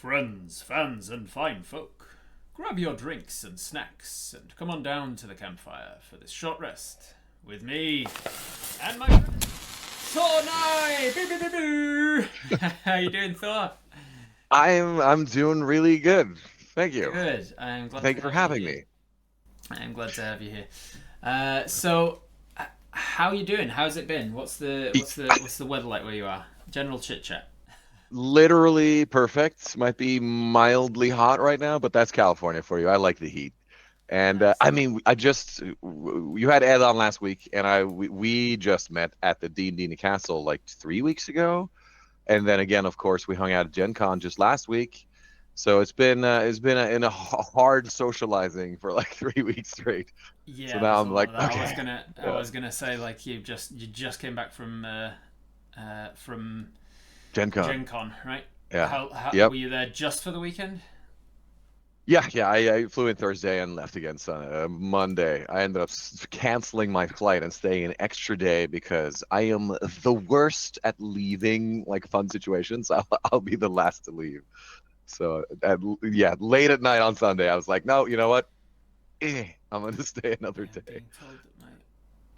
Friends, fans, and fine folk, grab your drinks and snacks and come on down to the campfire for this short rest with me and my friend Thor Knai. Boo, boo, boo, boo. How you doing, Thor? I'm doing really good. Thank you. Good. I'm glad Thank to you for have you having here. me. I'm glad to have you here. How you doing? How's it been? What's the weather like where you are? General chit chat. Literally perfect. Might be mildly hot right now, but that's California for you. I like the heat. And Nice. you had Ed on last week, and we just met at the D&D Castle like 3 weeks ago, and then again, of course, we hung out at Gen Con just last week. So in a hard socializing for like 3 weeks straight. So Yeah, now there's a I'm lot like, of that. okay, I yeah, was gonna say like you just came back from Gen Con, Gen Con, right? yeah, How yep. were you there just for the weekend? Yeah. I flew in Thursday and left again Monday. I ended up canceling my flight and staying an extra day because I am the worst at leaving like fun situations. I'll be the last to leave. So, yeah, late at night on Sunday, I was like, no, you know what? I'm gonna stay I another am day. being told that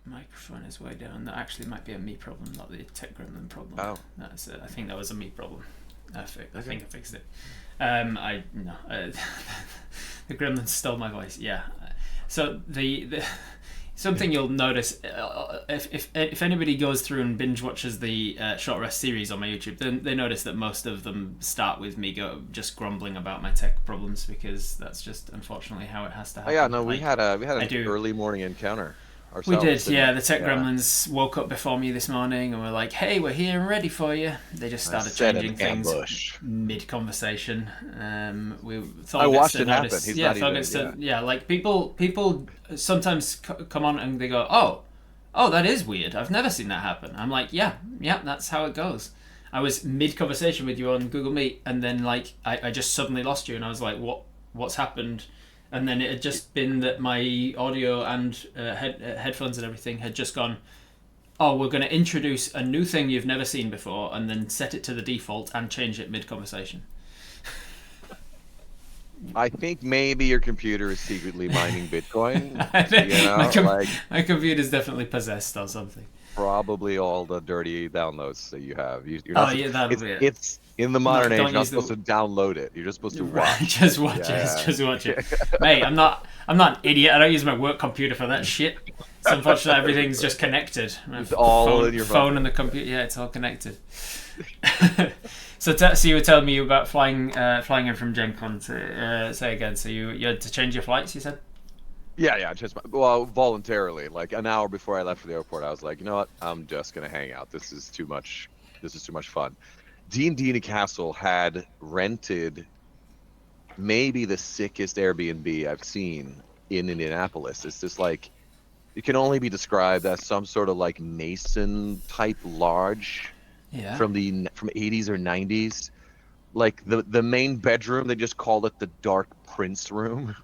my microphone is way down. That actually might be a me problem, not the tech gremlin problem. Oh, I think that was a me problem. I okay. think I fixed it. I no, the gremlin stole my voice. Yeah. So the something you'll notice if anybody goes through and binge watches the short rest series on my YouTube, then they notice that most of them start with me just grumbling about my tech problems because that's just unfortunately how it has to Oh yeah, happen. no, Like we had I an do. early morning encounter We ourselves, did, didn't we? yeah. The tech Yeah. gremlins woke up before me this morning and were like, "Hey, we're here and ready for you." They just I started set an changing things ambush. mid conversation. We I Thor gets watched to it happen. notice. He's Yeah, not Thor even, gets to. yeah. Yeah, like people sometimes come on and they go, "Oh, that is weird. I've never seen that happen." I'm like, "Yeah, yeah, that's how it goes." I was mid conversation with you on Google Meet, and then like I just suddenly lost you, and I was like, What's happened?" And then it had just been that my audio and headphones and everything had just gone, "Oh, we're going to introduce a new thing you've never seen before and then set it to the default and change it mid conversation." I think maybe your computer is secretly mining Bitcoin. my, com- Like my computer's definitely possessed or something. probably all the dirty downloads that you have. You're Oh, not. yeah, that'll be it. It's in the modern Not, age. don't You're not use supposed the. to download it. You're just supposed to watch. Just watch it. Yeah, Just watch yeah. it. Mate, I'm not an idiot. I don't use my work computer for that shit. So unfortunately, everything's just connected. My It's all in your phone phone. and the computer. Yeah, it's all connected. So you were telling me about flying in from Gen Con. To say again. So you had to change your flights. You said. Yeah. Just well, voluntarily. Like an hour before I left for the airport, I was like, you know what? I'm just gonna hang out. This is too much. This is too much fun. D&D in a Castle had rented maybe the sickest Airbnb I've seen in Indianapolis. It's just like it can only be described as some sort of like Mason type lodge Yeah. from 80s or 90s. Like the main bedroom, they just called it the Dark Prince room.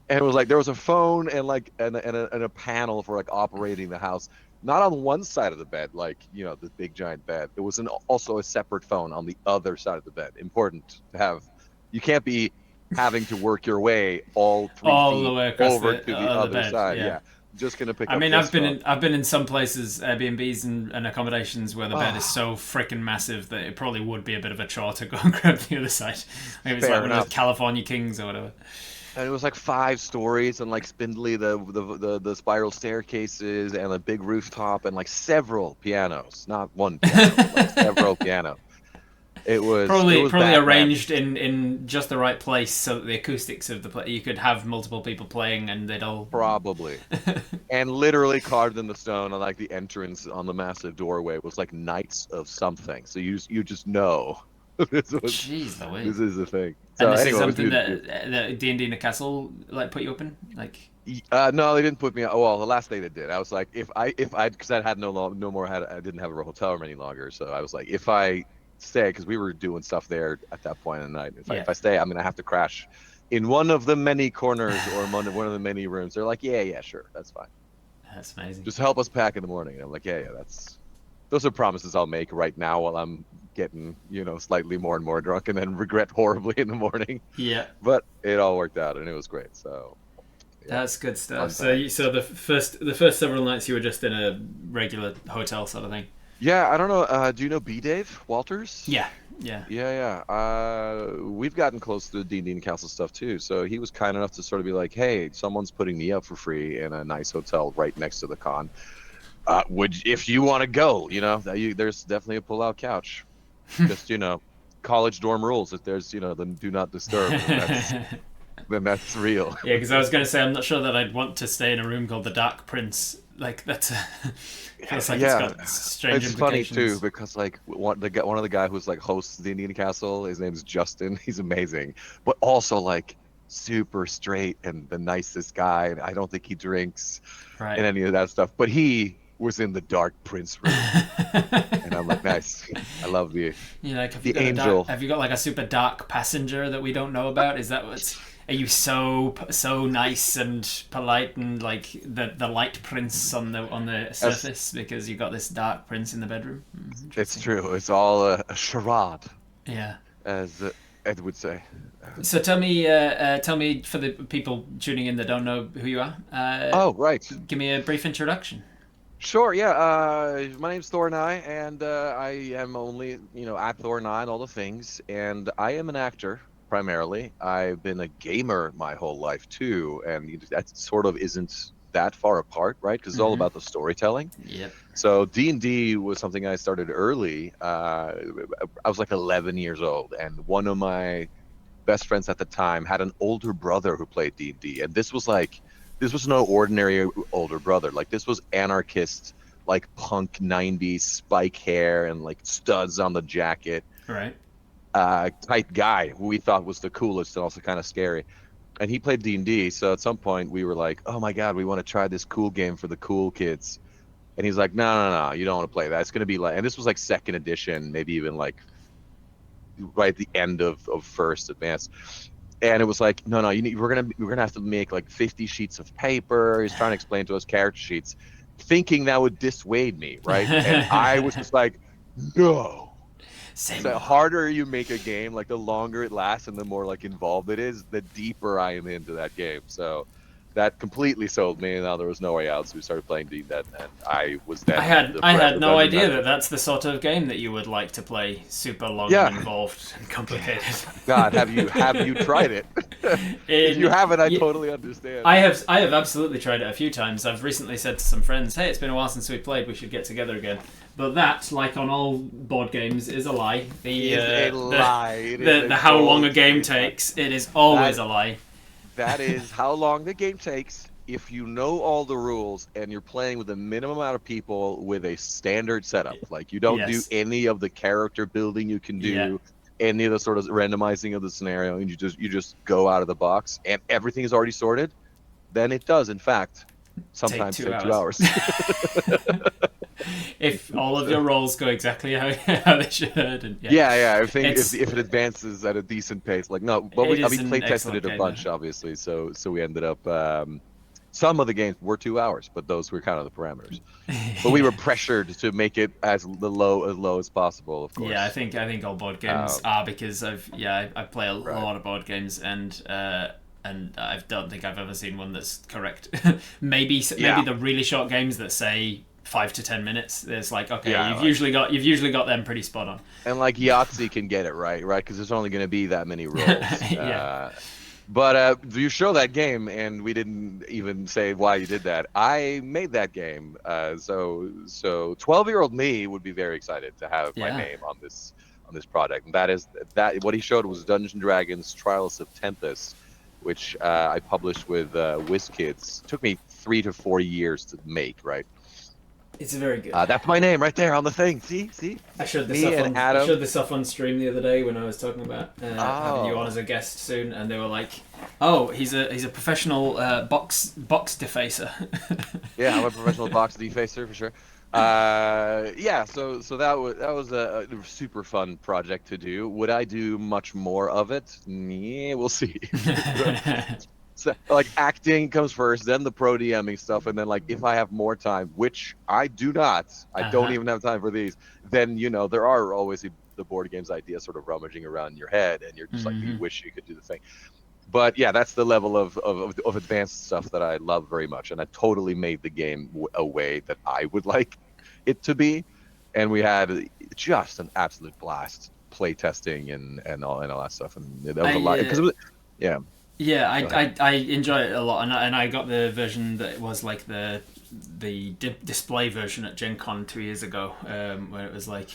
And it was like there was a phone and like and a panel for like operating the house. Not on one side of the bed, like the big giant bed. There was also a separate phone on the other side of the bed. Important to have. You can't be having to work your way all three All the feet way across over the to the other other bed. side. Yeah. Yeah, just gonna pick I up mean, this phone. I've been in some places, Airbnbs and accommodations where the bed is Ah, so freaking massive that it probably would be a bit of a chore to go and grab the other side. Maybe it's like fair one of those enough. California Kings or whatever. And it was like 5 stories and like spindly the spiral staircases and a big rooftop and like several pianos, not one piano, but like several pianos. It Probably was probably that grand. arranged in just the right place so that the acoustics of the place you could have multiple people playing and they'd all. Probably. And literally carved in the stone on like the entrance on the massive doorway was like knights of something. So you just know this was Jeez Louise. this is the thing. And So this is anyway, it was something beautiful. that D&D in a castle like put you up in like. No, they didn't put me. Well, the last day they did. I was like, if I, because I had no more had I didn't have a hotel room any longer. So I was like, if I stay, because we were doing stuff there at that point in the night. Yeah. If I stay, I'm gonna have to crash in one of the many corners or one of the many rooms. They're like, yeah, sure, that's fine. That's amazing. Just help us pack in the morning. And I'm like, yeah, that's. those are promises I'll make right now while I'm getting, slightly more and more drunk and then regret horribly in the morning. Yeah. But it all worked out and it was great. So yeah, That's good stuff. fun So, times. the first several nights you were just in a regular hotel sort of thing. Yeah, I don't know. Do you know B. Dave Walters? Yeah, yeah. Yeah, yeah. We've gotten close to the D&D and Castle stuff too. So he was kind enough to sort of be like, "Hey, someone's putting me up for free in a nice hotel right next to the con. If you want to go, there's definitely a pull-out couch. Just college dorm rules. If there's the do not disturb, then that's real." Yeah, because I was going to say I'm not sure that I'd want to stay in a room called the Dark Prince. Like that's feels like it's Yeah, got strange it's funny implications. too because like one of the guy who's like hosts the Indian Castle, his name's Justin. He's amazing, but also like super straight and the nicest guy. And I don't think he drinks Right. and any of that stuff. But he was in the Dark Prince room, and I'm like, nice. I love Like, the angel. have you got like a super dark passenger that we don't know about? Is that what's? Are you so nice and polite and like the light prince on the surface because you got this dark prince in the bedroom? It's true. It's all a charade, Yeah. as Ed would say. So tell me for the people tuning in that don't know who you are. Oh, right. Give me a brief introduction. Sure, yeah. My name's Thor Knai, and I am only, at Thor Knai and all the things, and I am an actor primarily. I've been a gamer my whole life too, and that sort of isn't that far apart, right? Because it's all about the storytelling. Yep. So D&D was something I started early. I was like 11 years old, and one of my best friends at the time had an older brother who played D&D, and this was no ordinary older brother. Like this was anarchist, like punk 90s spike hair and like studs on the jacket Right. type guy who we thought was the coolest and also kind of scary. And he played D&D. So at some point we were like, oh my God, we want to try this cool game for the cool kids. And he's like, no, you don't want to play that. It's going to be like, and this was like second edition, maybe even like right at the end of first advance. And it was like, no, we're gonna have to make like 50 sheets of paper. He's trying to explain to us character sheets, thinking that would dissuade me, right? And I was just like, no. Same. The harder you make a game, like the longer it lasts and the more like involved it is, the deeper I am into that game. So that completely sold me, and now there was no way out. So we started playing D&D, and I was then. I had no idea that that's the sort of game that you would like to play. Super long and involved and complicated. God, have you tried it? If you haven't, I totally understand. I have absolutely tried it a few times. I've recently said to some friends, "Hey, it's been a while since we played. We should get together again." But that, like on all board games, is a lie. A lie. The how long a game takes. It is always a lie. That is how long the game takes if you know all the rules and you're playing with a minimum amount of people with a standard setup. Like you don't do any of the character building you can do, any of the sort of randomizing of the scenario, and you just go out of the box and everything is already sorted. Then it does, in fact, sometimes take 2 hours. If all of your rolls go exactly how they should. And, I think if it advances at a decent pace, like no, but we play tested it a bunch, obviously. So we ended up. Some of the games were 2 hours, but those were kind of the parameters. But we were pressured to make it as low as possible, of course. Yeah, I think all board games are, because I play a lot of board games, and I don't think I've ever seen one that's correct. maybe the really short games that say 5 to 10 minutes. It's like, okay, you've usually got them pretty spot on. And like Yahtzee can get it right? Because there's only going to be that many rolls. But you show that game, and we didn't even say why you did that. I made that game, so 12-year-old me would be very excited to have my name on this product. And that what he showed was Dungeons and Dragons Trials of Tempest, which I published with WizKids. It took me 3 to 4 years to make, right? It's very good. That's my name right there on the thing. See? I showed this off on stream the other day when I was talking about having you on as a guest soon, and they were like, "Oh, he's a professional box defacer." Yeah, I'm a professional box defacer for sure. So that was a super fun project to do. Would I do much more of it? Yeah, we'll see. So, like acting comes first, then the pro DMing stuff, and then like if I have more time, which I do not, I don't Uh-huh. even have time for these. Then there are always the board games ideas sort of rummaging around in your head, and you're just like you Hmm. wish you could do the thing. But yeah, that's the level of advanced stuff that I love very much, and I totally made the game a way that I would like it to be, and we had just an absolute blast play testing and all that stuff, and that was a lot because I it was, yeah. Yeah, Go ahead. I enjoy it a lot, and I got the version that was like display version at Gen Con 2 years ago, where it was like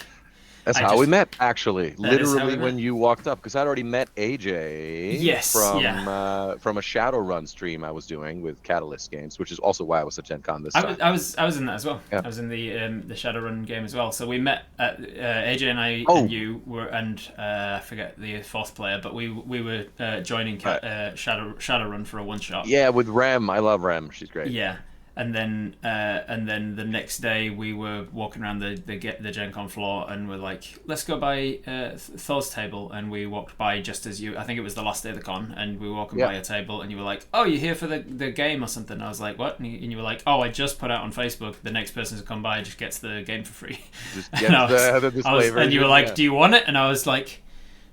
That's I how we just met, actually. that is how we Literally met. when you walked up, because I'd already met AJ Yes, yeah. from a Shadowrun stream I was doing with Catalyst Games, which is also why I was at Gen Con this time. I was in that as well. Yeah. I was in the Shadowrun game as well. So we met at AJ and I Oh, and you were and I forget the fourth player, but we were joining Shadowrun for a one shot. yeah, with Rem. I love Rem. She's great. Yeah, and then the next day we were walking around the Gen Con floor and we're like, let's go by Thor's table, and we walked by just as you. I think it was the last day of the con, and we were walking Yeah. by a table, and you were like, oh, you're here for the game or something. I was like, what? And you were like, oh, I just put out on Facebook. The next person to come by just gets the game for free. Just And get I was, the display version. and you were like, Yeah. do you want it? And I was like,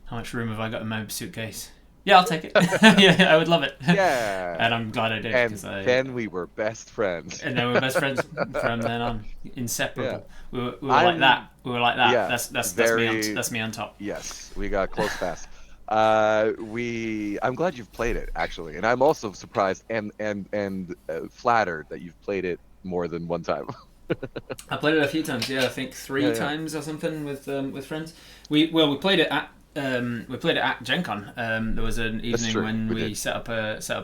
how much room have I got in my suitcase? Yeah, I'll take it. Yeah, I would love it. Yeah. And I'm glad I did. And 'cause then we were best friends. and then we were best friends from then on, inseparable. Yeah. We were like that. We were like that. Yeah, That's very, me on that's me on top. Yes, we got close fast. I'm glad you've played it actually, and I'm also surprised and flattered that you've played it more than one time. I played it a few times. Yeah, I think three Yeah. times or something with friends. We played it at Gen Con. There was an evening true, when we we did. set up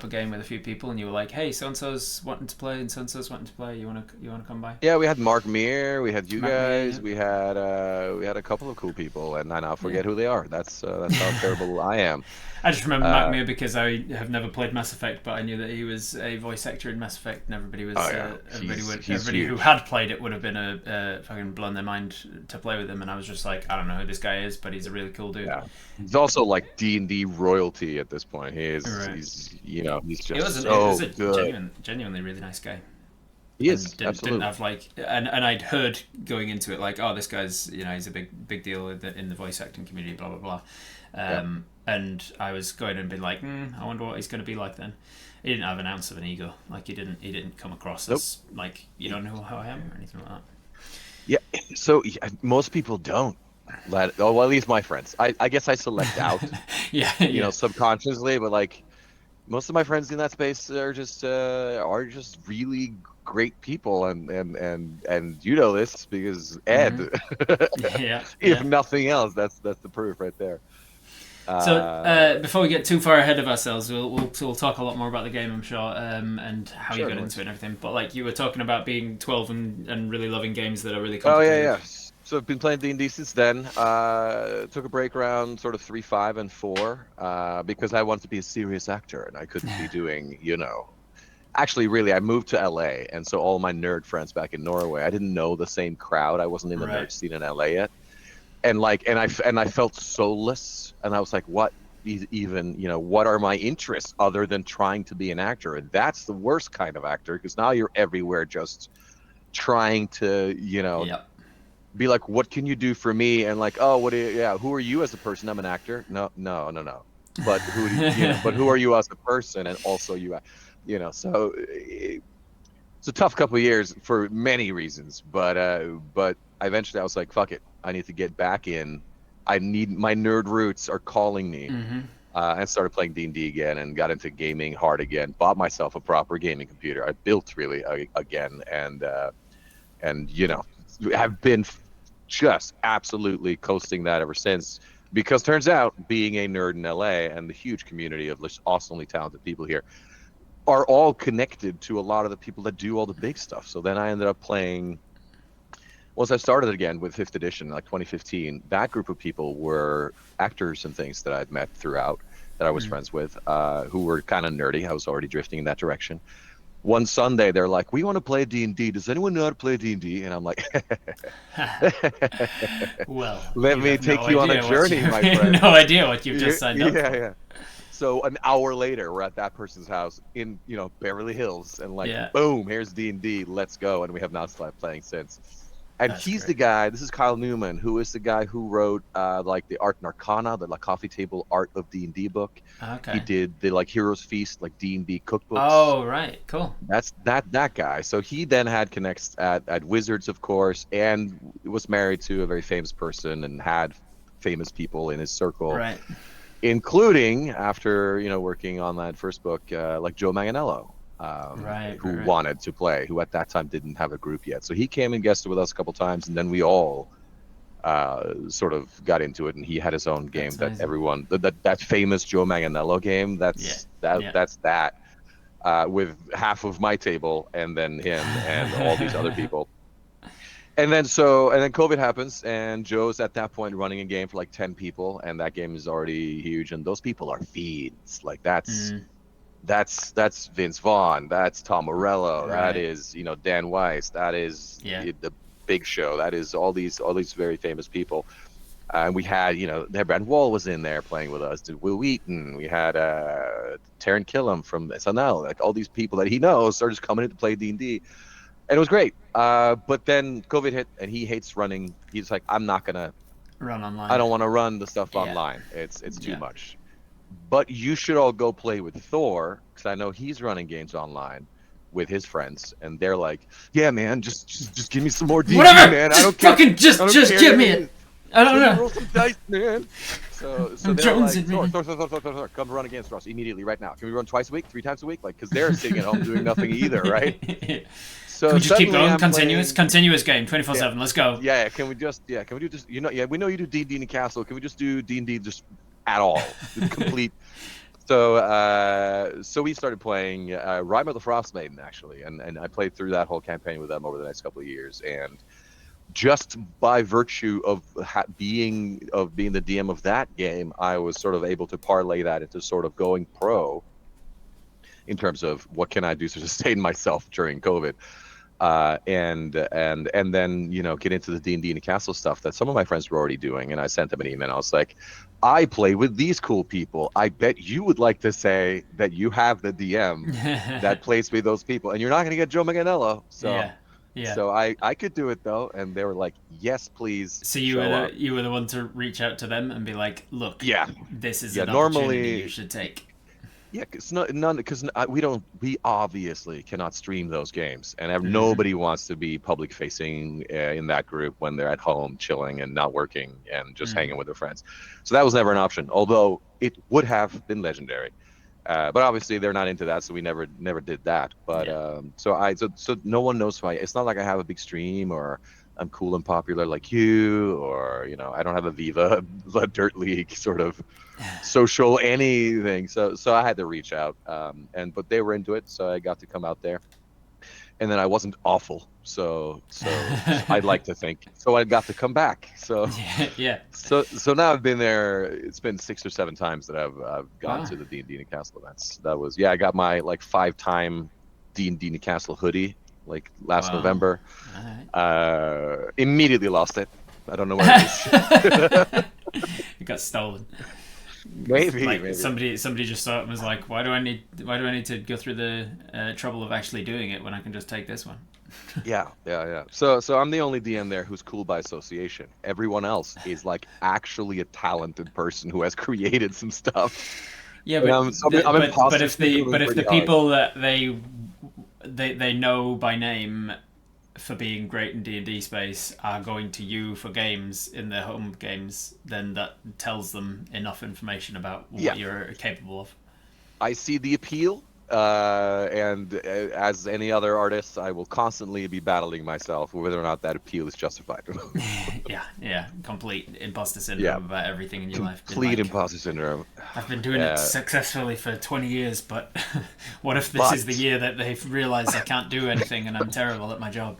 a game with a few people, and you were like, "Hey, so and so's wanting to play, and so and so's wanting to play. You wanna come by?" Yeah, we had Mark Meir, we had you Mark Meir, guys, we had a couple of cool people, and I now forget who they are. That's how terrible I am. I just remember Mac Uh, Mir because I have never played Mass Effect, but I knew that he was a voice actor in Mass Effect, and everybody was Oh, yeah. He's everybody who huge. had played it would have been fucking blown their mind to play with him, and I was just like, I don't know who this guy is, but he's a really cool dude. Yeah, he's also like D&D royalty at this point. Right. He's just He so was a good. genuinely really nice guy. He And is didn't absolutely. have like, and I'd heard going into it like, oh, this guy's he's a big deal in the voice acting community, blah blah blah. Yeah. And I was going and being like, I wonder what he's going to be like then. He didn't have an ounce of an ego. Like he didn't come across Nope. as like, you don't know how I am or anything like that. Yeah. So yeah, most people don't well, at least my friends. I guess I select out, Yeah, subconsciously, but like most of my friends in that space are just really great people, and you know this because Ed. yeah. If nothing else, that's the proof right there. So before we get too far ahead of ourselves, we'll talk a lot more about the game, I'm sure, and how you Sure, got no into it and everything. But like you were talking about being 12 and really loving games that are really Oh complicated. yeah. So I've been playing D&D since then. Took a break around sort of 3, 5, and 4 because I wanted to be a serious actor and I couldn't be doing, Actually, really, I moved to LA, and so all my nerd friends back in Norway, I didn't know the same crowd. I wasn't in the Right. nerd scene in LA yet, and I felt soulless, and I was like, what even, what are my interests other than trying to be an actor? And that's the worst kind of actor because now you're everywhere just trying to, Yep. be like, what can you do for me? And like, oh, who are you as a person? I'm an actor. No. But who do but who are you as a person? And also so it's a tough couple of years for many reasons, but eventually I was like, fuck it. I need to get back in. My nerd roots are calling me. Mm-hmm. And started playing D&D again and got into gaming hard again. Bought myself a proper gaming computer. I built really again and have been just absolutely coasting that ever since. Because turns out being a nerd in LA and the huge community of just awesomely talented people here are all connected to a lot of the people that do all the big stuff. So then I ended up playing. Once I started again with 5th edition, like 2015, that group of people were actors and things that I'd met throughout that I was friends with, who were kind of nerdy. I was already drifting in that direction. One Sunday, they're like, we want to play D&D. Does anyone know how to play D&D? And I'm like, Well, let you me have take no you on a idea what journey, you- my friend. No idea what you've just signed up for. Yeah. So an hour later, we're at that person's house in Beverly Hills, and like Yeah. boom, here's D&D, let's go, and we have not stopped playing since. And That's he's the great. guy. This is Kyle Newman, who is the guy who wrote like the Art and Arcana, the like coffee table art of D&D book. He Okay. did the like Heroes Feast, like D&D cookbooks. Oh, right. Cool. That's that guy. So he then had connects at Wizards, of course, and was married to a very famous person and had famous people in his circle, Right. including after working on that first book, like Joe Manganiello, Right. who Right. Right. wanted to play, who at that time didn't have a group yet. So he came and guested with us a couple times, and then we all sort of got into it. And he had his own game That's that amazing. everyone that famous Joe Manganiello game. Yeah. That's that with half of my table, and then him and all these other people. And then COVID happens, and Joe's at that point running a game for like 10 people, and that game is already huge, and those people are fiends. Like Mm, that's Vince Vaughn, that's Tom Morello, that right. is Dan Weiss, that is Yeah. the Big Show, that is all these very famous people. And we had Brad Wall was in there playing with us, Will Wheaton, we had Taron Killam from SNL, like all these people that he knows are just coming in to play D&D, and it was great. But then COVID hit, and he hates running. He's like, I'm not gonna. Run I online. don't want to run the stuff Yeah. online. It's too Yeah. much. But you should all go play with Thor, because I know he's running games online with his friends, and they're like, yeah, man, just give me some more D&D, Whatever. man. I Just don't care. fucking I just don't just care give what me it it. is. I don't Just know. roll some dice, man. So I'm they're like, jonesing, Thor, man. Thor, Thor, Thor, Thor, Thor, Thor, come run against us immediately right now. Can we run twice a week, 3 times a week? Like, because they're sitting at home doing nothing either, right? Can So we just keep suddenly going? I'm Continuous, playing. continuous game, Yeah, 24/7. Let's go. can we do just yeah, we know you do D&D in the castle. Can we just do D&D just at all? Complete. So we started playing Rime of the Frost Maiden, actually, and I played through that whole campaign with them over the next couple of years, and just by virtue of being the DM of that game, I was sort of able to parlay that into sort of going pro in terms of what can I do to sustain myself during COVID. And then get into the D&D and the castle stuff that some of my friends were already doing, and I sent them an email. I was like, I play with these cool people. I bet you would like to say that you have the DM that plays with those people, and you're not going to get Joe Manganiello. Yeah. Yeah. So I could do it though, and they were like, yes, please So show up. you were the one to reach out to them and be like, look, Yeah, this is yeah. an opportunity you Normally, should take. yeah, because we obviously cannot stream those games, and Hmm. nobody wants to be public facing in that group when they're at home chilling and not working and just Hmm. hanging with their friends. So that was never an option, although it would have been legendary. But obviously they're not into that, so we never did that. But Yeah. so no one knows why. It's not like I have a big stream, or I'm cool and popular like you, or I don't have a Viva the Dirt League sort of social anything. So I had to reach out, but they were into it, so I got to come out there, and then I wasn't awful. So I'd like to think. So I got to come back. So Yeah. Yeah. so now I've been there. It's been 6 or 7 times that I've gone Wow. to the D&D and Castle events. That was, yeah, I got my like 5-time D&D and Castle hoodie like last Wow. November. All right. Immediately lost it. I don't know where it is. It got stolen. Like Maybe. somebody just saw it and was like, why do I need to go through the trouble of actually doing it when I can just take this one? Yeah. So I'm the only DM there who's cool by association. Everyone else is like actually a talented person who has created some stuff. Yeah, And but I'm but imposter if the syndrome but if pretty the hard. people that they know by name for being great in D&D space are going to you for games in their home games, then that tells them enough information about Yeah, what you're capable of. I see the appeal. And as any other artist, I will constantly be battling myself whether or not that appeal is justified. Yeah, complete imposter Yeah, syndrome about everything in your life. Been complete like, imposter syndrome. I've been doing it Yeah, successfully for 20 years, but what if this is the but year that they've realized I can't do anything and I'm terrible at my job?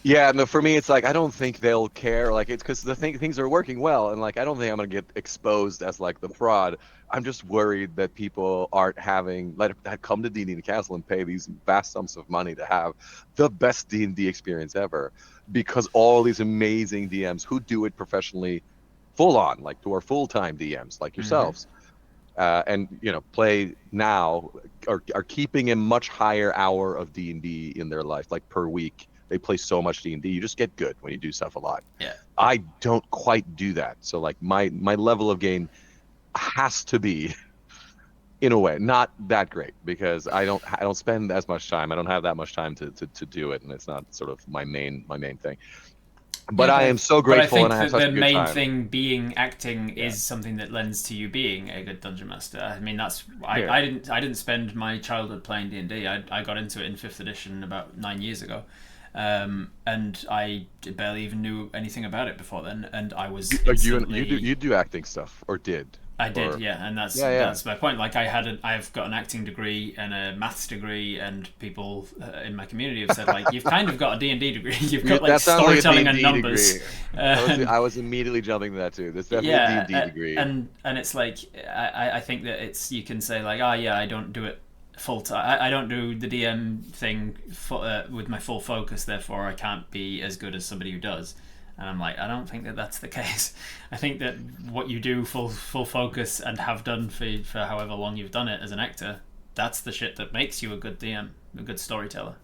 yeah, no, for me, it's like I don't think they'll care. Like it's because things are working well, and like I don't think I'm gonna get exposed as like the fraud. I'm just worried that people aren't having that come to D&D Castle and pay these vast sums of money to have the best D&D experience ever, because all these amazing DMs who do it professionally, full on, like who are full-time DMs like Mm-hmm. yourselves, and play now, are keeping a much higher hour of D&D in their life, like per week. They play so much D&D. You just get good when you do stuff a lot. Yeah. I don't quite do that. So like my level of game has to be, in a way, not that great, because I don't spend as much time. I don't have that much time to do it, and it's not sort of my main thing. But Yeah, I am so but I grateful, and think I have that such the a good main time. thing being acting Yeah. is something that lends to you being a good dungeon master. I mean, that's Yeah. I didn't spend my childhood playing D&D. I got into it in 5th edition about 9 years ago, and I barely even knew anything about it before then. And I was You instantly do acting stuff, or did? I did, Or yeah, and yeah, yeah. that's my point. Like I've got an acting degree and a maths degree, and people in my community have said like, you've kind of got a D&D degree. You've got like That sounds like a storytelling and D&D numbers. degree. And I was immediately jumping to that too. That's definitely a yeah, D&D degree. and it's like I think that it's, you can say like, oh yeah, I don't do it full time. I don't do the DM thing with my full focus. Therefore, I can't be as good as somebody who does. And I'm like, I don't think that that's the case. I think that what you do full focus and have done for however long you've done it as an actor, that's the shit that makes you a good DM, a good storyteller.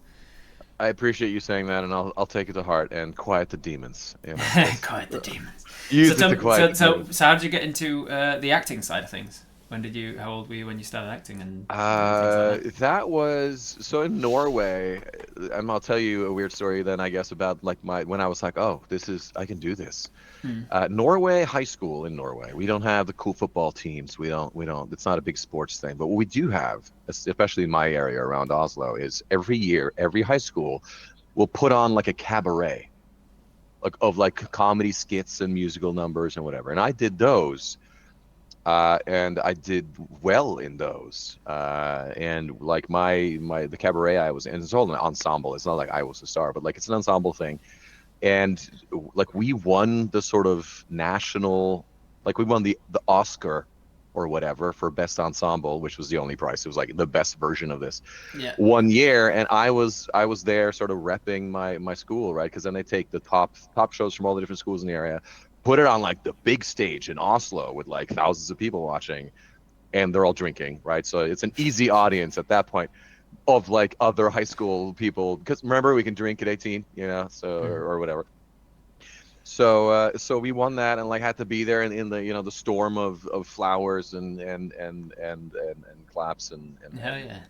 I appreciate you saying that, and I'll take it to heart and quiet the demons. That's, Quiet the demons. use it to quiet the demons. So how did you get into the acting side of things? How old were you when you started acting and things like that? That was so in Norway, and I'll tell you a weird story then, I guess, about like when I was like, oh, I can do this. Norway high school in Norway, we don't have the cool football teams. We don't. It's not a big sports thing. But what we do have, especially in my area around Oslo, is every year, every high school will put on like a cabaret, like comedy skits and musical numbers and whatever. And I did those. And I did well in those. And like the cabaret I was in, it's all an ensemble. It's not like I was the star, but like it's an ensemble thing. And like we won the sort of national, like we won the Oscar or whatever for best ensemble, which was the only prize. It was like the best version of this Yeah. one year, and I was there sort of repping my school, right? Because then they take the top shows from all the different schools in the area, put it on like the big stage in Oslo with like thousands of people watching, and they're all drinking, right? So it's an easy audience at that point of like other high school people, because remember, we can drink at 18, so or whatever. So we won that, and like had to be there in the the storm of flowers and claps and Hell yeah.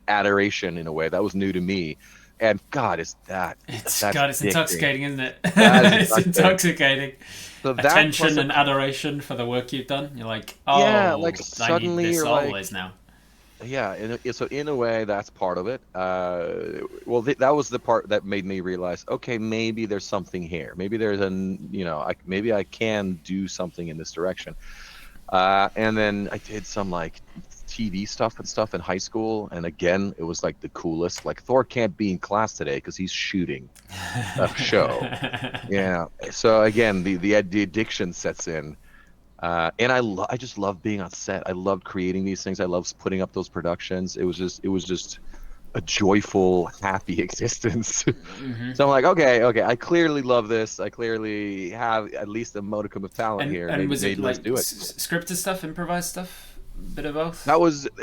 adoration in a way that was new to me. And God, It's that's intoxicating, isn't it? That is It's intoxicating. So that Attention and adoration for the work you've done. You're like, oh, yeah, like I need suddenly this you're always like, now. yeah, so in a way, that's part of it. Well, that was the part that made me realize, okay, maybe there's something here. Maybe there's maybe I can do something in this direction. And then I did some like TV stuff in high school, and again, it was like the coolest. Like Thor can't be in class today because he's shooting a show. Yeah. So again, the addiction sets in. And I just love being on set. I loved creating these things. I loved putting up those productions. It was just a joyful, happy existence. So I'm like, okay, I clearly love this. I clearly have at least a modicum of talent here. And was it maybe let's like do it. scripted stuff, improvised stuff, bit of both? It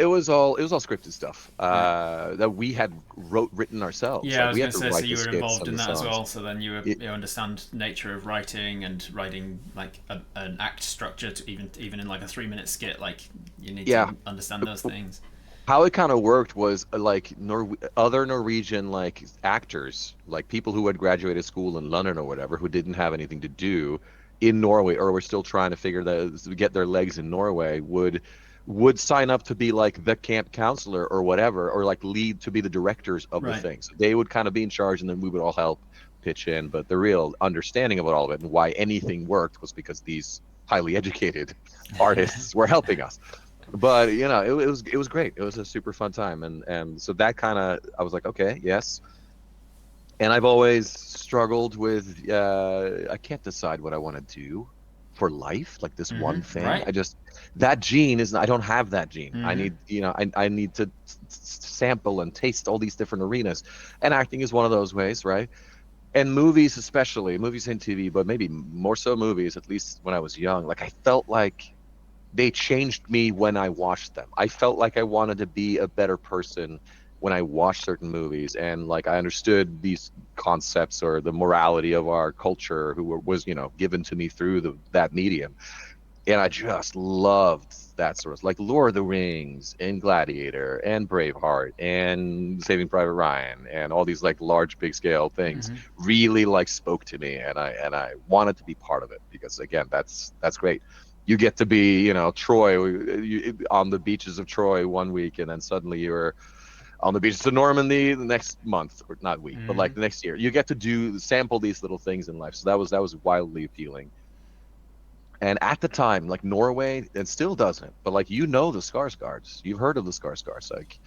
was all scripted stuff that we had written ourselves. Yeah, Like, I was we going had to to say, so write you the were skits involved and in the that as songs. well. So then you understand nature of writing and writing like an act structure to even in like a 3-minute skit. Like you need Yeah. to understand those things. How it kind of worked was like other Norwegian like actors, like people who had graduated school in London or whatever, who didn't have anything to do in Norway, or were still trying to get their legs in Norway, would sign up to be like the camp counselor or whatever, or like lead to be the directors of the Right. things. They would kind of be in charge, and then we would all help pitch in. But the real understanding of all of it and why anything worked was because these highly educated artists were helping us. But it was great. It was a super fun time, and so that kind of, I was like, okay, yes. And I've always struggled with I can't decide what I want to do for life, like this one thing. Right. I just, that gene isn't, I don't have that gene. I need, I need to sample and taste all these different arenas, and acting is one of those ways, right? And movies, especially movies and TV, but maybe more so movies, at least when I was young. Like I felt like they changed me when I watched them. I felt like I wanted to be a better person when I watched certain movies, and like I understood these concepts or the morality of our culture, was given to me through that medium, and I just loved that sort of like Lord of the Rings and Gladiator and Braveheart and Saving Private Ryan and all these like large, big scale things Hmm. really like spoke to me, and I wanted to be part of it because again, that's great. You get to be, Troy on the beaches of Troy one week, and then suddenly you're on the beaches of Normandy the next month, or not week, but like Hmm. the next year. You get to sample these little things in life. So that was wildly appealing. And at the time, like Norway, it still doesn't, but like the Skarsgårds, you've heard of the Skarsgårds. Like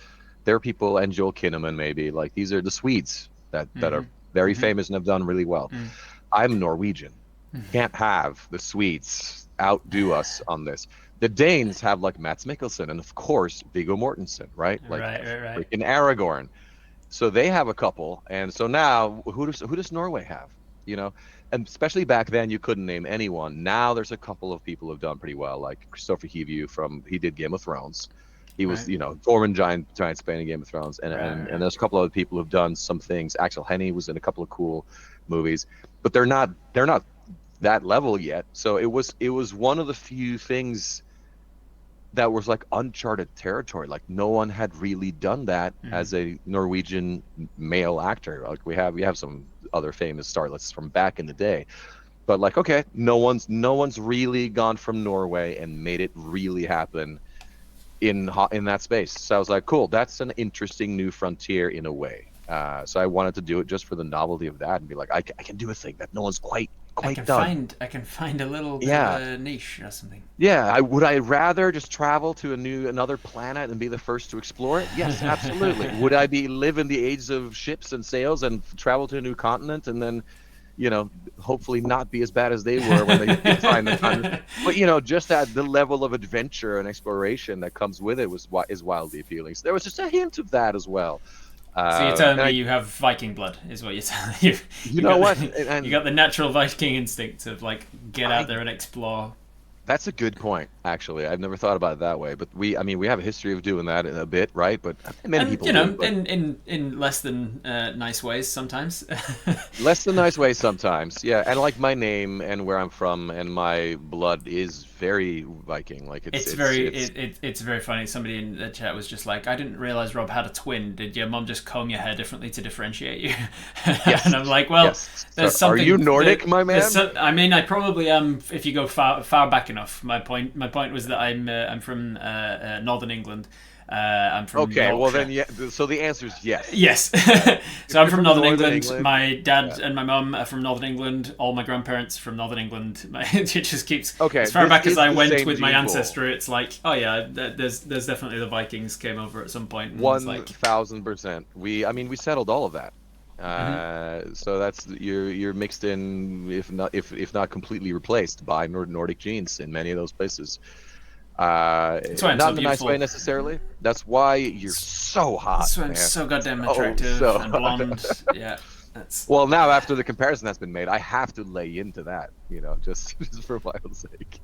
there are people, and Joel Kinnaman maybe. Like these are the Swedes that Hmm. are very Hmm. famous and have done really well. Hmm. I'm Norwegian. Can't have the Swedes outdo us on this. The Danes have like Mads Mikkelsen and of course Viggo Mortensen, right? Like Right, right, right. freaking Aragorn. So they have a couple, and so now who does Norway have? You know, and especially back then you couldn't name anyone. Now there's a couple of people who've done pretty well, like Christopher Hivju he did Game of Thrones. He was, Right, Tormund Giant Spain in Game of Thrones, and, right, and and right. there's a couple other people who've done some things. Axel Henny was in a couple of cool movies, but they're not that level yet. So it was one of the few things that was like uncharted territory. Like no one had really done that Hmm. as a Norwegian male actor. Like we have some other famous starlets from back in the day, but like okay, no one's really gone from Norway and made it really happen in that space. So I was like, cool, that's an interesting new frontier in a way. So I wanted to do it just for the novelty of that and be like, I can do a thing that no one's quite done. I can find a little bit of Yeah, a niche or something. yeah, would I rather just travel to another planet and be the first to explore it? Yes, absolutely. Would I be live in the age of ships and sails and travel to a new continent and then, you know, hopefully not be as bad as they were when they did find the continent? But just that the level of adventure and exploration that comes with it is wildly appealing. So there was just a hint of that as well. So you're telling And me I, you have Viking blood, is what you're telling you. you know what, You and got the natural Viking instinct of like get out I there and explore. that's a good point, actually. I've never thought about it that way, but I mean, we have a history of doing that a bit, right? But many And people you do, know, but in less than nice ways sometimes. less than nice way sometimes. Yeah, and like my name and where I'm from and my blood is very Viking. Like it's It's it's very it's it's very funny. Somebody in the chat was just like, "I didn't realize Rob had a twin. Did your mom just comb your hair differently to differentiate you?" yes, And I'm like, "Well, yes. So there's are you something Nordic, my there's man? I mean, I probably am if you go far back enough. My point was that I'm from northern England. I'm from Okay, well then, Yorkshire. yeah. So the answer is yes. Yes. If So I'm you're from from Northern Northern England. England, My yeah. dad and my mum are from Northern England. All my grandparents are from Northern England. It just keeps Okay, as far this back as is I the went same with my gene pool. ancestry. It's like, oh yeah, there's definitely the Vikings came over at some point, and it's One like, thousand percent. I mean, we settled all of that. mhm. So that's you're mixed in, if not completely replaced by Nordic genes in many of those places. That's why I'm Not so in a nice way beautiful. necessarily. That's why you're so hot, That's why I'm man. so goddamn Oh, attractive so and hot. blonde. Yeah, that's Well, now after the comparison that's been made, I have to lay into that, just just for my own sake.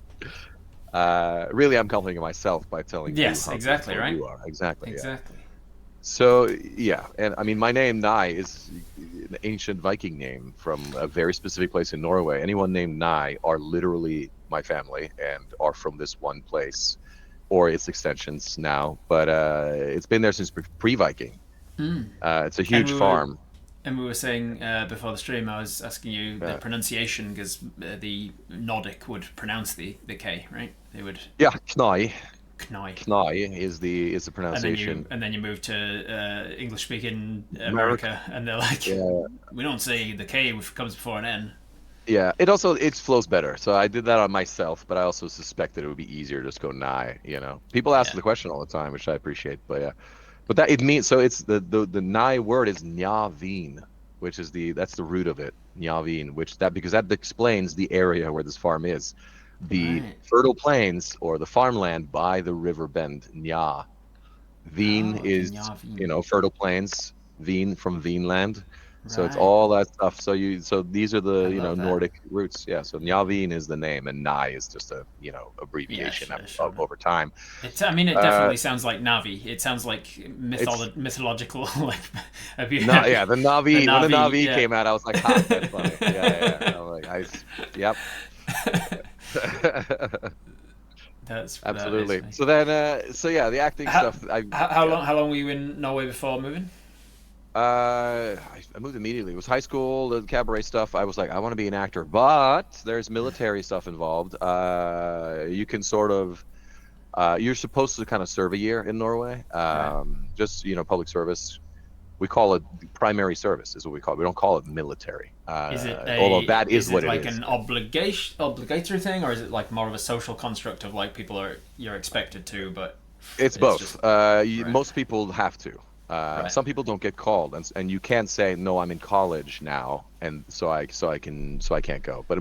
Really, I'm complimenting myself by telling you yes, how exactly beautiful right, you are. Exactly, yeah. exactly. So yeah, and I mean, my name Knai is an ancient Viking name from a very specific place in Norway. Anyone named Knai are literally my family and are from this one place, or its extensions now. But it's been there since pre-Viking. Mm. It's a And huge farm. we were saying before the stream, I was asking you the Uh, pronunciation because the Nordic would pronounce the K, right? They would yeah, Knai. Knai. Knai is the pronunciation. And then you move to English speaking America. America, and they're like, Yeah. we don't say the K comes before an N. Yeah, it flows better. So I did that on myself, but I also suspected it would be easier to just go Nye. People ask Yeah. the question all the time, which I appreciate. But yeah, but that it means so it's the Nye word is Njavin, which is that's the root of it, Njavin, because that explains the area where this farm is, the Right. fertile plains or the farmland by the river bend Nja. Veen Oh, the is Njavin. fertile plains. Veen from Veenland. So it's Right. all that stuff. So these are the I love that. Nordic roots. Yeah. So Njavin is the name, and Knai is just a Yeah, abbreviation sure. over time. I mean, it Uh, definitely sounds like Navi. It sounds like it's mythological, like not, yeah, the When the Navi. Navi Yeah. came out, I was like, ha, that's funny. Yeah. I'm like, yep. That is Absolutely. funny. So then, so yeah, the acting How, stuff. Yeah. how long were you in Norway before moving? I moved immediately. It was high school, the cabaret stuff. I was like, I want to be an actor, but there's military stuff involved. You can sort of, you're supposed to kind of serve a year in Norway. Right. Just public service. We call it primary service, is what we call it. We don't call it military. Although that is Is it what it like is. an obligatory thing, or is it like more of a social construct of like you're expected to, but It's it's both. just right, Most people have to. right. Some people don't get called, and you can't say no. I'm in college now, and so I can't go. But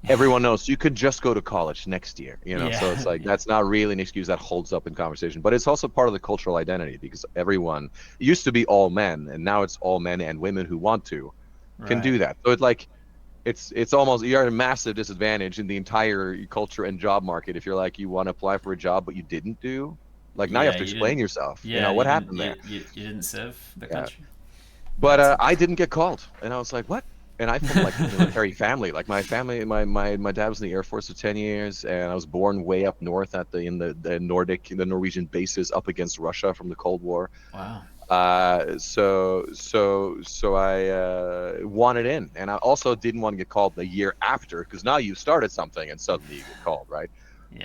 everyone knows you could just go to college next year. So it's Yeah, like yeah, that's not really an excuse that holds up in conversation. But it's also part of the cultural identity because everyone it used to be all men, and now it's all men and women who want to can right. do that. So it's almost you're at a massive disadvantage in the entire culture and job market if you're like you want to apply for a job but you didn't do like now you have Yeah, to you explain didn't. yourself Yeah, what happened there. you didn't serve the Yeah. country. But That's I didn't get called and I was like what, and I'm from like a military family, like my family, my dad was in the Air Force for 10 years and I was born way up north at the Norwegian bases up against Russia from the Cold War. wow. So I wanted in, and I also didn't want to get called the year after because now you started something and suddenly you get called, right?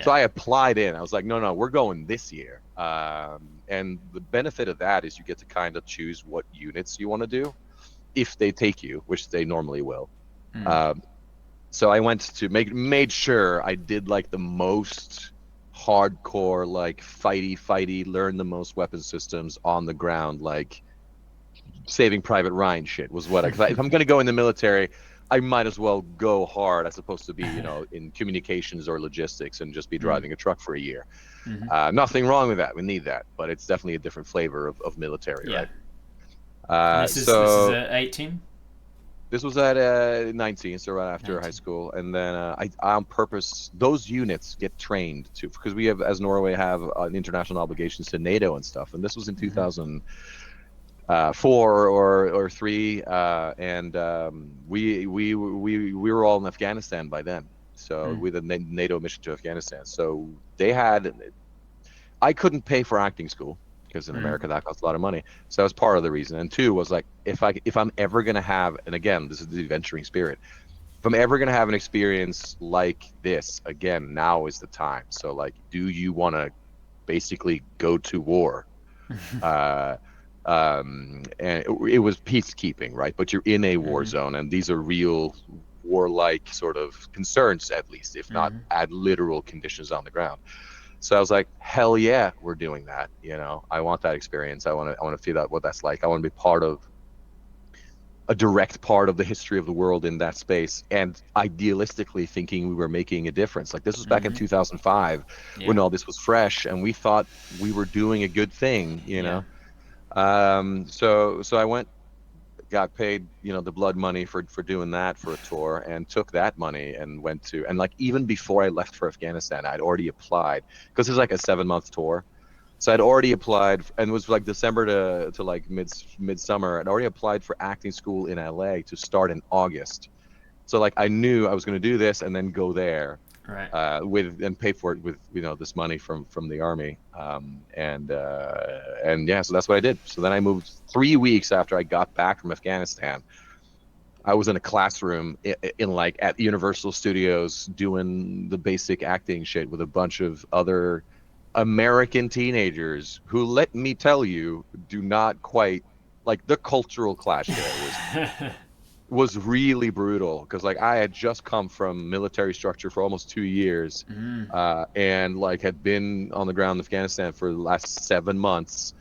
So Yeah. I applied in. I was like, no, we're going this year. And the benefit of that is you get to kind of choose what units you want to do if they take you, which they normally will. Mm. Um, so I went to made sure I did like the most hardcore, like fighty, learn the most weapon systems on the ground, like Saving Private Ryan shit was what if I'm going to go in the military, I might as well go hard as opposed to be, in communications or logistics and just be Mm. driving a truck for a year. Hmm. Nothing wrong with that. We need that, but it's definitely a different flavor of military, Yeah. right? And this is So at 18. this was at 19, so right after high 19. school, and then I on purpose those units get trained to because we have as Norway have international obligations to NATO and stuff, and this was in Hmm. 2004 or three, and we were all in Afghanistan by then, so Mm. with a NATO mission to Afghanistan. So they had I couldn't pay for acting school because in Mm. America that costs a lot of money. So that was part of the reason. And two was like if I'm ever gonna have, and again this is the adventuring spirit, if I'm ever gonna have an experience like this again, now is the time. So like, do you want to basically go to war? Uh, and it was peacekeeping, right? But you're in a war Hmm. zone, and these are real warlike sort of concerns, at least, if not Hmm. at literal conditions on the ground. So I was like, hell yeah, we're doing that. I want that experience. I want to feel out what that's like. I want to be part of a direct part of the history of the world in that space, and idealistically thinking we were making a difference. Like this was back in Hmm. 2005 Yeah. when all this was fresh, and we thought we were doing a good thing. Yeah. So I went, got paid, the blood money for doing that for a tour, and took that money and went to, and like even before I left for Afghanistan, I'd already applied because it was like a 7 month tour. So I'd already applied, and it was like December to like midsummer. I'd already applied for acting school in LA to start in August. So like I knew I was going to do this and then go there Right. with and pay for it with this money from the army, and yeah, so that's what I did. So then I moved 3 weeks after I got back from Afghanistan. I was in a classroom in like at Universal Studios doing the basic acting shit with a bunch of other American teenagers who, let me tell you, do not quite like the cultural clash there was really brutal because like I had just come from military structure for almost 2 years, Mm. and like had been on the ground in Afghanistan for the last 7 months,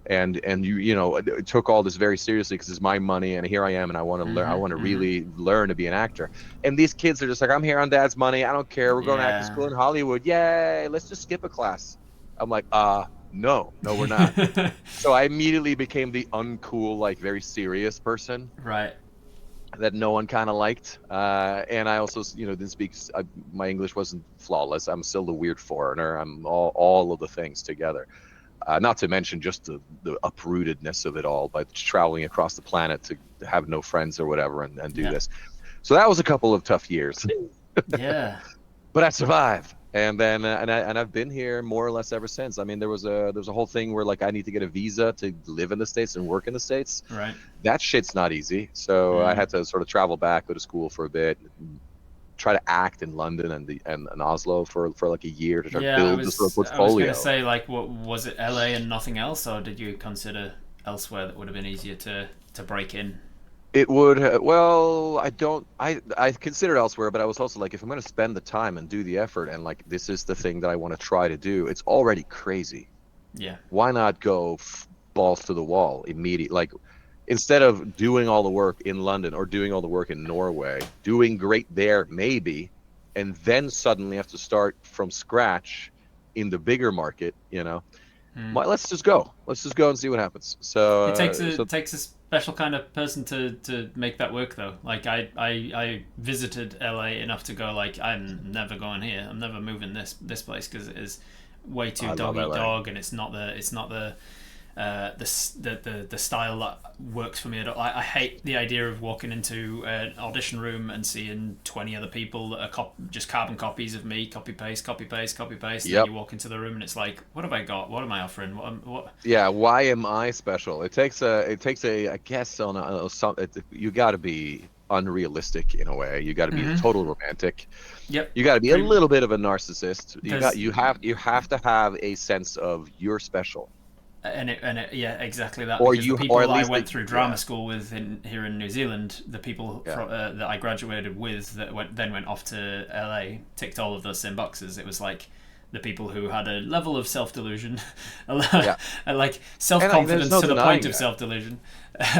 and it took all this very seriously because it's my money and here I am and I want to learn. I Hmm. want to Hmm. really learn to be an actor. And these kids are just like, I'm here on dad's money. I don't care. We're going to acting Yeah. school in Hollywood. Yay! Let's just skip a class. I'm like, No, no, we're not. So I immediately became the uncool, like very serious person Right. that no one kind of liked. And I also, didn't speak. My English wasn't flawless. I'm still the weird foreigner. I'm all of the things together. Not to mention just the uprootedness of it all by traveling across the planet to have no friends or whatever and do Yeah. this. So that was a couple of tough years, Yeah. but I survived. And then I've been here more or less ever since. I mean, there was a whole thing where like I need to get a visa to live in the States and work in the States. Right. That shit's not easy. So I Mm. had to sort of travel back, go to school for a bit, try to act in London and Oslo for like a year to try to Yeah, I build this sort of was I was gonna portfolio. say, like, what was it, LA and nothing else, or did you consider elsewhere that would have been easier to break in? It would well, I don't I considered elsewhere, but I was also like, if I'm going to spend the time and do the effort and like this is the thing that I want to try to do, it's already crazy. Yeah. Why not go balls to the wall immediately? Like instead of doing all the work in London or doing all the work in Norway, doing great there maybe, and then suddenly have to start from scratch in the bigger market, Mm. let's just go. Let's just go and see what happens. So, It takes a special kind of person to make that work, though. Like, I visited LA enough to go, like, I'm never going here. I'm never moving this place because it is way too I love dog eat LA. dog, and it's not the style that works for me at all. I hate the idea of walking into an audition room and seeing 20 other people that are just carbon copies of me, copy paste, copy paste, copy paste, and then Yep. you walk into the room and it's like, what have I got? What am I offering? What? Yeah, why am I special? It takes a I guess you got to be unrealistic in a way. You got to be a Mm-hmm. total romantic. Yep. You got to be a Pretty, little bit of a narcissist. there's You have to have a sense of you're special, yeah, exactly that, or because the you or people at I least went through drama yeah, school with here in New Zealand, the people yeah, that I graduated with that then went off to LA ticked all of those same boxes. It was like the people who had a level of self delusion, yeah. like self And there's confidence no to the point denying of that. self delusion,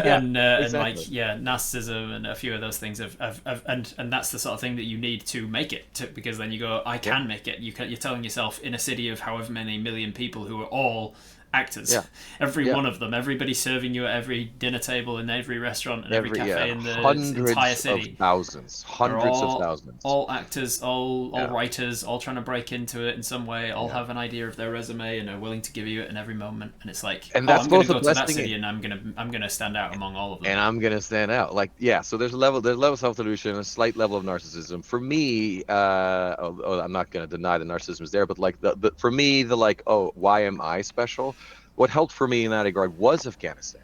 Yeah, and exactly. like, yeah, narcissism and a few of those things and that's the sort of thing that you need to make it because then you go, I Yeah, can make it. You're telling yourself in a city of however many million people who are all actors, yeah, every yeah. one of them, everybody serving you at every dinner table in every restaurant and every Every yeah, cafe in the entire hundreds of city thousands, are hundreds of thousands. all actors, all Yeah, writers, all trying to break into it in some way, all yeah. have an idea of their resume and are willing to give you it in every moment. And it's like, And oh, that's I'm going to both a go to that blessing city and I'm gonna stand out among all of them. and I'm gonna stand out. Like, yeah, so there's a level of self-delusion, a slight level of narcissism. For me, I'm not gonna deny the narcissism is there, but like for me, the like, oh, why am I special? What helped for me in that regard was Afghanistan,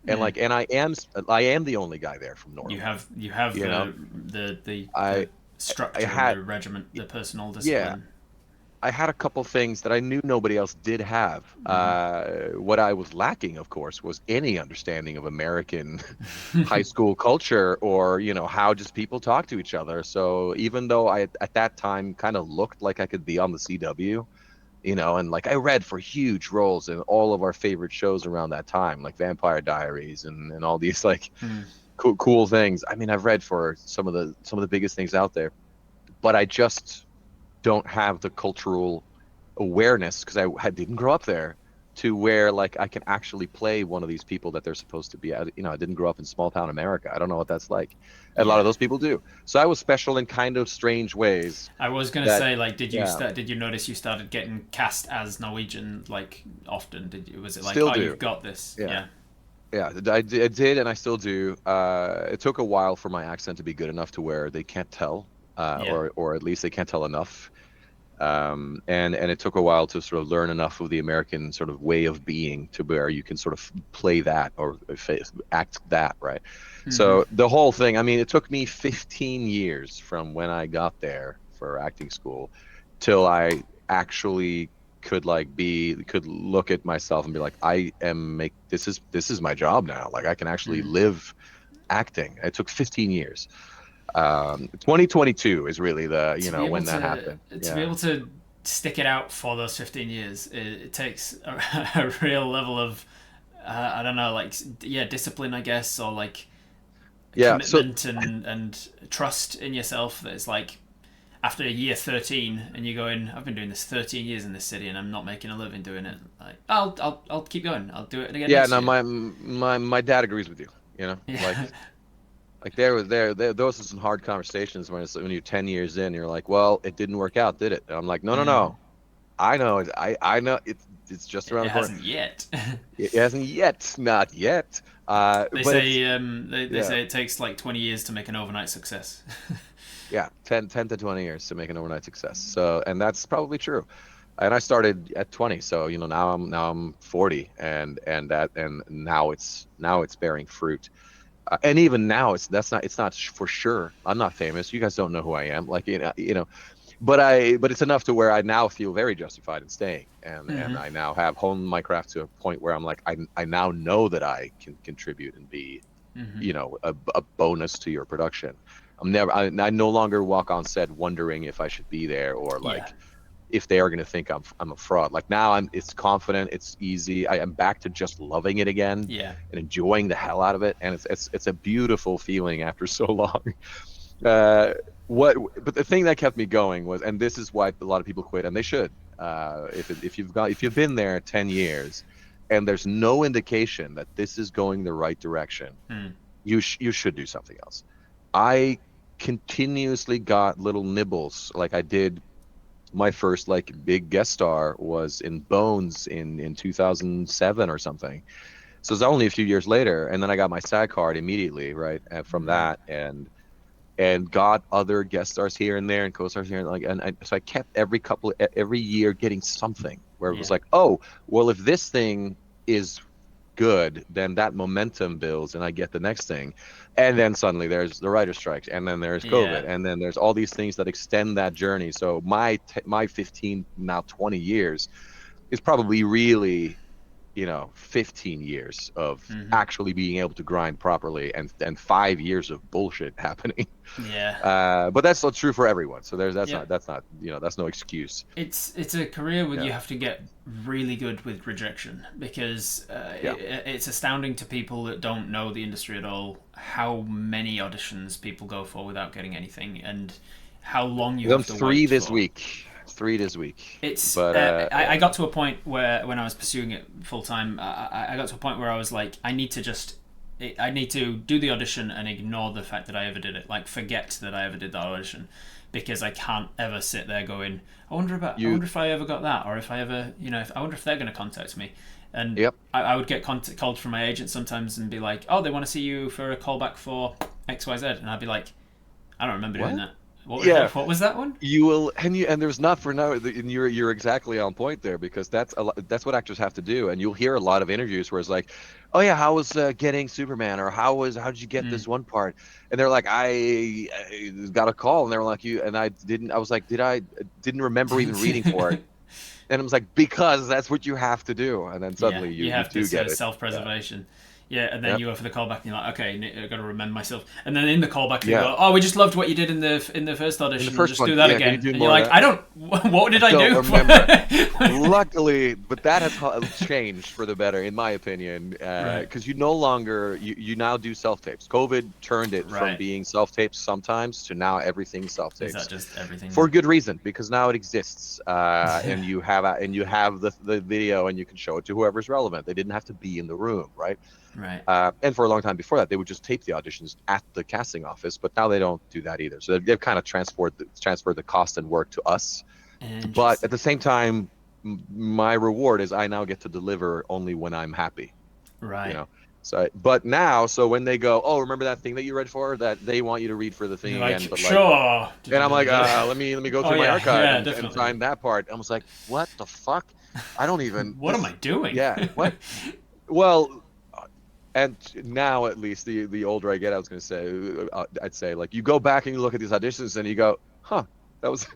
and Mm. like, and I am the only guy there from Norway. You have You know, the I I structure, had the regiment, the personal yeah, discipline. I had a couple things that I knew nobody else did have. What I was lacking, of course, was any understanding of American high school culture or, how just people talk to each other. So even though I, at that time, kind of looked like I could be on the CW, and like I read for huge roles in all of our favorite shows around that time, like Vampire Diaries and all these like Mm. cool things. I mean, I've read for some of the biggest things out there, but I just don't have the cultural awareness because I didn't grow up there to where like I can actually play one of these people that they're supposed to be. I didn't grow up in small town America. I don't know what that's like. And a lot Yeah. of those people do. So I was special in kind of strange ways I was gonna that, say, like, yeah, did you notice you started getting cast as Norwegian, like, often? Did you? Was it like, still oh, do. you've got this? Yeah. Yeah. Yeah, I did, and I still do. It took a while for my accent to be good enough to where they can't tell, Yeah. or at least they can't tell enough. And it took a while to sort of learn enough of the American sort of way of being to where you can sort of play that or act that, right? Mm-hmm. So the whole thing, I mean, it took me 15 years from when I got there for acting school till I actually could look at myself and be like, I am make this is my job now. Like I can actually Mm. live acting. It took 15 years. 2022 is really the when that happened. To be Yeah, able to stick it out for those 15 years, it takes a real level of I don't know, like, yeah, discipline, I guess, or like yeah. So commitment and trust in yourself. That it's like, after year 13, and you're going, I've been doing this 13 years in this city, and I'm not making a living doing it. Like, I'll keep going. I'll do it again Yeah, next no, year. my dad agrees with you. You know, Yeah. like those are some hard conversations when you're 10 years in, you're like, well, it didn't work out, did it? And I'm like, no, no, Mm. no. I know it. I know it's just around It the corner. hasn't yet. It hasn't yet, not yet. They But it's say they yeah, say it takes like 20 years to make an overnight success. yeah, 10 to 20 years to make an overnight success. So, and that's probably true. And I started at 20, so now I'm 40, and now it's bearing fruit. And even now, it's not for sure. I'm not famous. You guys don't know who I am. Like but it's enough to where I now feel very justified in staying, and Hmm. I now have honed my craft to a point where I'm like, I now know that I can contribute and be, Hmm. a bonus to your production. I no longer walk on set wondering if I should be there, or Yeah. like if they are going to think I'm a fraud. Like now it's confident, it's easy. I am back to just loving it again Yeah. and enjoying the hell out of it, and it's a beautiful feeling after so long. Uh, but the thing that kept me going was, and this is why a lot of people quit, and they should. If you've been there 10 years, and there's no indication that this is going the right direction, Mm. you should do something else. I continuously got little nibbles. Like I did my first like big guest star was in Bones in 2007 or something. So it's only a few years later, and then I got my SAG card immediately, right, from Right. that, and got other guest stars here and there and co-stars here, and so I kept every year getting something where it was Yeah. like, oh, well, if this thing is good, then that momentum builds and I get the next thing. And then suddenly there's the writer strikes, and then there's Yeah. COVID, and then there's all these things that extend that journey. So my 15, now 20 years is probably really, 15 years of Hmm. actually being able to grind properly, and 5 years of bullshit happening. Yeah. But that's not true for everyone. So Yep. that's not, that's no excuse. It's a career where Yeah. you have to get really good with rejection, because Yeah. it's astounding to people that don't know the industry at all how many auditions people go for without getting anything, and how long you I've done have to three wait this for. week. Three this week. It's But I got to a point where when I was pursuing it full time, I got to a point where I was like, I need to do the audition and ignore the fact that I ever did it. Like, forget that I ever did that audition, because I can't ever sit there going, I you wonder if I ever got that, or if I ever, I wonder if they're going to contact me. And Yep. I would get called from my agent sometimes and be like, oh, they want to see you for a callback for XYZ, and I'd be like, I don't remember doing What? that. Yeah. What was that one? You will, and there's not for now, and you're exactly on point there, because that's what actors have to do. And you'll hear a lot of interviews where it's like, oh yeah, how was getting Superman, or how did you get Mm. this one part? And they're like, I got a call, and they were like, you, and I was like, I didn't remember even reading for it. And it was like, because that's what you have to do, and then Yeah, suddenly you you have do this get it. Yeah. self-preservation. Yeah, and then Yep. you go for the callback, and you're like, okay, I've got to remember myself. And then in the callback, they Yeah. go, oh, we just loved what you did in the first In the audition, and first just do one, that yeah, can you again. do And you're more of like, that? I don't, what did I Don't do? remember. Luckily, but that has changed for the better, in my opinion, Right, because you no longer you now do self tapes. COVID turned it from right. being self tapes sometimes to now everything self Is that tapes, just everything for now? good reason, because now it exists, and you have the video, and you can show it to whoever's relevant. They didn't have to be in the room, right? Right. And for a long time before that, they would just tape the auditions at the casting office, but now they don't do that either. So they've kind of transferred the cost and work to us, but at Interesting. the same time, my reward is I now get to deliver only when I'm happy, you Right. know. So when they go, oh, remember that thing that you read for, that they want you to read for the thing You're again, like, but like, sure. and I'm like, let me go Oh through my yeah, archive yeah, and definitely. find that part. I was like, what the fuck? I don't even What am I this. doing? Yeah, what? Well, and now at least the older I get, I was gonna say, I'd say like you go back and you look at these auditions and you go, huh, that was,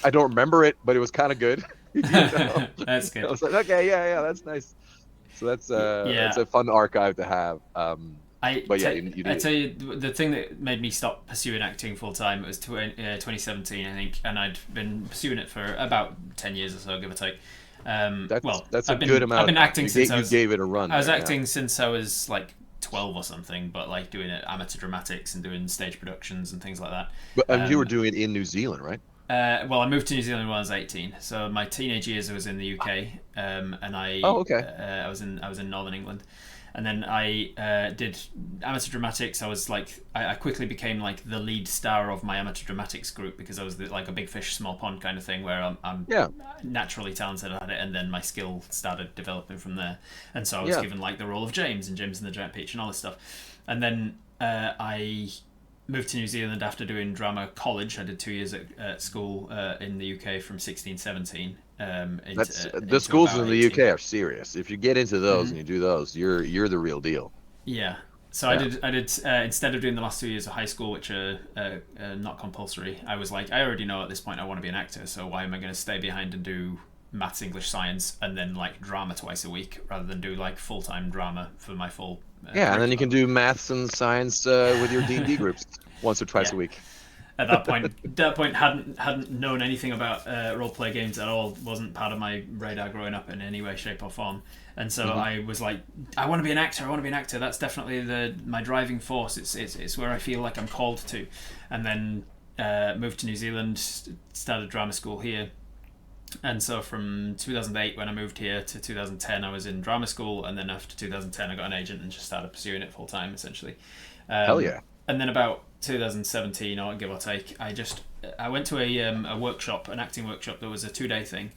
I don't remember it, but it was kind of good, That's I good. was like, okay, yeah, yeah, that's nice. So it's Yeah, a fun archive to have. But yeah, you I need it. tell you, the thing that made me stop pursuing acting full time was 2017, I think, and I'd been pursuing it for about 10 years or so, give or take. Well, That's a good I've amount of been time. acting since You gave it a run I was there, yeah. acting since I was like 12 or something, but like doing it amateur dramatics and doing stage productions and things like that. But you were Um, doing it in New Zealand, right? Well, I moved to New Zealand when I was 18. So my teenage years I was in the UK, and Oh, okay. I was in Northern England, and then I did amateur dramatics. I was like, I quickly became like the lead star of my amateur dramatics group because I was like a big fish, small pond kind of thing, where I'm Yeah. naturally talented at it, and then my skill started developing from there. And so I was Yeah. given like the role of James and James and the Giant Peach and all this stuff, and then I moved to New Zealand after doing drama college. I did 2 years at school in the UK from 16, 17 That's the into schools about in the 18. UK are serious. If you get into those and you do those, you're the real deal. Yeah. So Yeah. I did instead of doing the last 2 years of high school, which are not compulsory, I was like, I already know at this point I want to be an actor, so why am I going to stay behind and do maths, English, science, and then like drama twice a week rather than do like full-time drama for my full Yeah, and then you curriculum? can do maths and science with your D&D groups once or twice Yeah. a week. At that point, hadn't known anything about role play games at all. Wasn't part of my radar growing up in any way, shape, or form. And so Hmm. I was like, I want to be an actor. I want to be an actor. That's definitely my driving force. It's where I feel like I'm called to. And then moved to New Zealand, started drama school here. And so from 2008 when I moved here to 2010, I was in drama school, and then after 2010, I got an agent and just started pursuing it full time, essentially. Hell yeah. And then about 2017, or give or take, I went to a workshop, an acting workshop that was a 2-day thing.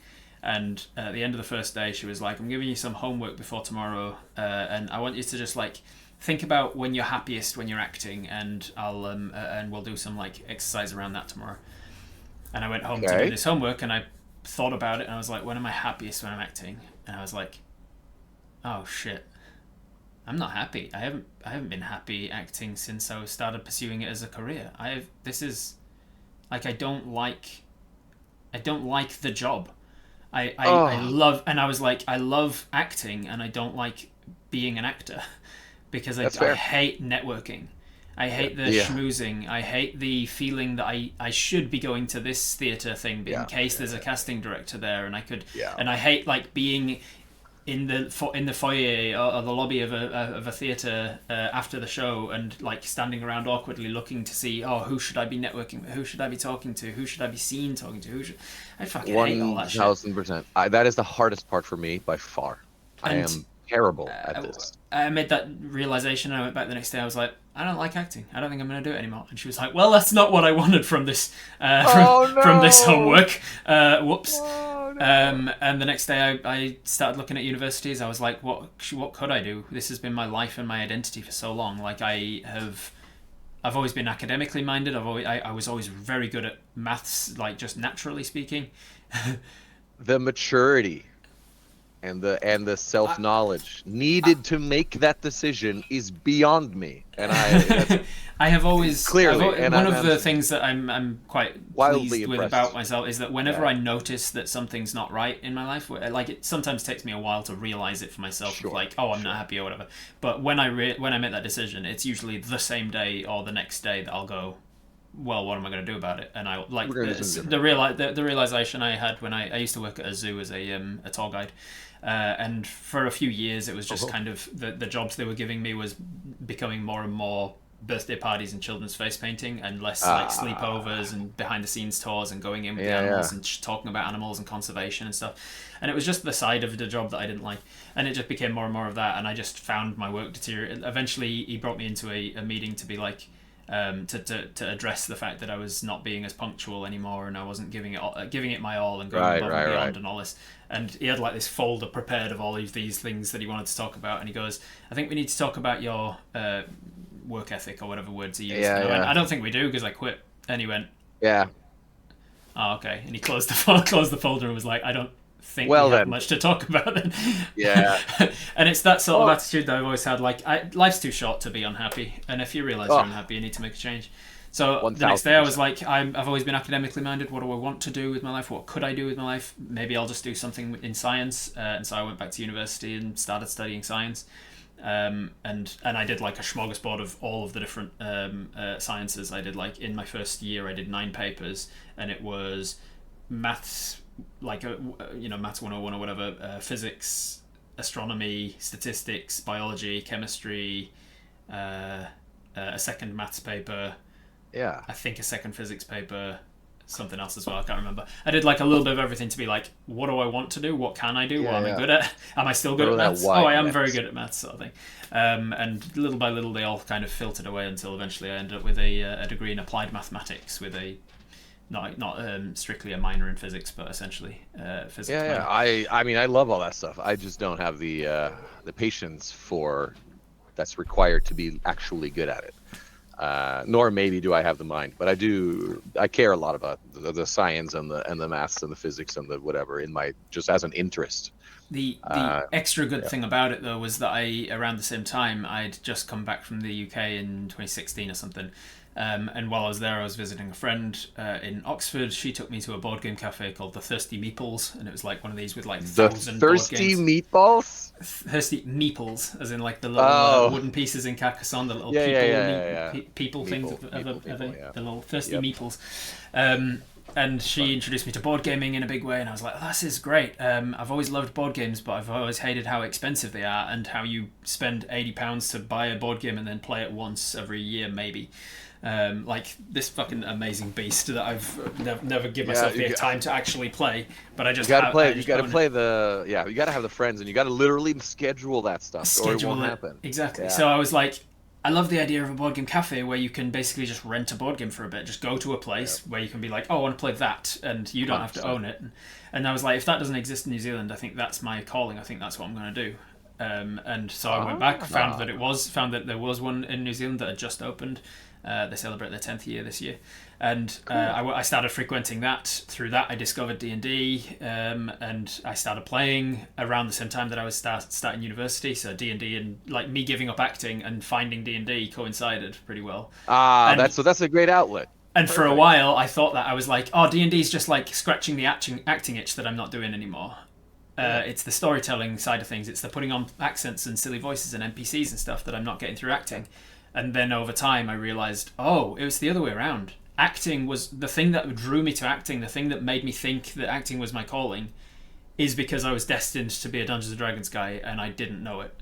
And at the end of the first day, she was like, "I'm giving you some homework before tomorrow, and I want you to just like think about when you're happiest when you're acting, and we'll do some like exercise around that tomorrow." And I went home to do Okay. this homework, and I thought about it, and I was like, "When am I happiest when I'm acting?" And I was like, "Oh shit, I'm not happy. I haven't been happy acting since I started pursuing it as a career. This is like I don't like the job. I Oh, love, and I was like, I love acting, and I don't like being an actor because that's I fair. hate networking. I hate the Yeah. schmoozing. I hate the feeling that I should be going to this theatre thing in Yeah. case there's a casting director there, and I could. Yeah. And I hate like being in the foyer or the lobby of a theatre after the show, and like standing around awkwardly looking to see, oh, who should I be networking with, who should I be talking to, who should I be seen talking to, I fucking hate all that shit. 1000%. That is the hardest part for me by far. I And am terrible at this. I made that realization, and I went back the next day. I was like, I don't like acting. I don't think I'm going to do it anymore. And she was like, well, that's not what I wanted from this Oh from this no! homework. Whoops. Oh no! And the next day, I started looking at universities. I was like, what could I do? This has been my life and my identity for so long. Like I've always been academically minded. I was always very good at maths, like just naturally speaking. The maturity and the self knowledge needed to make that decision is beyond me, and that's I have always clearly, and one I'm of the things that I'm quite wildly pleased with impressed. about myself is that whenever Yeah. I notice that something's not right in my life, like it sometimes takes me a while to realize it for myself, Sure, like, oh, I'm sure. not happy or whatever. But when I make that decision, it's usually the same day or the next day that I'll go, well, what am I going to do about it? And I like We're gonna do something the realization I had when I used to work at a zoo as a tour guide. And for a few years, it was just Oh. kind of the jobs they were giving me was becoming more and more birthday parties and children's face painting, and less like sleepovers and behind the scenes tours and going in with the Yeah, animals yeah. and talking about animals and conservation and stuff. And it was just the side of the job that I didn't like, and it just became more and more of that. And I just found my work deteriorate. Eventually, he brought me into a meeting to be like. To address the fact that I was not being as punctual anymore, and I wasn't giving it my all and going above and beyond and all this. And he had like this folder prepared of all of these things that he wanted to talk about, and he goes, "I think we need to talk about your work ethic," or whatever words he used. Yeah, And I went, yeah. "I don't think we do because I quit." And he went, Yeah. "Oh, okay." And he closed the folder and was like, "I don't think Well we have then. much to talk about then." Yeah. And it's that sort Well- of attitude that I've always had. Like, life's too short to be unhappy, and if you realize you're unhappy, you need to make a change. So the next day, I was 1000%. like, I've always been academically minded. What do I want to do with my life? What could I do with my life? Maybe I'll just do something in science. And so I went back to university and started studying science. And I did like a smorgasbord of all of the different sciences. I did like in my first year, I did 9 papers, and it was maths, like maths 101 or whatever, physics, astronomy, statistics, biology, chemistry, a second maths paper, Yeah. I think a second physics paper, something else as well. I can't remember. I did like a little bit of everything to be like, what do I want to do? What can I do? What am I good at? Am I still good at maths? Oh, I am very good at maths, sort of thing. And little by little, they all kind of filtered away until eventually I ended up with a degree in applied mathematics with a not strictly a minor in physics, but essentially physics. Yeah. I mean, I love all that stuff. I just don't have the patience for that's required to be actually good at it. Nor maybe do I have the mind, but I care a lot about the science and the maths and the physics and the whatever in my, just as an interest. The extra good thing about it though was that around the same time I'd just come back from the UK in 2016 or something. And while I was there, I was visiting a friend in Oxford. She took me to a board game cafe called the Thirsty Meeples, and it was like one of these with like 1,000 board games. Thirsty Meatballs? Thirsty Meeples, as in like the little wooden pieces in Carcassonne, the little people things of the little Thirsty Meeples. And she introduced me to board gaming in a big way, and I was like, oh, this is great. I've always loved board games, but I've always hated how expensive they are and how you spend £80 to buy a board game and then play it once every year, maybe. Like this fucking amazing beast that I've never given myself the time to actually play, but I just you gotta play you gotta have the friends, and you gotta literally schedule that stuff or it won't happen. Exactly. So I was like, I love the idea of a board game cafe where you can basically just rent a board game for a bit, just go to a place where you can be like, oh, I want to play that, and you don't 100%. Have to own it. And I was like, if that doesn't exist in New Zealand, I think that's my calling. I think that's what I'm going to do. And so I went back, found that there was one in New Zealand that had just opened. They celebrate their 10th year this year, and cool. I started frequenting that. Through that, I discovered D&D, and I started playing around the same time that I was starting university. So D&D and like me giving up acting and finding D&D coincided pretty well. That's a great outlet. And Perfect. For a while, I thought that I was like, oh, D&D is just like scratching the acting itch that I'm not doing anymore. It's the storytelling side of things. It's the putting on accents and silly voices and NPCs and stuff that I'm not getting through acting. And then over time I realised, oh, it was the other way around. Acting was the thing that drew me to acting, the thing that made me think that acting was my calling, is because I was destined to be a Dungeons & Dragons guy and I didn't know it.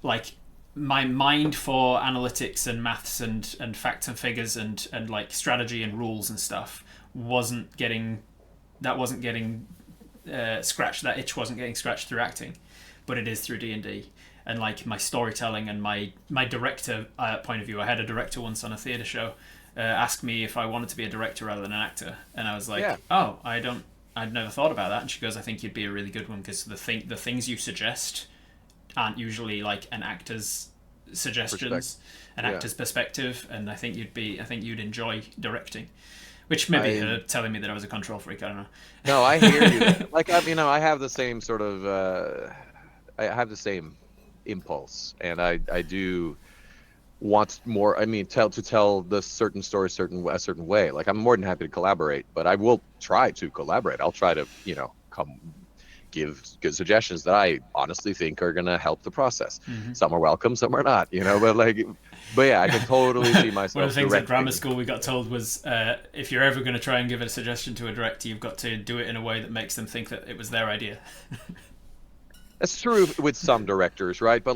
Like, my mind for analytics and maths and facts and figures and like strategy and rules and stuff wasn't getting scratched. That itch wasn't getting scratched through acting, but it is through D&D. And like my storytelling and my director point of view. I had a director once on a theatre show ask me if I wanted to be a director rather than an actor, and I was like, oh, I'd never thought about that. And she goes, I think you'd be a really good one because the things you suggest aren't usually like an actor's suggestions, an actor's perspective, and I think you'd enjoy directing. Which maybe her telling me that I was a control freak. I don't know. No, I hear you. Like I have the same sort of I have the same impulse, and I do want more. I mean, tell the certain story a certain way. Like, I'm more than happy to collaborate, but I will try to collaborate. I'll try to come give good suggestions that I honestly think are gonna help the process. Mm-hmm. Some are welcome, some are not. But yeah, I can totally see myself. One of the things at grammar school we got told was if you're ever going to try and give a suggestion to a director, you've got to do it in a way that makes them think that it was their idea. That's true with some directors, right? But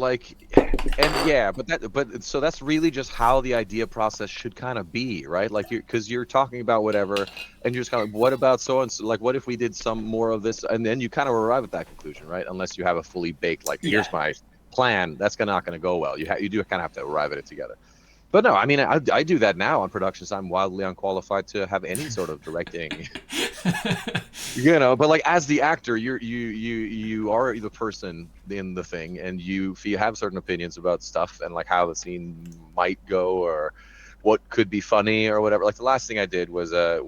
so that's really just how the idea process should kind of be, right? Like, because you're talking about whatever, and you're just kind of, what about so and so? Like, what if we did some more of this? And then you kind of arrive at that conclusion, right? Unless you have a fully baked, like, here's my plan. That's not going to go well. You do kind of have to arrive at it together. But no, I mean, I do that now on productions. I'm wildly unqualified to have any sort of directing, But like, as the actor, you are the person in the thing, and if you have certain opinions about stuff and like how the scene might go or what could be funny or whatever. Like, the last thing I did was a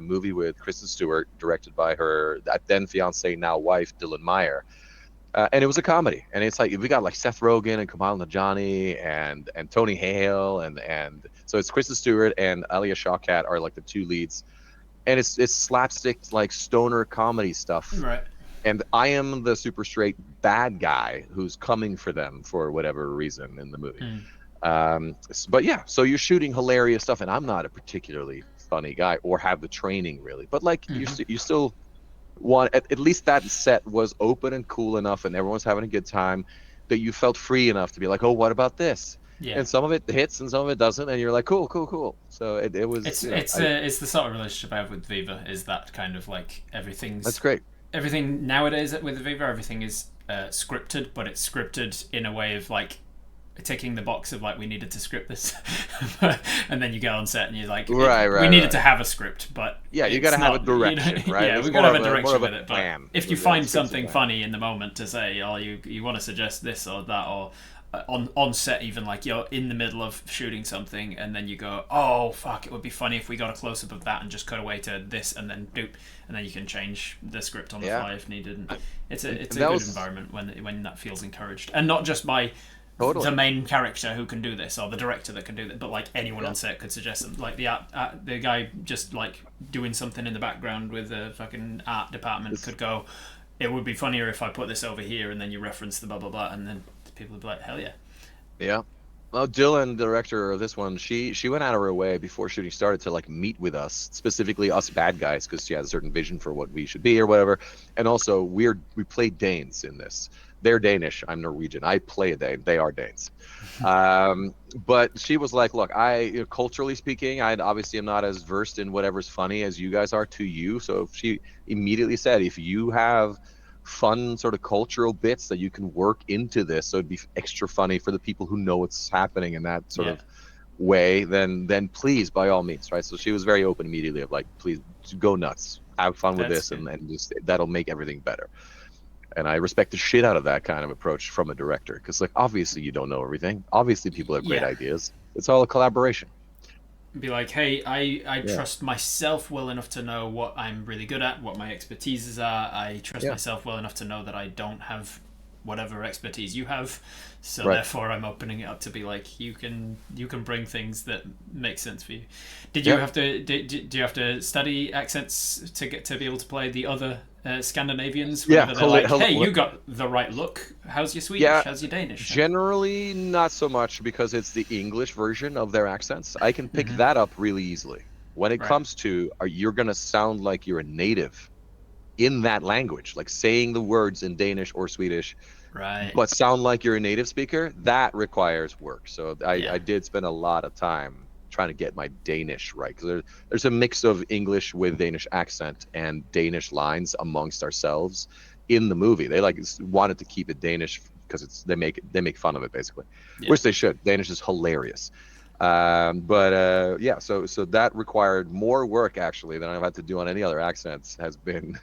movie with Kristen Stewart, directed by her then fiance, now wife, Dylan Meyer. And it was a comedy, and it's like we got like Seth Rogen and Kamal Najani and Tony Hale and so it's Kristen Stewart and Alia Shawkat are like the two leads, and it's slapstick like stoner comedy stuff. Right. And I am the super straight bad guy who's coming for them for whatever reason in the movie. But yeah, so you're shooting hilarious stuff, and I'm not a particularly funny guy or have the training really, but like you still. At least that set was open and cool enough, and everyone's having a good time, that you felt free enough to be like, oh, what about this? Yeah. and some of it hits and some of it doesn't, and you're like, cool, cool, cool. So it was, It's the sort of relationship I have with Viva, is that kind of like that's everything's great. everything nowadays with Viva, everything is scripted, but it's scripted in a way of like ticking the box of like, we needed to script this, and then you go on set and you're like, Right, we right, needed right. to have a script, but Yeah, you got it's to have a not, direction, right? yeah, It's we got to have a more direction of a with it. But plan. if you The find script's a something plan. funny in the moment to say, oh, you want to suggest this or that, or on set, even like you're in the middle of shooting something and then you go, oh fuck, it would be funny if we got a close up of that and just cut away to this and then doop, and then you can change the script on the Yeah. fly if needed. And it's a And good that was environment when that feels encouraged, and not just by totally. the main character who can do this or the director that can do that, but like anyone Yeah. on set could suggest them. Like the guy just like doing something in the background with the fucking art department could go, it would be funnier if I put this over here, and then you reference the blah blah blah, and then people would be like, hell yeah. Yeah. Well, Dylan, the director of this one, she went out of her way before shooting started to like meet with us, specifically us bad guys, because she has a certain vision for what we should be or whatever. And also, we play Danes in this. They're Danish. I'm Norwegian. I play a Dane. They are Danes. But she was like, "Look, culturally speaking, I obviously am not as versed in whatever's funny as you guys are to you. So she immediately said, if you have fun sort of cultural bits that you can work into this, so it'd be extra funny for the people who know what's happening in that sort of way, then please, by all means, right?" So she was very open immediately of like, please go nuts, have fun with That's this, and just that'll make everything better. And I respect the shit out of that kind of approach from a director, because like obviously you don't know everything. Obviously people have great Yeah. ideas. It's all a collaboration. Be like, hey, I Yeah. trust myself well enough to know what I'm really good at, what my expertises are. I trust Yeah. myself well enough to know that I don't have whatever expertise you have. So Right. therefore, I'm opening it up to be like, you can bring things that make sense for you. Did you Yeah. have to do you have to study accents to get to be able to play the other Scandinavians? Yeah, Whether they're like, hello- hey, you got the right look. How's your Swedish? Yeah, How's your Danish? generally not so much, because it's the English version of their accents. I can pick Mhm. that up really easily. When it Right. comes to, you're gonna sound like you're a native in that language, like saying the words in Danish or Swedish, Right. but sound like you're a native speaker, that requires work. So Yeah. I did spend a lot of time trying to get my Danish right, because there's a mix of English with Danish accent and Danish lines amongst ourselves in the movie. They like wanted to keep it Danish because they make fun of it basically, Yeah. which they should. Danish is hilarious. But yeah, so that required more work actually than I've had to do on any other accents, has been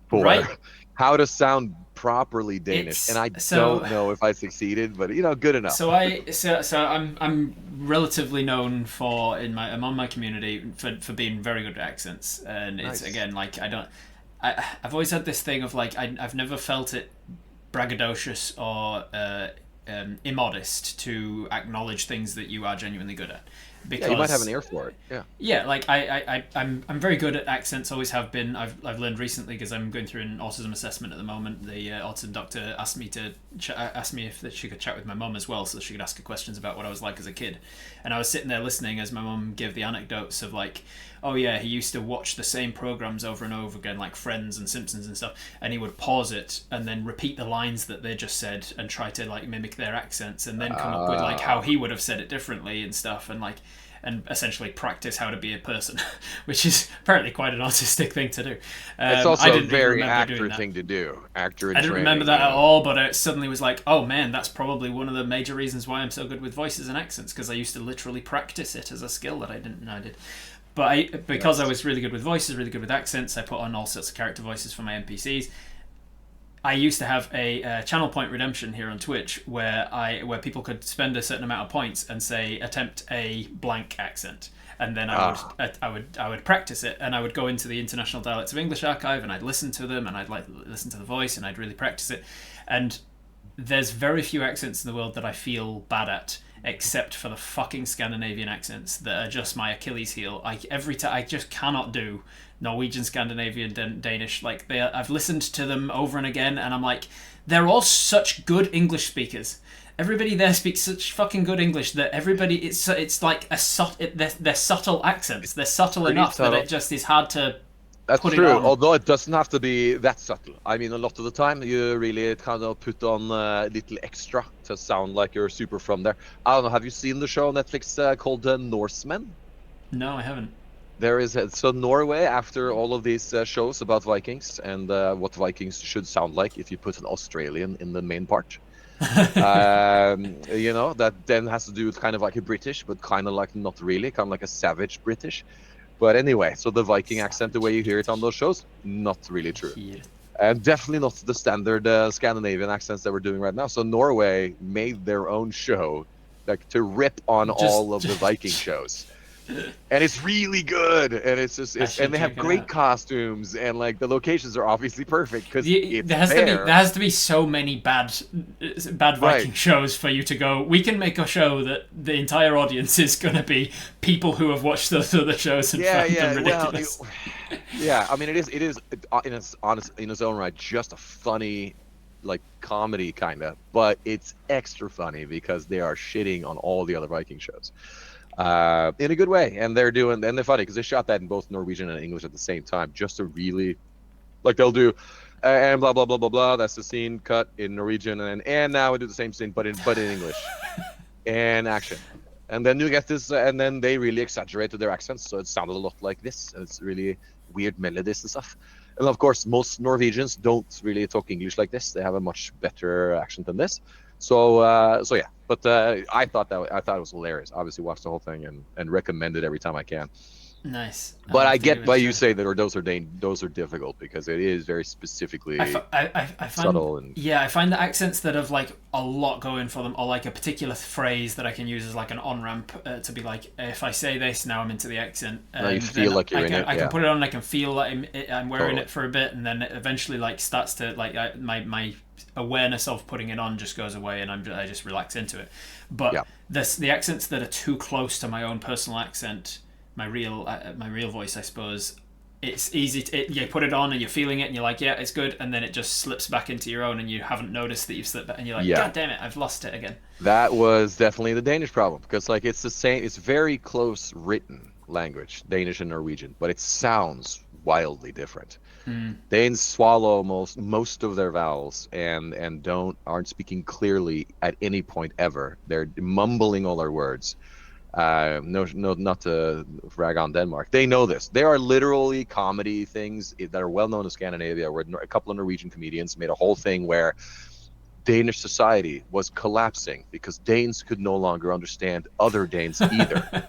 for Right. how to sound properly Danish. And I don't know if I succeeded, but good enough. So I'm relatively known for among my community for being very good at accents, and it's Nice. again like I've always had this thing of like I've never felt it braggadocious or immodest to acknowledge things that you are genuinely good at. Because Yeah, you might have an ear for it. Yeah. like I'm very good at accents. Always have been. I've learned recently because I'm going through an autism assessment at the moment. The autism doctor asked me if she could chat with my mum as well, so she could ask her questions about what I was like as a kid. And I was sitting there listening as my mum gave the anecdotes of like, oh yeah, he used to watch the same programs over and over again, like Friends and Simpsons and stuff, and he would pause it and then repeat the lines that they just said and try to like mimic their accents, and then come up with like how he would have said it differently and stuff, and essentially practice how to be a person, which is apparently quite an autistic thing to do. It's also I a didn't very remember actor doing that. thing to do. Actor in I didn't training, remember that at all, but it suddenly was like, oh man, that's probably one of the major reasons why I'm so good with voices and accents, because I used to literally practice it as a skill that I didn't know I did. But because I was really good with voices, really good with accents, I put on all sorts of character voices for my NPCs. I used to have a channel point redemption here on Twitch where people could spend a certain amount of points and say attempt a blank accent, and then I would practice it, and I would go into the International Dialects of English archive and I'd listen to them and I'd like listen to the voice and I'd really practice it. And there's very few accents in the world that I feel bad at, except for the fucking Scandinavian accents that are just my Achilles heel. Every time I just cannot do Norwegian, Scandinavian, Danish. Like I've listened to them over and again, and I'm like, they're all such good English speakers. Everybody there speaks such fucking good English that it's like they're subtle accents. They're subtle enough that it just is hard to That's put it true, on. although it doesn't have to be that subtle. I mean, a lot of the time, you really kind of put on a little extra to sound like you're super from there. I don't know, have you seen the show on Netflix called Norsemen? No, I haven't. There is so Norway, after all of these shows about Vikings and what Vikings should sound like if you put an Australian in the main part. That then has to do with kind of like a British, but kind of like not really, kind of like a savage British. But anyway, so the Viking accent, the way you hear it on those shows, not really true. Here. And definitely not the standard Scandinavian accents that we're doing right now. So Norway made their own show, like to rip on all of the Viking shows. And it's really good, and it's just and they have great costumes, and like the locations are obviously perfect because there has to be so many bad Viking shows for you to go, we can make a show that the entire audience is going to be people who have watched those other shows and found them ridiculous. Well, I mean, it is in its own right just a funny like comedy kind of, but it's extra funny because they are shitting on all the other Viking shows. In a good way, and they're funny because they shot that in both Norwegian and English at the same time, just to really, like, they'll do, and blah blah blah blah blah. That's the scene cut in Norwegian, and now we do the same scene, but in English, and action, and then you get this, and then they really exaggerated their accents, so it sounded a lot like this, and it's really weird melodies and stuff. And of course, most Norwegians don't really talk English like this; they have a much better accent than this. So yeah, but I thought it was hilarious. Obviously, watched the whole thing and recommend it every time I can. Nice. But I get why you say that, or those are difficult because it is very specifically I find, subtle. And I find the accents that have like a lot going for them, or like a particular phrase that I can use as like an on ramp to be like, if I say this, now I'm into the accent. Now you feel like you're in it. I can put it on. I can feel like I'm wearing Totally. it for a bit, and then it eventually like starts to like my awareness of putting it on just goes away, and I just relax into it. But the accents that are too close to my own personal accent, my real voice, I suppose, it's easy to you put it on and you're feeling it and you're like, yeah, it's good, and then it just slips back into your own and you haven't noticed that you've slipped back, and you're like, God damn it, I've lost it again. That was definitely the Danish problem, because like it's the same, it's very close written language, Danish and Norwegian, but it sounds wildly different. Danes swallow most of their vowels and aren't speaking clearly at any point ever. They're mumbling all their words. No, not to rag on Denmark. They know this. There are literally comedy things that are well known in Scandinavia, where a couple of Norwegian comedians made a whole thing where Danish society was collapsing because Danes could no longer understand other Danes either.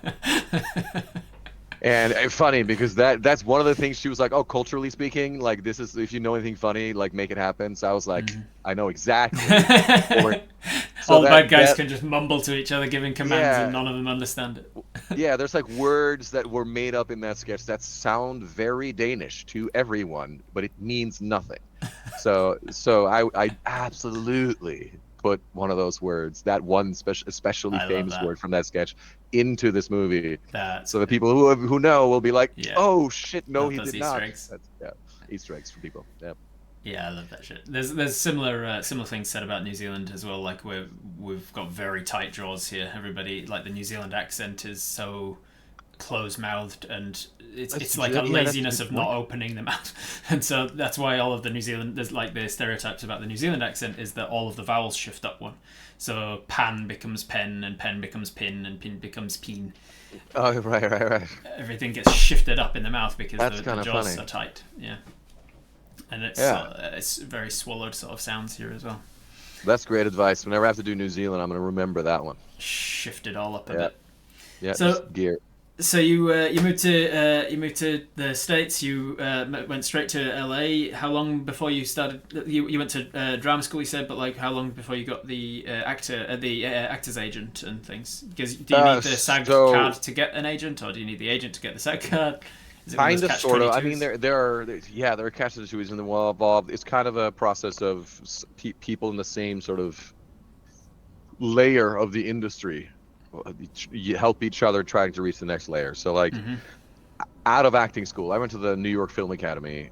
And it's funny because that's one of the things she was like, oh, culturally speaking, like, this is, if you know anything funny, like, make it happen. So I was like, I know exactly. All the bad guys can just mumble to each other giving commands and none of them understand it. Yeah, there's like words that were made up in that sketch that sound very Danish to everyone, but it means nothing. So I absolutely put one of those words, that one especially famous word from that sketch, into this movie. So the people who know will be like, oh shit, no, he did not. Easter eggs for people. Yeah. Yeah, I love that shit. There's similar things said about New Zealand as well. Like we've got very tight jaws here. Everybody, like, the New Zealand accent is so close-mouthed, and it's like a laziness of not opening the mouth. And so that's why all of the New Zealand, there's like the stereotypes about the New Zealand accent is that all of the vowels shift up one. So pan becomes pen, and pen becomes pin, and pin becomes peen. Oh, right. Everything gets shifted up in the mouth because the jaws funny. are tight. Yeah. And it's very swallowed sort of sounds here as well. That's great advice. Whenever I have to do New Zealand, I'm going to remember that one. Shift it all up a bit. Yeah. So gear. So you moved to the States. You went straight to LA. How long before you started? You went to drama school, you said, but like how long before you got the actor's agent and things? Because do you need the SAG card to get an agent, or do you need the agent to get the SAG card? Kind of, sort of. I mean, there are catch-22s in the well involved. It's kind of a process of people in the same sort of layer of the industry you help each other trying to reach the next layer. So like out of acting school, I went to the New York Film Academy,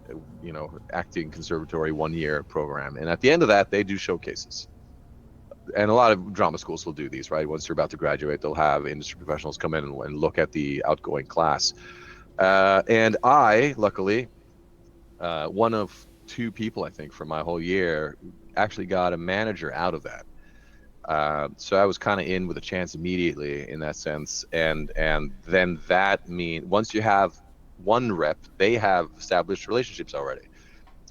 acting conservatory 1-year program, and at the end of that they do showcases. And a lot of drama schools will do these, right? Once you're about to graduate, they'll have industry professionals come in and look at the outgoing class. And I, luckily, one of two people, I think, for my whole year actually got a manager out of that. So I was kind of in with a chance immediately in that sense, and then that mean once you have one rep, they have established relationships already.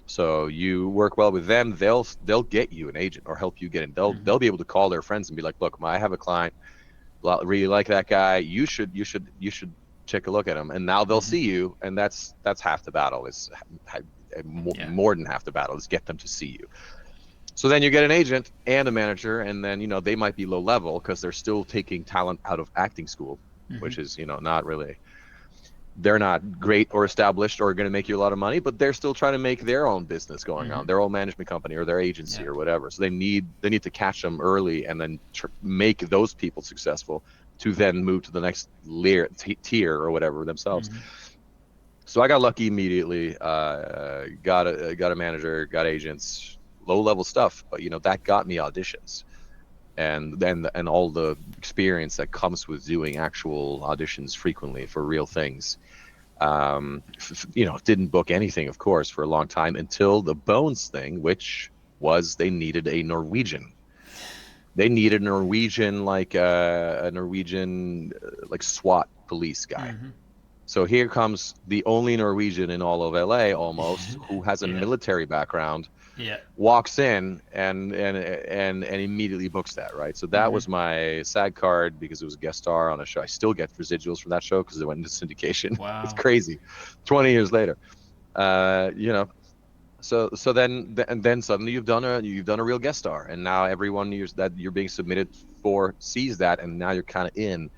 So you work well with them, they'll get you an agent or help you get in. They'll be able to call their friends and be like, look, I have a client, really like that guy. You should take a look at him, and now they'll see you, and that's half the battle. Is Yeah. more than half the battle is get them to see you. So then you get an agent and a manager, and then they might be low level because they're still taking talent out of acting school, which is not really, they're not great or established or going to make you a lot of money, but they're still trying to make their own business going on, their own management company or their agency or whatever. So they need to catch them early and then make those people successful to then move to the next tier or whatever themselves. So I got lucky immediately. Got a manager, got agents, low level stuff, but that got me auditions, and then all the experience that comes with doing actual auditions frequently for real things. Didn't book anything, of course, for a long time until the Bones thing, which was they needed a Norwegian. They needed a Norwegian, like a Norwegian like SWAT police guy. So here comes the only Norwegian in all of LA almost who has a military background. Walks in and immediately books that, right? So that was my SAG card because it was a guest star on a show. I still get residuals from that show because it went into syndication. Wow. It's crazy. 20 years later. So then suddenly you've done a real guest star, and now everyone that you're being submitted for sees that, and now you're kind of in.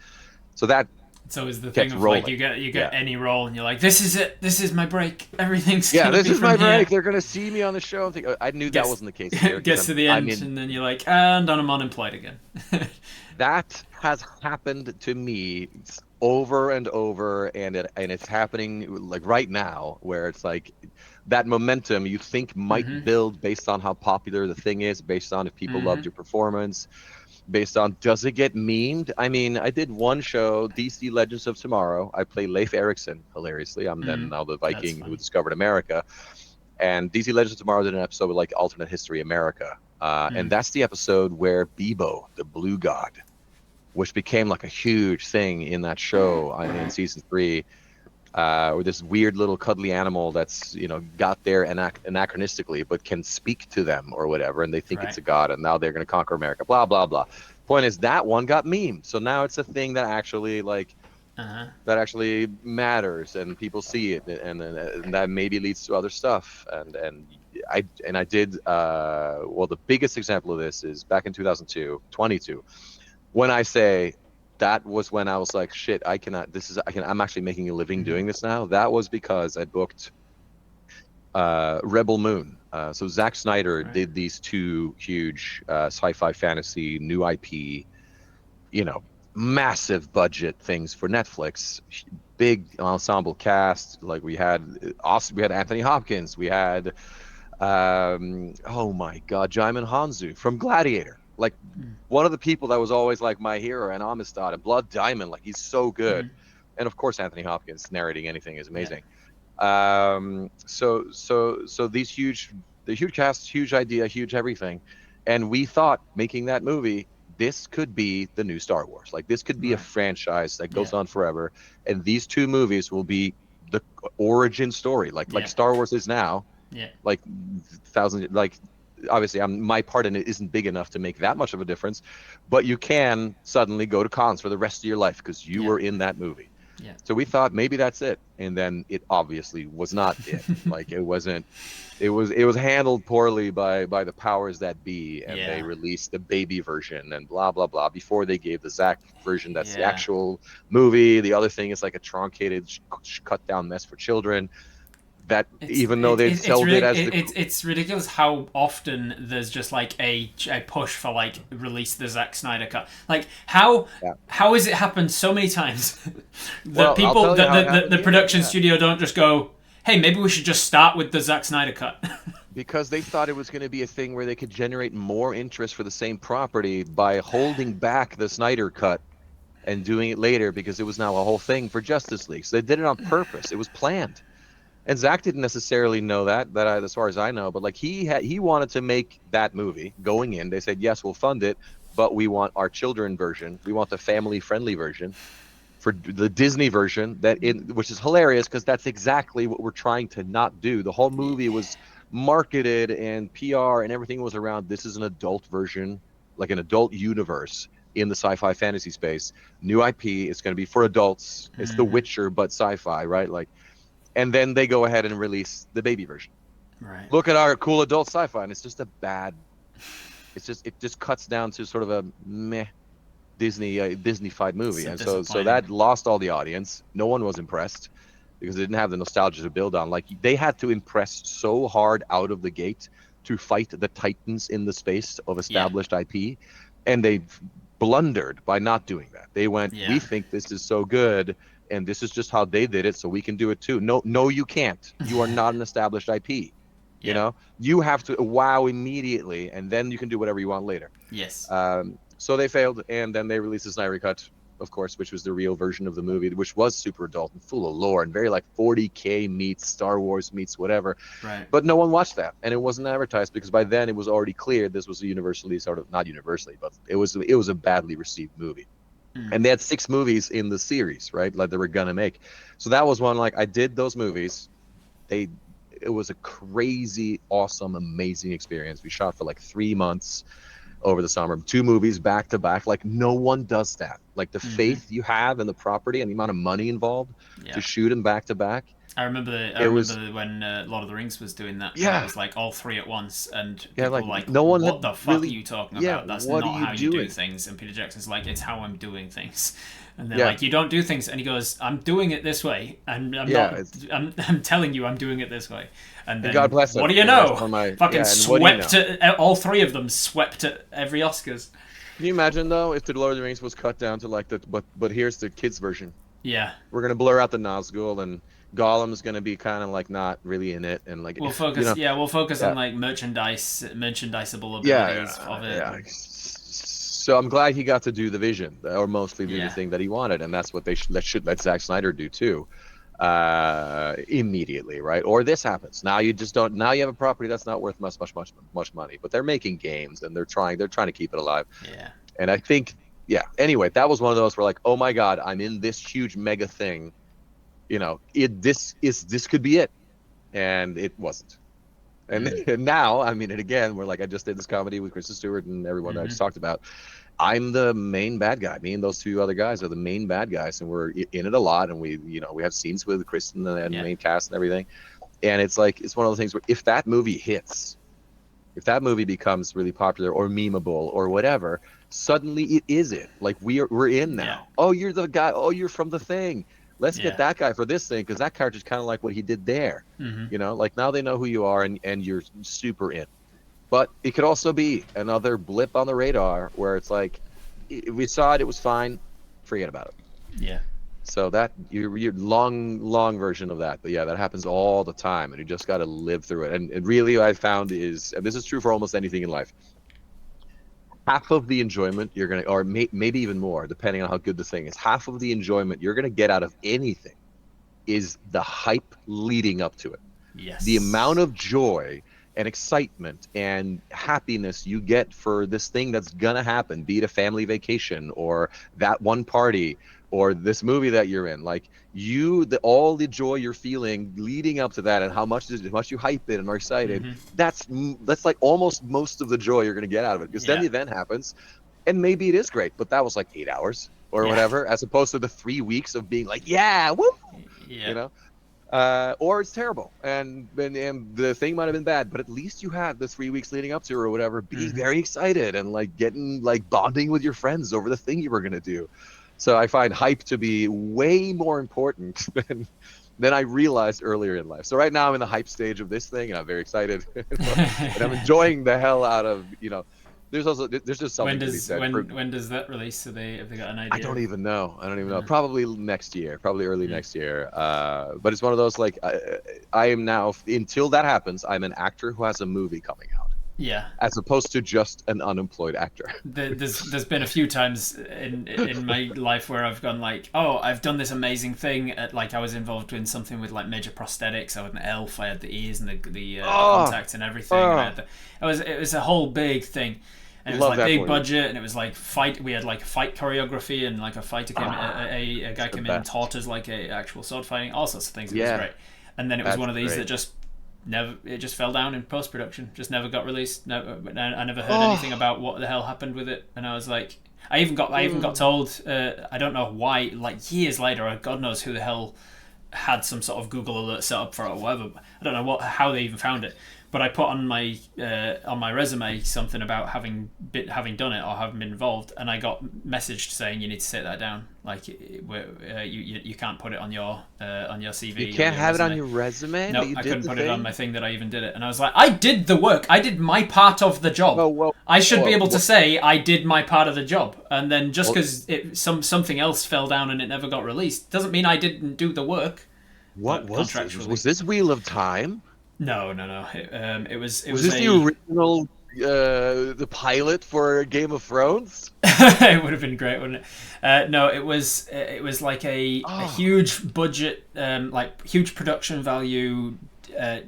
So that So is the thing of rolling. Like you get any role and you're like, this is it, this is my break, everything's this is my break. here. They're gonna see me on the show and think, I knew that wasn't the case here. Gets to the end and then you're like, and I'm unemployed again. That has happened to me over and over, and it's happening like right now, where it's like that momentum you think might build based on how popular the thing is, based on if people loved your performance, based on does it get memed. I mean, I did one show, DC Legends of Tomorrow. I play Leif Erikson, hilariously. I'm then now the Viking who discovered America. And DC Legends of Tomorrow did an episode with like Alternate History America. And that's the episode where Bebo, the Blue God, which became like a huge thing in that show in season 3, with this weird little cuddly animal that's got there anachronistically but can speak to them or whatever, and they think it's a god, and now they're going to conquer America, blah blah blah. Point is, that one got memed, so now it's a thing that actually that actually matters and people see it, and that maybe leads to other stuff. And I did well, the biggest example of this is back in 2022, when I say that was when I was like, shit, I'm actually making a living doing this now. That was because I booked Rebel Moon. So Zack Snyder did these 2 huge sci-fi fantasy new IP, massive budget things for Netflix, big ensemble cast. Like we had Anthony Hopkins, we had oh my god, Jaimin Hanzo from Gladiator. Like one of the people that was always like my hero, and Amistad and Blood Diamond, like he's so good. And of course Anthony Hopkins narrating anything is amazing. So these huge casts, huge idea, huge everything, and we thought making that movie, this could be the new Star Wars. Like this could be a franchise that goes on forever, and these 2 movies will be the origin story, like Star Wars is now. Like thousands, like obviously my part in it isn't big enough to make that much of a difference, but you can suddenly go to cons for the rest of your life because you were in that movie. So we thought maybe that's it, and then it obviously was not it. Like it wasn't. It was handled poorly by the powers that be, and they released the baby version and blah blah blah before they gave the Zack version. That's the actual movie. The other thing is like a truncated, cut down mess for children. That even though they sold it as it's ridiculous how often there's just like a push for like release the Zack Snyder cut. Like how has it happened so many times that people the production studio don't just go, hey, maybe we should just start with the Zack Snyder cut. Because they thought it was going to be a thing where they could generate more interest for the same property by holding back the Snyder cut and doing it later, because it was now a whole thing for Justice League. So they did it on purpose. It was planned. And Zach didn't necessarily know as far as I know, but like he wanted to make that movie going in. They said, yes, we'll fund it, but we want our children version. We want the family friendly version for the Disney version which is hilarious because that's exactly what we're trying to not do. The whole movie was marketed and PR and everything was around this is an adult version, like an adult universe in the sci-fi fantasy space. New IP, it's going to be for adults. It's The Witcher but sci-fi, right? Like, and then they go ahead and release the baby version. Right. Look at our cool adult sci-fi, and it's just it just cuts down to sort of a meh Disney-fied movie, and so that lost all the audience. No one was impressed because they didn't have the nostalgia to build on. Like they had to impress so hard out of the gate to fight the titans in the space of established IP, and they blundered by not doing that. They went, we think this is so good, and this is just how they did it, so we can do it too. No, you can't. You are not an established IP. You know, you have to wow immediately, and then you can do whatever you want later. Yes. So they failed, and then they released the Snyder Cut, of course, which was the real version of the movie, which was super adult and full of lore and very like 40K meets Star Wars meets whatever. Right. But no one watched that, and it wasn't advertised because by then it was already clear this was a universally sort of not universally, but it was a badly received movie. And they had 6 movies in the series, right? Like they were gonna make. So that was one. Like I did those movies. It was a crazy, awesome, amazing experience. We shot for like 3 months over the summer, 2 movies back to back. Like no one does that. Like the faith you have in the property and the amount of money involved to shoot them back to back. I remember when Lord of the Rings was doing that. Yeah, it was like all 3 at once, and yeah, people were like, no one "What the fuck really, are you talking about? That's not how you do things." And Peter Jackson's like, "It's how I'm doing things." And they're like, "You don't do things," and he goes, "I'm doing it this way, and I'm telling you, I'm doing it this way." And then, God bless him. What do you know? Fucking swept all 3 of them swept at every Oscars. Can you imagine though if the Lord of the Rings was cut down to like but here's the kids version. Yeah. We're gonna blur out the Nazgul, and Gollum's gonna be kind of like not really in it, and like we'll focus. We'll focus on like merchandisable abilities of it. Yeah. So I'm glad he got to do the vision, or mostly do the thing that he wanted, and that's what let Zack Snyder do too. Immediately, right? Or this happens. Now you just don't. Now you have a property that's not worth much money, but they're making games and they're trying to keep it alive. Yeah. And I think, Anyway, that was one of those where like, oh my God, I'm in this huge mega thing. You know, this could be it, and it wasn't. And now, I mean, and again, we're like, I just did this comedy with Kristen Stewart and everyone that I just talked about. I'm the main bad guy. Me and those 2 other guys are the main bad guys, and we're in it a lot. And we have scenes with Kristen and the main cast and everything. And it's like, it's one of those things where if that movie hits, if that movie becomes really popular or memeable or whatever, suddenly it is it. Like we're in now. Yeah. Oh, you're the guy. Oh, you're from the thing. Let's get that guy for this thing, because that character's kind of like what he did there. You know, like now they know who you are, and you're super in. But it could also be another blip on the radar where it's like, we saw it, it was fine, forget about it. Yeah. So that your long version of that, but yeah, that happens all the time, and you just got to live through it. And really, what I found is, and this is true for almost anything in life, half of the enjoyment you're gonna, or maybe even more, depending on how good the thing is, half of the enjoyment you're gonna get out of anything is the hype leading up to it. Yes. The amount of joy and excitement and happiness you get for this thing that's gonna happen, be it a family vacation or that one party or this movie that you're in, like all the joy you're feeling leading up to that, and how much you hype it and are excited, that's like almost most of the joy you're gonna get out of it, because then the event happens and maybe it is great, but that was like 8 hours or whatever, as opposed to the 3 weeks of being like, woo, you know. Or it's terrible, and the thing might have been bad, but at least you had the 3 weeks leading up to or whatever being very excited and like getting like bonding with your friends over the thing you were gonna do. So I find hype to be way more important than I realized earlier in life. So right now I'm in the hype stage of this thing, and I'm very excited, and I'm enjoying the hell out of, There's just something to be said. When does that release? Have they got an idea? I don't even know. Probably next year. Probably early next year. But it's one of those, like, I am now, until that happens, I'm an actor who has a movie coming out. Yeah. as opposed to just an unemployed actor. There's been a few times in my life where I've gone like, oh, I've done this amazing thing. Like I was involved in something with like major prosthetics. I was an elf. I had the ears and the Oh, contacts and everything. And I oh, had it was a whole big thing, and it was love like that big for you. budget, and it was like fight. We had like fight choreography, and like a fighter came, a guy It's the came in and best. taught us like a actual sword fighting, all sorts of things. It was Yeah, great, and then it was that's one of these that great. just never it just fell down in post production, just never got released. No, I never heard anything Oh, about what the hell happened with it, and I was like, I even got mm. told, I don't know why, like years later, or God knows who the hell had some sort of Google alert set up for it or whatever. I don't know how they even found it, but I put on my resume something about having done it or having been involved, and I got messaged saying you need to take that down. Like you can't put it on your You CV, on can't your have it on resume. your resume that No, you I did couldn't the put it on my thing. thing that I even did it, and I was like, I did the work. I did my part of the job. Whoa, whoa, I should be whoa, able to whoa. say I did my part of the job, and then just Well, because something else fell down and it never got released doesn't mean I didn't do the work. what But was this? Was, contractually, was this Wheel of Time? no, no, no. It Was was this the a original, the pilot for Game of Thrones? it would have been great, wouldn't it? No, it was like a Oh, huge budget, like huge production value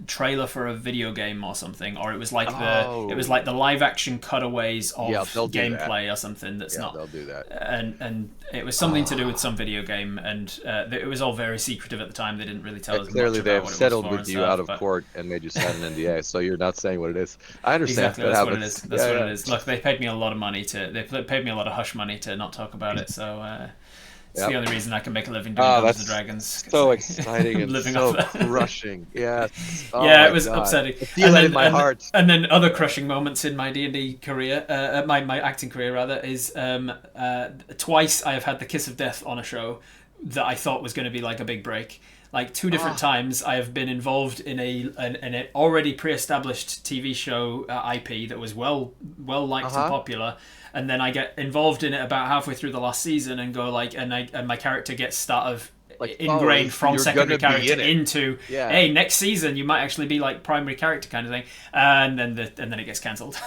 trailer for a video game or something, or it was oh, like the live action cutaways yeah, of they'll do that. gameplay or something that's Yeah, not. they'll do that. And it was something to do with Ah, some video game, and it was all very secretive at the time. They didn't really tell and us much clearly about they've what it was settled for and with you out stuff, of but court and made you sign an NDA, so you're not saying what it is. I understand exactly, that that's what it is. happens. That's Yeah, what it yeah, is. Look, they paid me a lot of money paid me a lot of hush money to not talk about it. So it's the yep. only reason I can make a living doing Oh, Dungeons and that's Dragons. 'Cause so exciting I'm and living off so that. crushing. Yes. Oh Yeah, my it was God. upsetting. I feel that in my And heart. and then other crushing moments in my D&D career, my acting career rather, is twice I have had the kiss of death on a show that I thought was going to be like a big break. Like two different Ah, times, I have been involved in an already pre-established TV show IP that was well liked and uh-huh. popular, and then I get involved in it about halfway through the last season and go like, and my character gets sort of Like, oh, ingrained from you're secondary gonna be character in it. into, Yeah. hey, next season you might actually be like primary character kind of thing, and then it gets cancelled.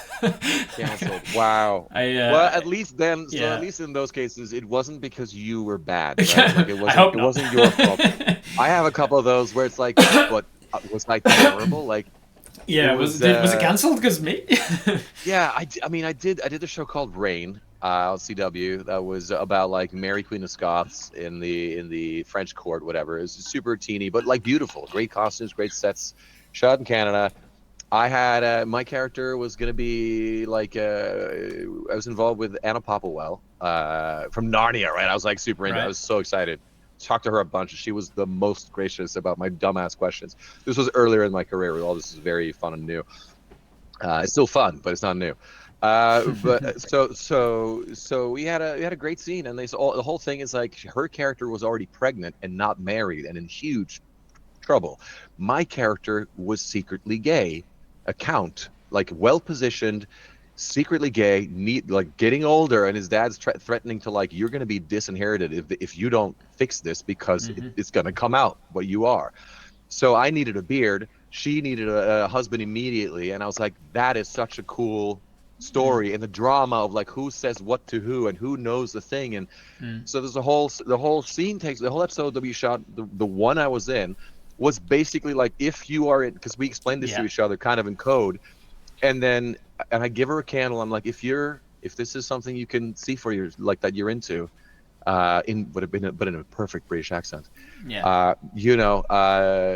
Canceled. Wow. I Well, at least then, so at yeah. least in those cases, it wasn't because you were bad, right? Like I hope it not. wasn't your fault. I have a couple of those where it's like, but was I terrible? Like it Yeah, was. was it cancelled because me? Yeah, I mean, I did a show called Rain on CW that was about like Mary Queen of Scots in the French court, whatever. It was super teeny, but like beautiful, great costumes, great sets, shot in Canada. I had my character was gonna be like I was involved with Anna Popplewell from Narnia, right? I was like super into it. I Right. was so excited. Talked to her a bunch. She was the most gracious about my dumbass questions. This was earlier in my career where all this is very fun and new. It's still fun, but it's not new. But so we had a great scene, and the whole thing is like her character was already pregnant and not married and in huge trouble. My character was secretly gay, a count, like well positioned, secretly gay, neat, like getting older, and his dad's threatening to like you're going to be disinherited if you don't fix this because Hmm. it's going to come out what you are. So I needed a beard. She needed a husband immediately, and I was like, that is such a cool story, and the drama of like who says what to who and who knows the thing, and Mm. so there's the whole scene takes the whole episode that we shot. The one I was in was basically like if you are in because we explained this to Yeah. each other kind of in code, and I give her a candle. I'm like, if this is something you can see for your like that you're into, in would have been but in a perfect British accent. Yeah.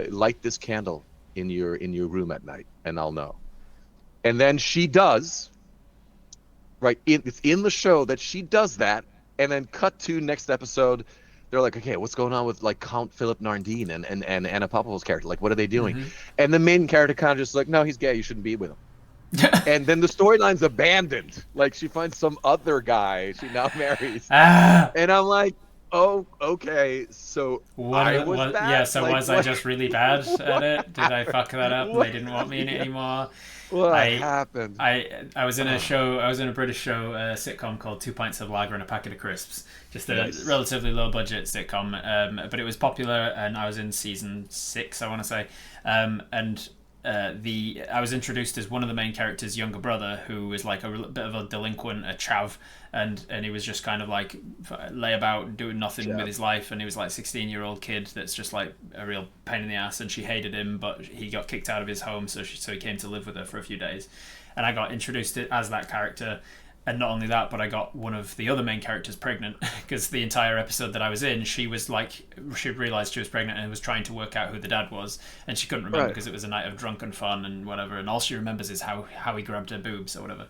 Light this candle in your room at night, and I'll know. And then she does. Right, it's in the show that she does that, and then cut to next episode. They're like, okay, what's going on with like Count Philip Nardine and Anna Popplewell's character? Like, what are they doing? Hmm. And the main character kind of just like, no, he's gay. You shouldn't be with him. And then the storyline's abandoned. Like she finds some other guy she now marries, Ah. and I'm like, oh, okay, so I was What? Yeah. bad. So Like was I what? just really bad at What it? Did I fuck that up and they What? didn't want me in it Yeah, anymore? what I happened? I was in a Oh, show. I was in a British show, a sitcom called Two Pints of Lager and a Packet of Crisps. Just a nice. relatively low budget sitcom, but it was popular, and I was in season 6, I want to say. And I was introduced as one of the main characters' younger brother, who was like a bit of a delinquent, a chav, and he was just kind of like lay about doing nothing with his life, and he was like 16-year-old kid that's just like a real pain in the ass, and she hated him, but he got kicked out of his home, so he came to live with her for a few days, and I got introduced as that character. And not only that, but I got one of the other main characters pregnant, because the entire episode that I was in, she realised she was pregnant and was trying to work out who the dad was, and she couldn't remember because it was a night of drunken fun and whatever, and all she remembers is how he grabbed her boobs or whatever.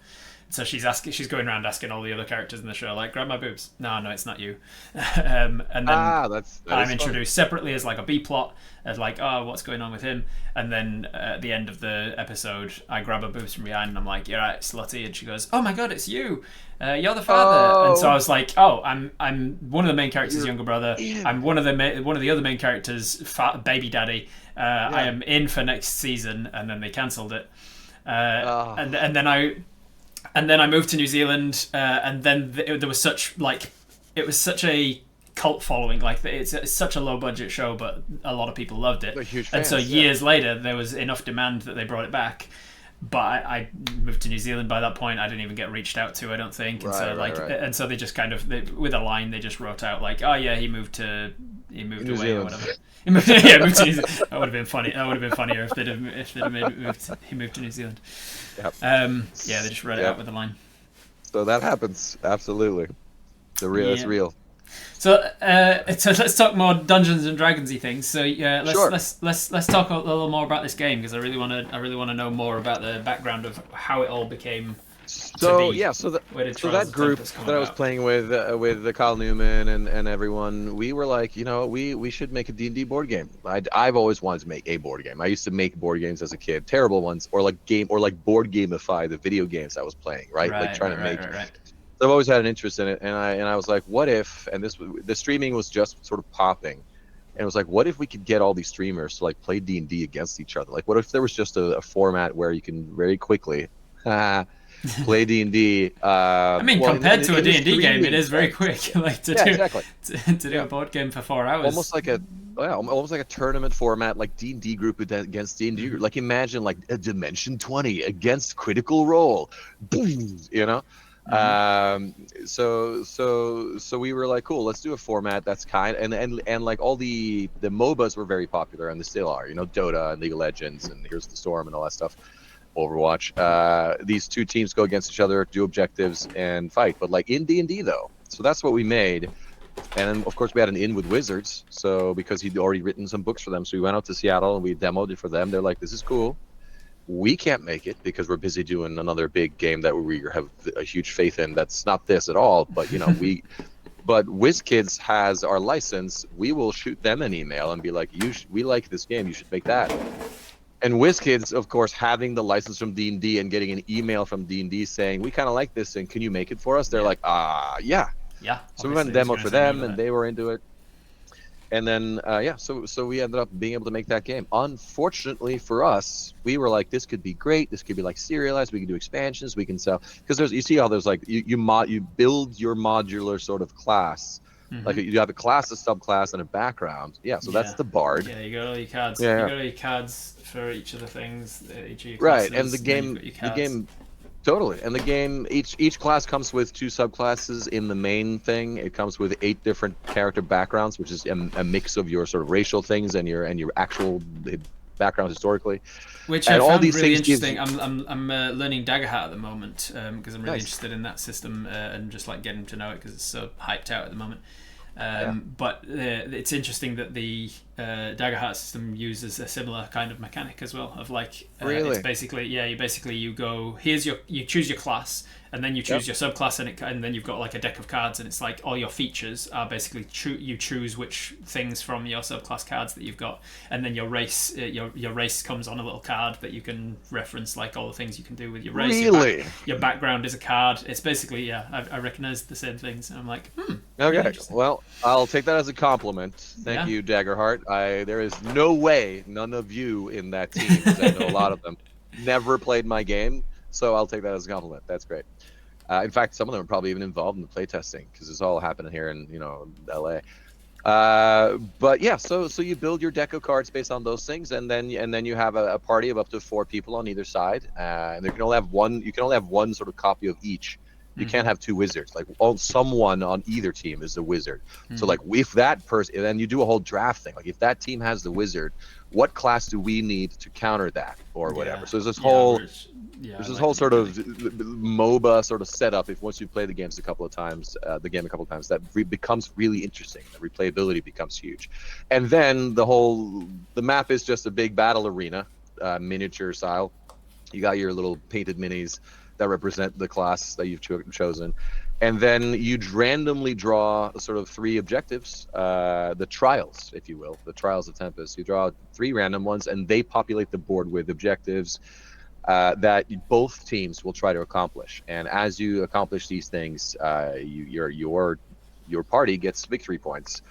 So she's going around asking all the other characters in the show, like, grab my boobs. No, it's not you. And then I'm introduced separately as like a B plot, as like, oh, what's going on with him? And then at the end of the episode, I grab her boobs from behind and I'm like, you're right, slutty. And she goes, oh my god, it's you. You're the father. And so I was like, oh, I'm one of the main characters' younger brother. I'm one of the other main characters' baby daddy. I am in for next season, and then they cancelled it. And then I moved to New Zealand, and then there was such a cult following. Like, it's such a low budget show, but a lot of people loved it. They're huge And fans, so years later, there was enough demand that they brought it back. But I moved to New Zealand by that point. I didn't even get reached out to, I don't think. And and so they just kind of with a line they just wrote out like, oh yeah, he moved away or whatever. He moved to New Zealand. That would have been funny. That would have been funnier if he moved to New Zealand. Yep. They just wrote it out with a line. So that happens, absolutely. It's real. So let's talk more Dungeons and Dragons-y things. So let's talk a little more about this game, because I really want to know more about the background of how it all became. So that group that I was playing with Kyle Newman and everyone, we were like, we should make a D&D board game. I've always wanted to make a board game. I used to make board games as a kid, terrible ones, or like board gamify the video games I was playing, right? I've always had an interest in it, and I was like, what if? And the streaming was just sort of popping, and it was like, what if we could get all these streamers to like play D&D against each other? Like, what if there was just a format where you can very quickly play D&D? Compared to a D&D game, it is very quick. Like to do a board game for 4 hours, almost like a tournament format, like D&D group against D&D group. Like, imagine like a Dimension 20 against Critical Role, boom, So we were like, cool, let's do a format that's and like all the MOBAs were very popular, and they still are, Dota and League of Legends and Here's the Storm and all that stuff, Overwatch. These two teams go against each other, do objectives and fight, but like in D&D though. So that's what we made. And then, of course, we had an in with Wizards, so because he'd already written some books for them, so we went out to Seattle and we demoed it for them. They're like, this is cool. We can't make it because we're busy doing another big game that we have a huge faith in. That's not this at all, but but WizKids has our license. We will shoot them an email and be like, we like this game, you should make that. And WizKids, of course, having the license from D&D and getting an email from D&D saying, we kind of like this, and can you make it for us? They're like, yeah. So we went and demoed for them, and they were into it. And then, so we ended up being able to make that game. Unfortunately for us, we were like, this could be great. This could be like serialized. We can do expansions. We can sell, because you see how there's like you build your modular sort of class. Mm-hmm. Like you have a class, a subclass, and a background. That's the bard. Yeah, you got all your cards. You got all your cards for each of the things. Each of your classes, right, and the game. Totally, and the game, each class comes with 2 subclasses in the main thing. It comes with 8 different character backgrounds, which is a mix of your sort of racial things and your actual background historically. Which I found really interesting. I'm learning Daggerhat at the moment because I'm really interested in that system and just like getting to know it because it's so hyped out at the moment. But it's interesting that the Daggerhat system uses a similar kind of mechanic as well. Of like, really? It's basically you go, you choose your class, and then you choose your subclass, and then you've got like a deck of cards, and it's like all your features are basically you choose which things from your subclass cards that you've got, and then your race comes on a little card that you can reference like all the things you can do with your race. Really? Your background is a card. It's basically I recognize the same things, and I'm like, okay, well, I'll take that as a compliment. Thank you, Daggerheart. There is no way none of you in that team, because I know a lot of them, never played my game, so I'll take that as a compliment. That's great. In fact, some of them are probably even involved in the playtesting because it's all happening here in LA. But yeah, so you build your deck of cards based on those things, and then you have a party of up to 4 people on either side, and there can only have one. You can only have one sort of copy of each. You can't have two wizards. Like someone on either team is a wizard. So like if that person, and then you do a whole draft thing. Like if that team has the wizard, what class do we need to counter that or whatever? So there's this whole there's this whole sort of MOBA sort of setup. If once you play the games a couple of times, that becomes really interesting. The replayability becomes huge, and then the map is just a big battle arena, miniature style. You got your little painted minis that represent the class that you've chosen, and then you randomly draw sort of 3 objectives, the trials, if you will, the trials of Tempest. You draw 3 random ones, and they populate the board with objectives that both teams will try to accomplish. And as you accomplish these things, your party gets victory points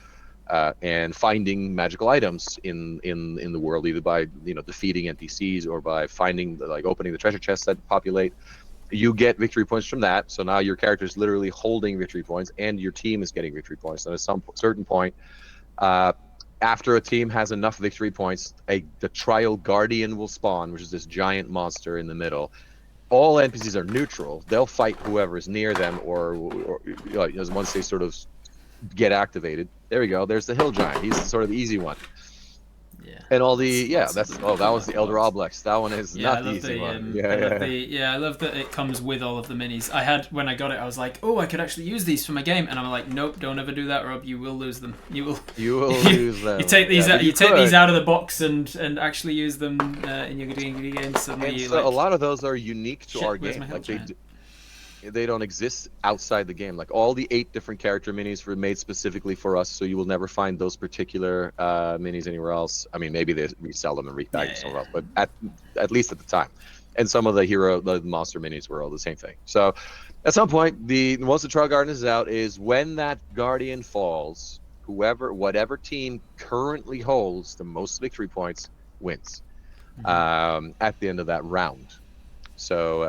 and finding magical items in the world, either by defeating NPCs or by finding opening the treasure chests that populate. You get victory points from that. So now your character is literally holding victory points, and your team is getting victory points. And at some certain point, after a team has enough victory points, the Trial Guardian will spawn, which is this giant monster in the middle. All NPCs are neutral. They'll fight whoever is near them, or once they sort of get activated. There we go. There's the Hill Giant. He's sort of the easy one. Yeah. And all the that was the Elder Oblex. That one is not the easy one. I love that it comes with all of the minis. I had when I got it, I was like, oh, I could actually use these for my game, and I'm like, nope, don't ever do that, Rob. You will lose them. You will lose them. You take these out. You take these out of the box and actually use them in your D&D games. Suddenly, and so a lot of those are unique to our game. Like they don't exist outside the game. Like all the 8 different character minis were made specifically for us, so you will never find those particular minis anywhere else. I mean, maybe they resell them and repackage somewhere else, but at least at the time. And some of the monster minis were all the same thing. So at some point, once the Trial Guardian is out, is when that Guardian falls, whatever team currently holds the most victory points wins at the end of that round. So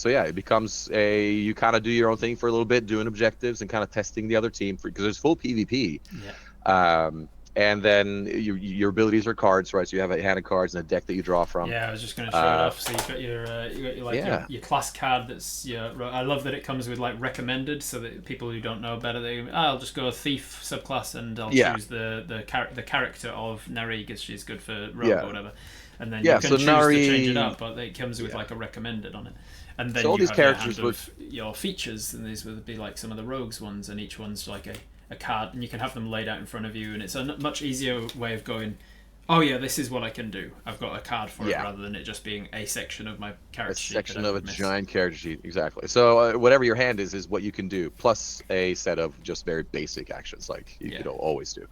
yeah, it becomes you kind of do your own thing for a little bit, doing objectives and kind of testing the other team because there's full PvP. Yeah. And then your abilities are cards, right? So you have a hand of cards and a deck that you draw from. Yeah, I was just going to show it off. So you've got your class card. I love that it comes with recommended, so that people who don't know better, I'll just go thief subclass and I'll choose the character of Nari because she's good for rogue or whatever. And then you can choose to change it up, but it comes with a recommended on it. And then all these characters with your features, and these would be like some of the rogues ones, and each one's like a card, and you can have them laid out in front of you, and it's a much easier way of going, oh yeah, this is what I can do. I've got a card for it, rather than it just being a section of my character sheet. A section of a giant character sheet, exactly. So whatever your hand is what you can do, plus a set of just very basic actions like you could always do.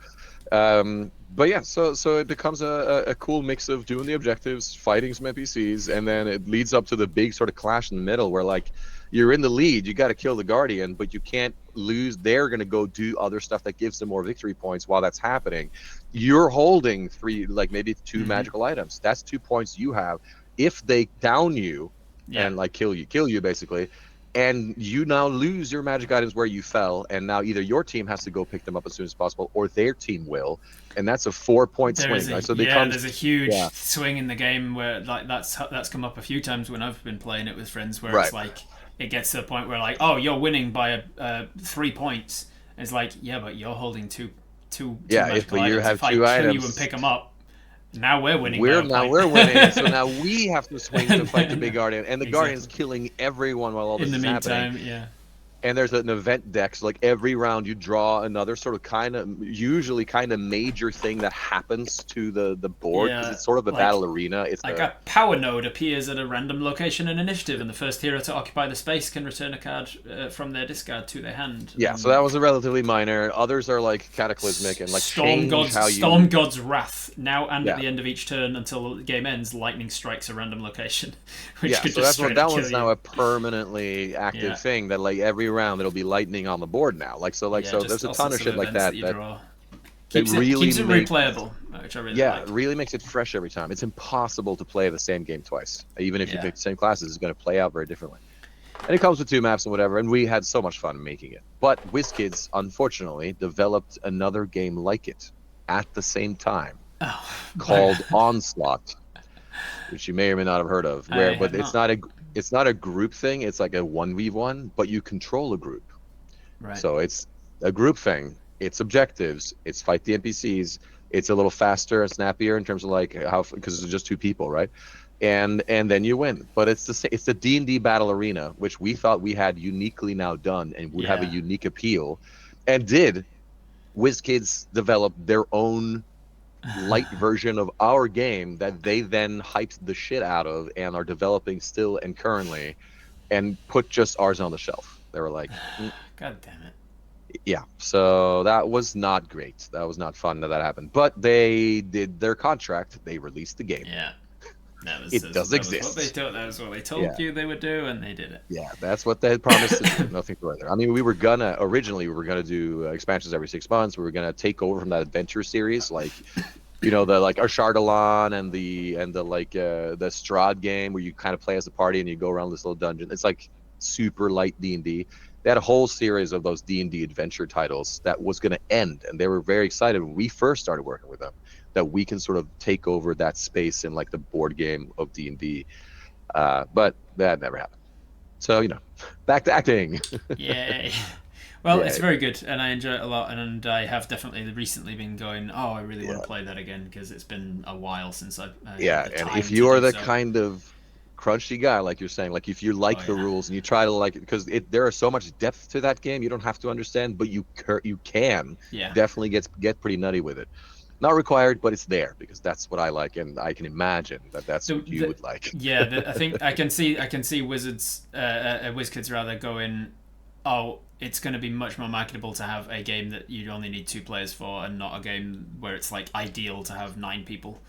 But yeah, so it becomes a cool mix of doing the objectives, fighting some NPCs, and then it leads up to the big sort of clash in the middle where you're in the lead, you got to kill the Guardian, but you can't lose. They're going to go do other stuff that gives them more victory points while that's happening. You're holding 3, maybe 2 magical items. That's 2 points you have. If they down you and kill you basically, and you now lose your magic items where you fell, and now either your team has to go pick them up as soon as possible, or their team will, and that's a 4-point swing. Right? So there's a huge swing in the game where that's come up a few times when I've been playing it with friends, where it's it gets to a point where oh, you're winning by 3 points. And it's but you're holding two magical items. If I kill you and pick them up, now we're winning. We're winning. So now we have to swing to fight the big Guardian, and the Guardian's killing everyone while all this is happening. Yeah. And there's an event deck, so every round you draw another sort of usually major thing that happens to the board, because it's sort of a battle arena. It's a power node appears at a random location in initiative, and the first hero to occupy the space can return a card from their discard to their hand. Yeah, so that was a relatively minor. Others are cataclysmic and Storm God's Wrath. Now and at the end of each turn until the game ends, lightning strikes a random location, which could just straight up kill you. That one's now a permanently active thing that every round it'll be lightning on the board now. So there's a ton of shit like that keeps it replayable, which I really like. It really makes it fresh every time. It's impossible to play the same game twice, even if you pick the same classes. It's going to play out very differently. And it comes with 2 maps and whatever, and we had so much fun making it. But WizKids, unfortunately, developed another game like it at the same time Oh, called Onslaught, which you may or may not have heard of. I But have not. it's not a group thing. It's like a 1v1, but you control a group. Right. So it's a group thing. It's objectives. It's fight the NPCs. It's a little faster and snappier in terms of like how, because it's just 2 people, right? And then you win. But it's the D&D battle arena, which we thought we had uniquely now done and would have a Yeah. unique appeal, and did. WizKids develop their own light version of our game that they then hyped the shit out of and are developing still and currently, and put just ours on the shelf. They were like, God damn it. yeah. So that was not great. That was not fun that happened. But they did their contract. They released the game. Yeah. It does exist. That was what they told Yeah. you they would do, and they did it. Yeah, that's what they had promised to do. Nothing further. I mean, originally we were gonna do expansions every 6 months. We were gonna take over from that adventure series, like, the like Ashardalon and the the Strahd game where you kind of play as a party and you go around this little dungeon. It's like super light D&D. They had a whole series of those D&D adventure titles that was going to end, and they were very excited when we first started working with them that we can sort of take over that space in like the board game of D&D. But that never happened. So, back to acting. Yay. Well, Yeah. it's very good, and I enjoy it a lot, and I have definitely recently been going, oh, I really want Yeah. to play that again, because it's been a while since I Yeah, had the and time if to you are do the so. kind of crunchy guy, like you're saying, like if you like Oh, the yeah. rules and you try to like it, because there is so much depth to that game, you don't have to understand, but you can Yeah. definitely get pretty nutty with it. Not required, but it's there because that's what I like, and I can imagine that that's what you would like. Yeah, I think I can see WizKids rather going, oh, it's going to be much more marketable to have a game that you only need 2 players for, and not a game where it's like ideal to have 9 people,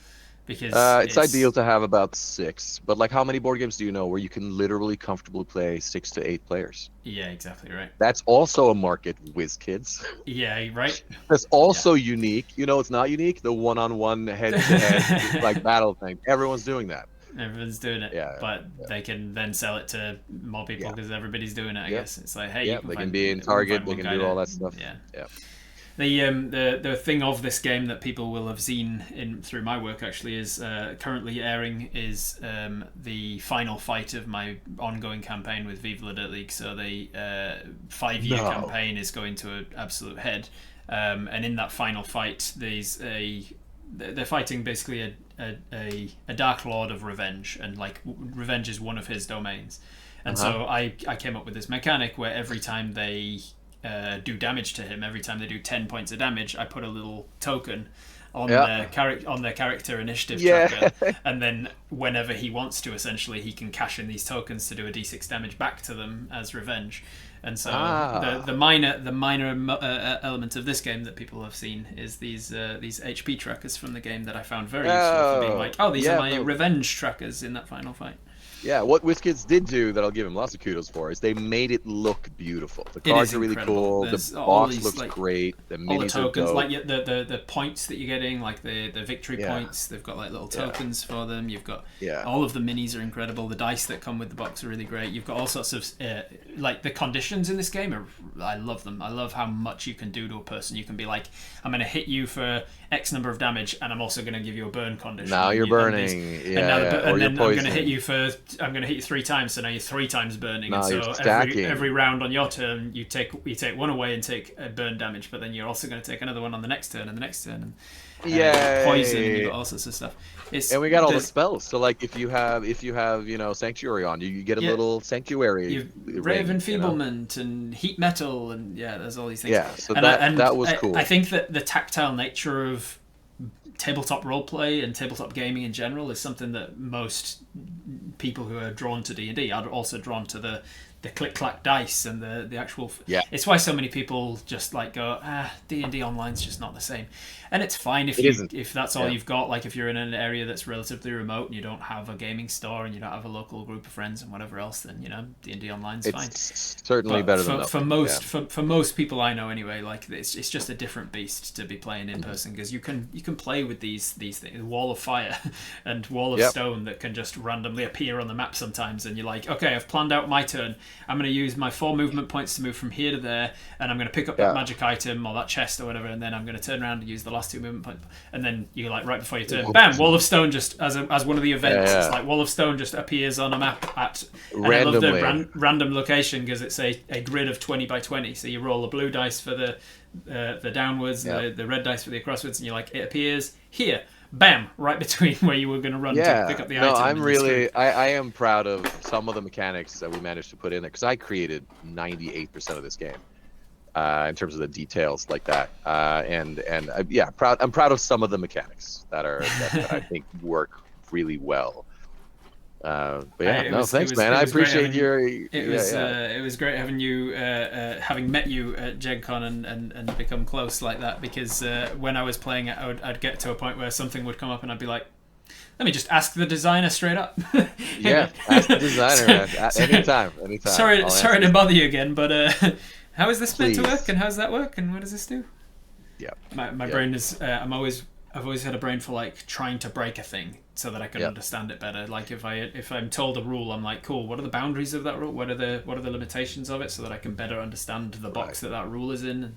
because It's ideal to have about 6, but like how many board games do you know where you can literally comfortably play 6 to 8 players? Yeah, exactly right. That's also a market, WizKids. Yeah, right. That's also unique. It's not unique. The one-on-one, head-to-head, like battle thing. Everyone's doing that. Everyone's doing it, Yeah, but they can then sell it to more people yeah, because everybody's doing it. I Yep. guess it's like, hey, Yeah, they can be in Target. They can do all that stuff. Yeah. Yeah. The thing of this game that people will have seen through my work actually is currently airing is the final fight of my ongoing campaign with Viva La Dirt League. So the 5-year No. campaign is going to an absolute head, and in that final fight, they're fighting basically a Dark Lord of revenge, and like revenge is one of his domains. And so I came up with this mechanic where every time they do damage to him, every time they do 10 points of damage, I put a little token on their character initiative tracker, and then whenever he wants to, essentially he can cash in these tokens to do a d6 damage back to them as revenge. And so the minor element of this game that people have seen is these HP trackers from the game that I found very useful for being like, these are my revenge trackers in that final fight. Yeah, what WizKids did do that I'll give him lots of kudos for is they made it look beautiful. The cards are really cool. The box looks great. The minis all the tokens, are dope. like the points that you're getting, like the victory points. They've got like little tokens for them. You've got all of the minis are incredible. The dice that come with the box are really great. You've got all sorts of like the conditions in this game I love them. I love how much you can do to a person. You can be like, I'm going to hit you for X number of damage, and I'm also going to give you a burn condition. Now you're burning, and then I'm going to hit you 3 times, so now you're 3 times burning. Now and so every round on your turn, you take one away and take a burn damage, but then you're also going to take another one on the next turn and the next turn, and poison, and you've got all sorts of stuff. And we got all the spells. So like if you have Sanctuary on, you get a little Sanctuary. Rave Enfeeblement and Heat Metal, and there's all these things. Yeah, so that was cool. I think that the tactile nature of tabletop roleplay and tabletop gaming in general is something that most people who are drawn to D&D are also drawn to the click-clack dice and the actual... It's why so many people just like go, D&D Online's just not the same. And it's fine if that's all you've got. Like if you're in an area that's relatively remote and you don't have a gaming store and you don't have a local group of friends and whatever else, then D&D Online's fine. It's certainly better than nothing. For most people I know anyway, like it's just a different beast to be playing in person, because you can play with these things, Wall of Fire and Wall of Stone that can just randomly appear on the map sometimes, and you're like, okay, I've planned out my turn. I'm going to use my 4 movement points to move from here to there, and I'm going to pick up that magic item or that chest or whatever, and then I'm going to turn around and use the last 2 movement points. And then you like right before you turn, bam, Wall of Stone just as one of the events. It's like Wall of Stone just appears on a map at randomly. I love the random location because it's a grid of 20 by 20. So you roll a blue dice for the downwards, the red dice for the crosswards, and you're like, it appears here. Bam! Right between where you were going to run to pick up the item. No, I'm really... I am proud of some of the mechanics that we managed to put in there, because I created 98% of this game in terms of the details like that. I'm proud of some of the mechanics that I think work really well. But thanks, man. I appreciate your. It was great having you, having met you at Gen Con and become close like that. Because when I was playing it, I'd get to a point where something would come up and I'd be like, "Let me just ask the designer straight up." Ask the designer, man. Anytime. Sorry to bother you again, but how is this meant to work, and how does that work, and what does this do? Yeah. My brain is. I've always had a brain for like trying to break a thing so that I can understand it better. Like if I'm told a rule, I'm like, cool. What are the boundaries of that rule? What are the limitations of it, so that I can better understand the box that rule is in?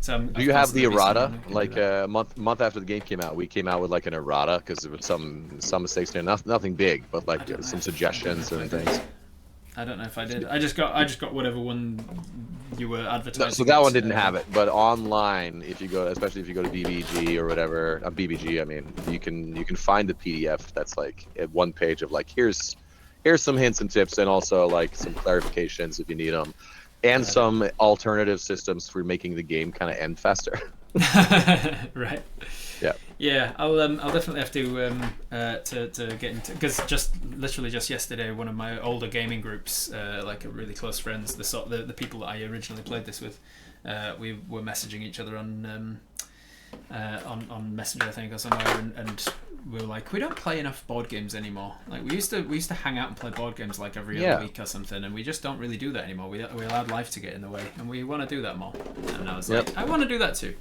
So do you have the errata? Like a month after the game came out, we came out with like an errata because there was some mistakes there. Nothing big, but like some suggestions and things. I don't know if I did. I just got whatever one you were advertising. So that one didn't have it, but online, especially if you go to BBG or whatever, BBG, I mean, you can find the PDF that's like at one page of like here's some hints and tips, and also like some clarifications if you need them, and some alternative systems for making the game kind of end faster. Right. Yeah. Yeah, I'll definitely have to get into, because just yesterday, one of my older gaming groups, like a really close friends, the people that I originally played this with, we were messaging each other on Messenger, I think, or somewhere, and we were like, we don't play enough board games anymore. Like we used to hang out and play board games like every other week or something, and we just don't really do that anymore. We allowed life to get in the way, and we want to do that more. And I was like, I want to do that too.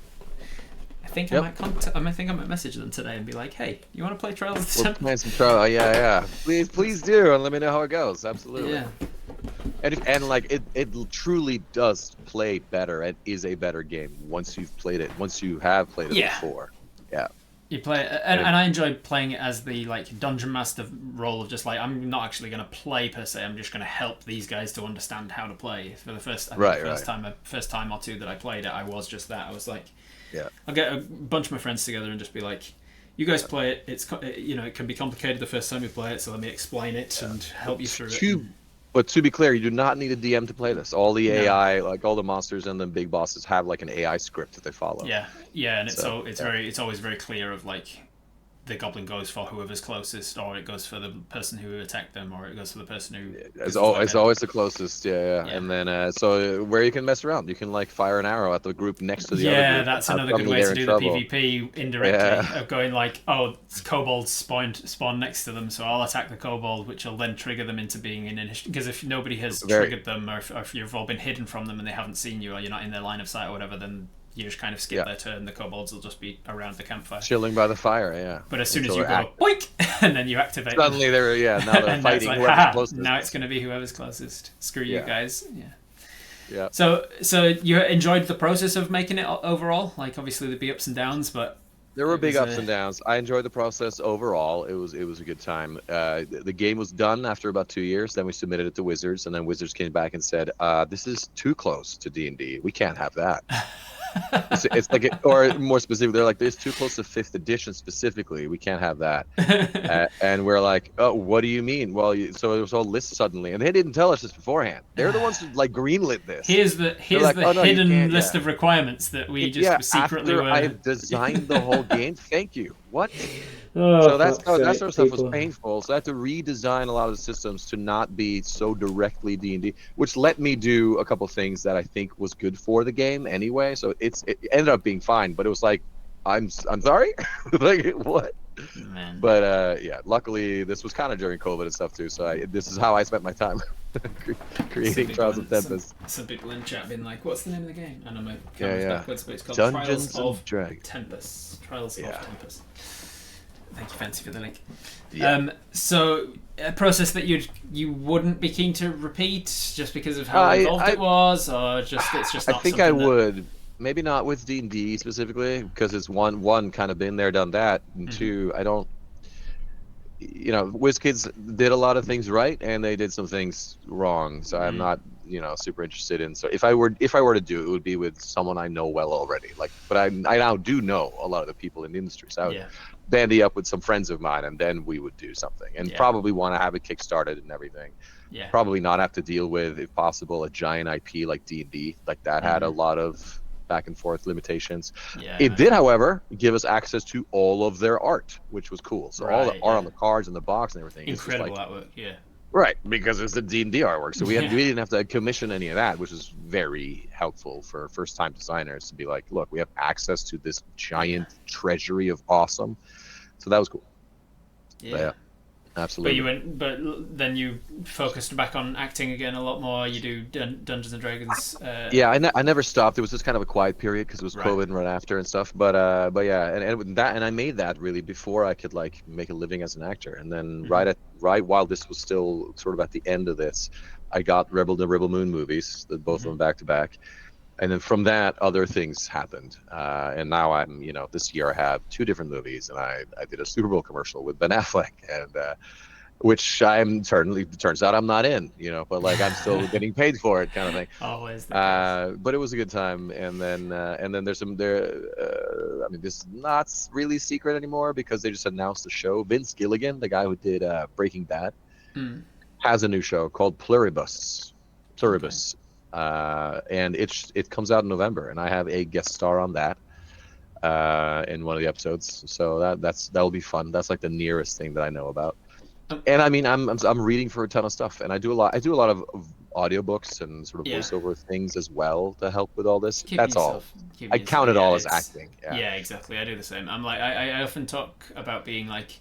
I think I might message them today and be like, "Hey, you want to play Trials of the Tempest?" Playing some Trials, yeah. Please do, and let me know how it goes. Absolutely. Yeah. And like it truly does play better. It is a better game once you've played it. Once you have played it before. Yeah. You play it, and I enjoy playing it as the like dungeon master role of just like, I'm not actually going to play per se. I'm just going to help these guys to understand how to play. For the first time or two that I played it, I was just that. I was like. Yeah. I'll get a bunch of my friends together and just be like, you guys play it. It's it can be complicated the first time you play it, so let me explain it and help you through it. But to be clear, you do not need a DM to play this. All the AI, like all the monsters and the big bosses, have like an AI script that they follow. Yeah, and it's always very clear of like, the goblin goes for whoever's closest, or it goes for the person who attacked them, or it goes for the person who... It's always the closest, yeah. And then, so where you can mess around, you can like fire an arrow at the group next to the other group. Yeah, that's another good way to do the PvP indirectly, of going like, kobolds spawn next to them, so I'll attack the kobold, which will then trigger them into being in initiative, because if nobody has triggered them, or if you've all been hidden from them and they haven't seen you, or you're not in their line of sight or whatever, then you just kind of skip their turn. The kobolds will just be around the campfire, chilling by the fire. Yeah. But as soon as you go boink, and then you activate. Suddenly they're now they're fighting like, whoever's closest. Now it's going to be whoever's closest. Screw you guys. Yeah. Yeah. So you enjoyed the process of making it overall. Like obviously there'd be ups and downs, but there were big ups and downs. I enjoyed the process overall. It was a good time. The game was done after about 2 years. Then we submitted it to Wizards, and then Wizards came back and said, "This is too close to D&D. We can't have that." It's like, or more specifically, they're like, "This is too close to 5th edition specifically. We can't have that." And we're like, "Oh, what do you mean?" Well, so it was all listed suddenly, and they didn't tell us this beforehand. They're the ones who like greenlit this. Here's the hidden list of requirements that we just secretly after were. I designed the whole game. Thank you. What? Oh, so that sort of stuff was painful. So I had to redesign a lot of the systems to not be so directly D&D, which let me do a couple things that I think was good for the game anyway. So it ended up being fine, but it was like, I'm sorry, like what? Man. But luckily this was kind of during COVID and stuff too. So this is how I spent my time creating Trials of Tempest. Some people in chat been like, "What's the name of the game?" And I'm like, backwards, but it's called Dungeons Trials of Dragons. Tempest. Trials of Tempest. Thank you, Fancy, for the link. Yeah. So a process that you wouldn't be keen to repeat just because of how I involved I it was, or just it's just I not think I something that. would. Maybe not with D&D specifically, because it's one kind of been there, done that, and Mhm. two, I don't. WizKids did a lot of things right, and they did some things wrong. So I'm Mm. not, super interested in. So if I were to do it, it would be with someone I know well already. Like, but I now do know a lot of the people in the industry, so I would Yeah, bandy up with some friends of mine, and then we would do something, and yeah, probably want to have it kickstarted and everything. yeah. Probably not have to deal with, if possible, a giant IP like D&D. Like that had a Hmm. lot of back and forth limitations. Yeah, I It did, imagine. however, give us access to all of their art, which was cool. So all the Right, art on yeah. the cards and the box and everything is just Incredible like, artwork, yeah. right, because it's the D&D artwork. So we Yeah, didn't have to commission any of that, which is very helpful for first time designers to be like, look, we have access to this yeah, giant treasury of awesome. So that was cool. But yeah. yeah, But absolutely. then you focused back on acting again a lot more. You do Dungeons and Dragons. Yeah, I never stopped. It was just kind of a quiet period because it was Right. COVID and right after and stuff. But yeah, and with that, and I made that really before I could like make a living as an actor. And then Hmm. right while this was still sort of at the end of this, I got the Rebel Moon movies, both of Hmm. them back to back. And then from that, other things happened. And now I'm, this year I have two different movies, and I did a Super Bowl commercial with Ben Affleck, and which I'm certainly turns out I'm not in, but like I'm still getting paid for it, kind of thing. Always the case. But it was a good time, and then there's some there. I mean, this is not really secret anymore because they just announced the show. Vince Gilligan, the guy who did Breaking Bad, Mm. has a new show called Pluribus. Okay. Pluribus, and it comes out in November, and I have a guest star on that in one of the episodes. So that'll be fun. That's like the nearest thing that I know about. Um, And I mean, I'm reading for a ton of stuff, and I do a lot of audiobooks and sort of yeah. voiceover things as well to help with all this. Keeping That's all. yourself, keeping I yourself. count it Yeah, all as it's acting. Yeah. yeah, exactly. I do the same. I'm like, I often talk about being like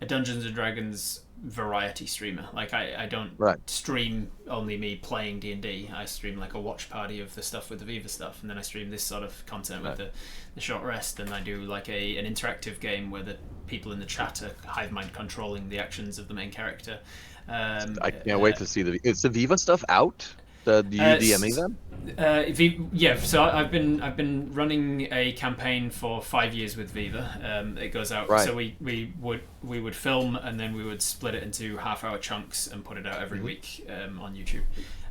a Dungeons and Dragons variety streamer. Like I don't Right. stream only me playing D&D. I stream like a watch party of the stuff with the Viva stuff, and then I stream this sort of content with Right. the short rest, and I do like an interactive game where the people in the chat are hive mind controlling the actions of the main character. Um, I can't uh, wait to see is the Viva stuff out. Do you DMing s- them? Yeah, so I've been running a campaign for 5 years with Viva. It goes out. Right. So we would film and then we would split it into half-hour chunks and put it out every Mhm. week on YouTube,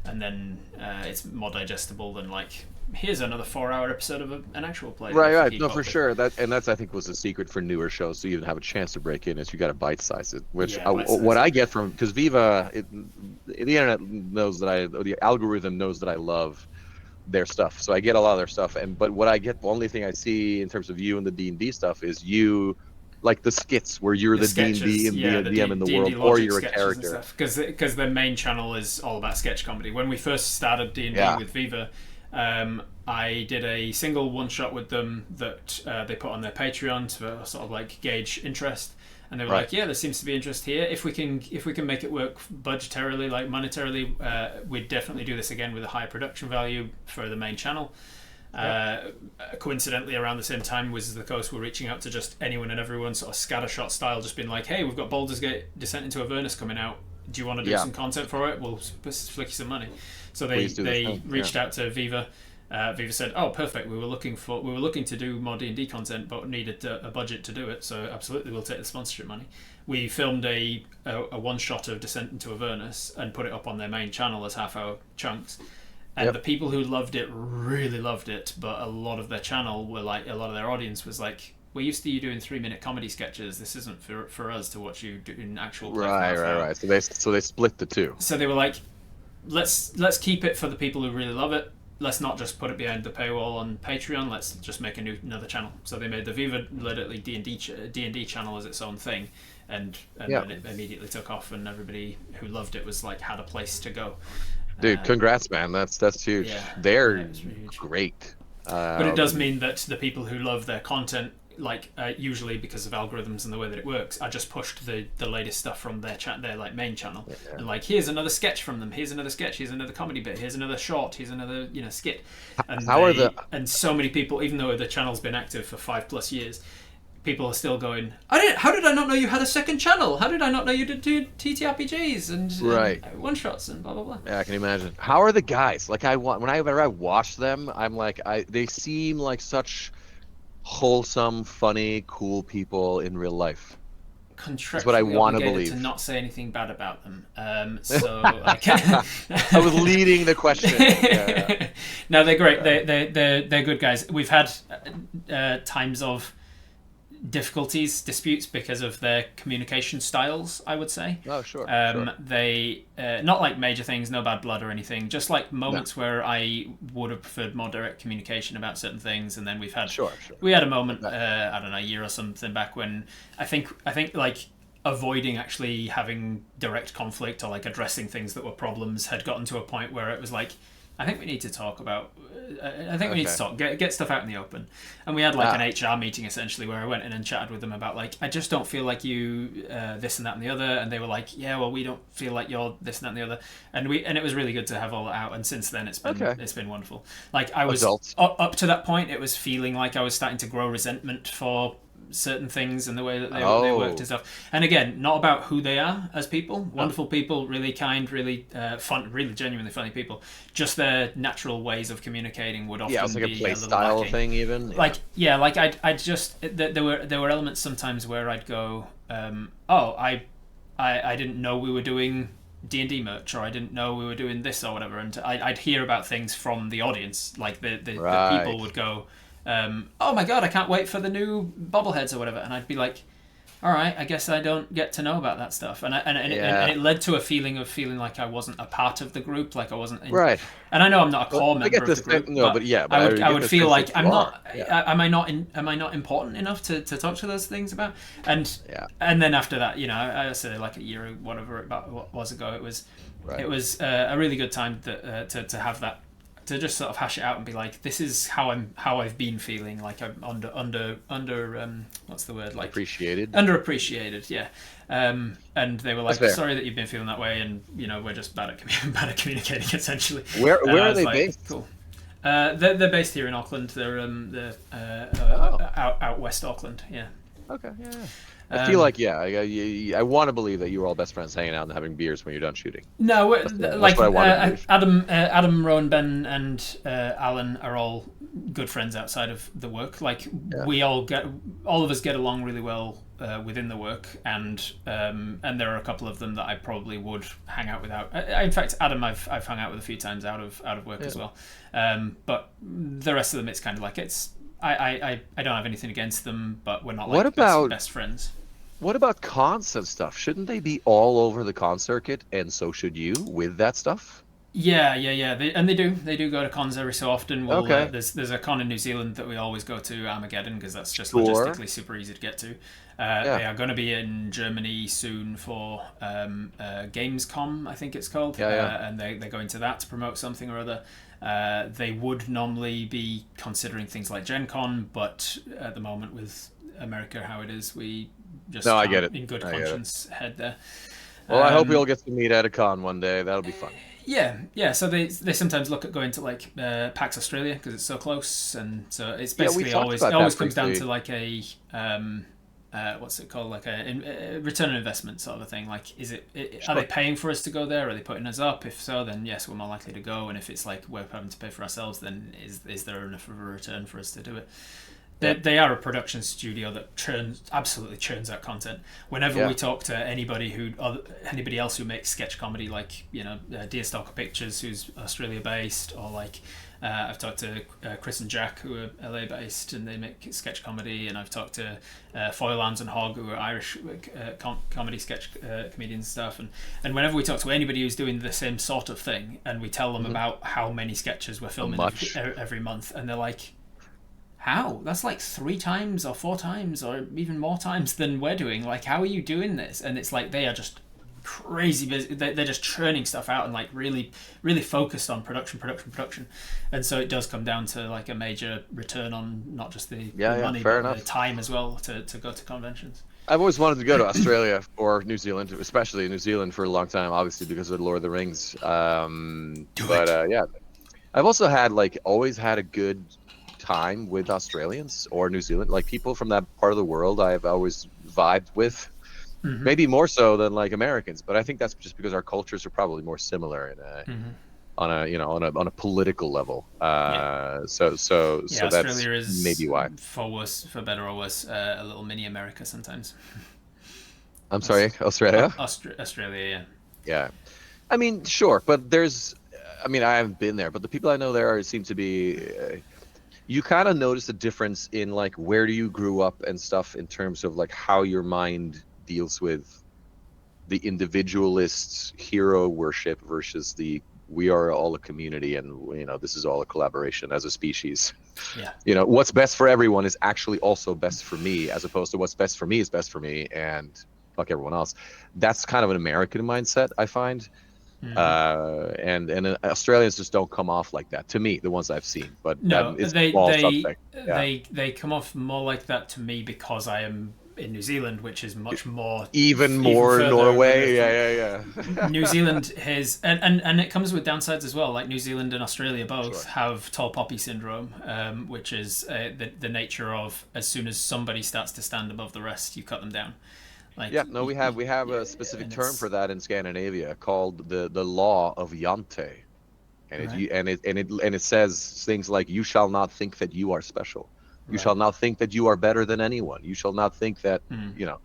and then it's more digestible than like here's another 4-hour episode of an actual play that you Right, have to right. keep No, up for with. sure. That's I think was the secret for newer shows to even have a chance to break in is you got to bite size it. Which Yeah, bite what size I it. get from because Viva, the internet knows that the algorithm knows that I love their stuff, so I get a lot of their stuff. But what I get, the only thing I see in terms of you and the D&D stuff is you, like the skits where you're The the D&D sketches, and yeah, the the DM in the D&D world, or logic you're a sketches and character. stuff, because their main channel is all about sketch comedy. When we first started D&D Yeah. with Viva, I did a single one shot with them that they put on their Patreon to sort of like gauge interest, and they were Right. like, "Yeah, there seems to be interest here. If we can make it work budgetarily, like monetarily, we'd definitely do this again with a high production value for the main channel." Yep. Coincidentally, around the same time, Wizards of the Coast were reaching out to just anyone and everyone, sort of scattershot style, just being like, "Hey, we've got Baldur's Gate Descent into Avernus coming out. Do you want to do Yeah. some content for it? We'll flick you some money." So they Please do this they thing. Yeah. reached out to Viva. Viva said, "Oh, perfect. We were looking to do more D&D content, but needed a budget to do it. So absolutely, we'll take the sponsorship money." We filmed a one shot of Descent into Avernus and put it up on their main channel as half-hour chunks. And Yep. the people who loved it really loved it, but a lot of their channel were like, a lot of their audience was like, "We're used to you doing 3-minute comedy sketches. This isn't for us to watch you do in actual play for Right, half an right, hour." right. So they split the two. So they were like, let's keep it for the people who really love it. Let's not just put it behind the paywall on Patreon. Let's just make another channel. So they made the Viva literally D&D channel as its own thing, and Yeah. then it immediately took off, and everybody who loved it was like had a place to go. Dude, Um, congrats, man. That's huge. yeah, yeah, They're it was really huge. great. But it does Um, mean that the people who love their content, like usually because of algorithms and the way that it works, I just pushed the latest stuff from their like main channel, yeah. and like here's another sketch from them, here's another sketch, here's another comedy bit, here's another short, here's another skit, and How are the so many people, even though the channel's been active for 5+ years, people are still going, how did I not know you had a second channel? How did I not know you did TTRPGs and one shots and blah blah blah? Yeah, I can imagine. How are the guys? Like whenever I watch them, I'm like, they seem like such wholesome, funny, cool people in real life. That's what I Contractually want to obligated believe. to not say anything bad about them. So I can. I was leading the question. Yeah. No, they're great. They're good guys. We've had times of difficulties, disputes because of their communication styles, I would say. Oh, sure. They not like major things, no bad blood or anything, just like moments where I would have preferred more direct communication about certain things, and then we've had we had a moment I don't know, a year or something back when I think like avoiding actually having direct conflict or like addressing things that were problems had gotten to a point where it was like, I think we need to talk about. I think we need to talk, get stuff out in the open, and we had like an HR meeting essentially where I went in and chatted with them about like, I just don't feel like you this and that and the other, and they were like, yeah, well, we don't feel like you're this and that and the other, and it was really good to have all that out. And since then, it's been wonderful. Like I was up to that point, it was feeling like I was starting to grow resentment for certain things and the way that they worked and stuff. And again, not about who they are as people. Wonderful people, really kind, really fun, really genuinely funny people. Just their natural ways of communicating would often it's like be a play a little style lacking. thing, even. Like I'd just there were elements sometimes where I'd go, I didn't know we were doing D&D merch, or I didn't know we were doing this or whatever, and I'd hear about things from the audience, like the people would go, oh my god, I can't wait for the new bobbleheads or whatever, and I'd be like, all right, I guess I don't get to know about that stuff, and it led to a feeling like I wasn't a part of the group, like I wasn't right. And I know I'm not a core member of the group, I would feel like I'm not. Am I not important enough to talk to those things about? And then after that, I said like a year or whatever it was ago, it was a really good time to have that. To just sort of hash it out and be like, this is how I've been feeling, like I'm under what's the word, like underappreciated, yeah. And they were like, sorry that you've been feeling that way, and we're just bad at communicating essentially. Where are they based? Cool. They're based here in Auckland. They're out west Auckland, yeah. Okay, yeah. I feel like I want to believe that you were all best friends hanging out and having beers when you're done shooting. No, Adam, Rowan, Ben, and Alan are all good friends outside of the work. Like we all of us get along really well within the work, and there are a couple of them that I probably would hang out without. In fact, Adam, I've hung out with a few times out of work as well. But the rest of them, it's kind of like I don't have anything against them, but we're not like best friends. What about cons and stuff? Shouldn't they be all over the con circuit, and so should you with that stuff? Yeah. They do go to cons every so often. There's a con in New Zealand that we always go to, Armageddon, because that's just logistically super easy to get to. They are going to be in Germany soon for Gamescom, I think it's called. And they're going to that to promote something or other. They would normally be considering things like Gen Con, but at the moment with America how it is, we just I get it. In good conscience head there. Well, I hope we all get to meet at a con one day. That'll be fun. Yeah. So they sometimes look at going to like PAX Australia because it's so close, and so it's basically always comes down to like a what's it called, like a return on investment sort of a thing. Like, are they paying for us to go there? Are they putting us up? If so, then yes, we're more likely to go. And if it's like we're having to pay for ourselves, then is there enough of a return for us to do it? They are a production studio that absolutely churns out content. Whenever we talk to anybody else who makes sketch comedy, like Deerstalker Pictures, who's Australia based, or like I've talked to Chris and Jack, who are LA based, and they make sketch comedy, and I've talked to Foil Arms and Hog, who are Irish comedy sketch comedians and stuff, and whenever we talk to anybody who's doing the same sort of thing, and we tell them about how many sketches we're filming every month, and they're like, how? That's like 3 times or 4 times or even more times than we're doing. Like, how are you doing this? And it's like they are just crazy busy. They're just churning stuff out and like really, really focused on production. And so it does come down to like a major return on not just the money, but the time as well to go to conventions. I've always wanted to go to Australia or New Zealand, especially New Zealand, for a long time, obviously because of Lord of the Rings. I've also had always had a good time with Australians or New Zealand, like people from that part of the world. I've always vibed with, Mm-hmm. maybe more so than like Americans, but I think that's just because our cultures are probably more similar in a Mm-hmm. on a on a political level. Yeah. So Yeah, that's Australia is, maybe why. for worse, for better or worse, a little mini America sometimes. I'm Aus- sorry, Australia. Australia, yeah. Yeah, I mean, sure, but there's, I mean, I haven't been there, but the people I know there seem to be. You kind of notice a difference in like where do you grew up and stuff in terms of like how your mind deals with the individualist's hero worship versus the we are all a community and this is all a collaboration as a species. Yeah. What's best for everyone is actually also best for me, as opposed to what's best for me is best for me and fuck everyone else. That's kind of an American mindset, I find. Mm-hmm. And Australians just don't come off like that to me, the ones I've seen, but that No, is they all they suspect. Yeah, they come off more like that to me because I am in New Zealand, which is much more, even even more further Norway. removed from Yeah. New Zealand. Has and it comes with downsides as well. Like New Zealand and Australia both Sure. have tall poppy syndrome, which is the nature of as soon as somebody starts to stand above the rest, you cut them down. Like Yeah, no, we have a specific and term it's for that in Scandinavia called the law of Jante, and right, it says things like you shall not think that you are special, you right. shall not think that you are better than anyone, you shall not think that Hmm. you know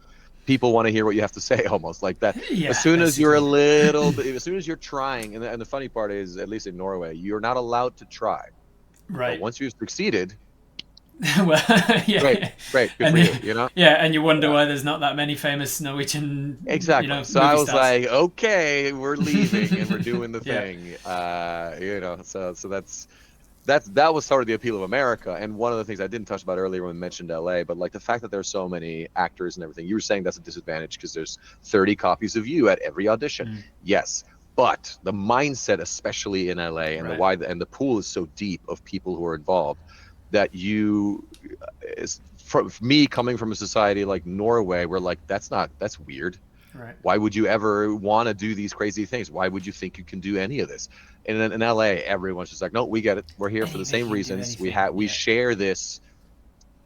people want to hear what you have to say almost like that. As Yeah, soon as you're a basically. little bit, as soon as you're trying, and the funny part is, at least in Norway, you're not allowed to try, but Right. once you've succeeded, Well, great, yeah, great, good and for you. yeah, and you wonder Yeah. why there's not that many famous Norwegian, Exactly. So I movie was stars. like, okay, we're leaving and we're doing the Yeah. thing. So that was sort of the appeal of America. And one of the things I didn't touch about earlier when we mentioned LA, but like the fact that there's so many actors and everything, you were saying that's a disadvantage because there's 30 copies of you at every audition. Mm, Yes. But the mindset, especially in LA, and the right. why and the pool is so deep of people who are involved that is from me coming from a society like Norway, where like that's weird. Right. Why would you ever want to do these crazy things? Why would you think you can do any of this? And in LA, everyone's just like, no, we get it. We're here for the same Anybody can do reasons. anything. We Yeah. share this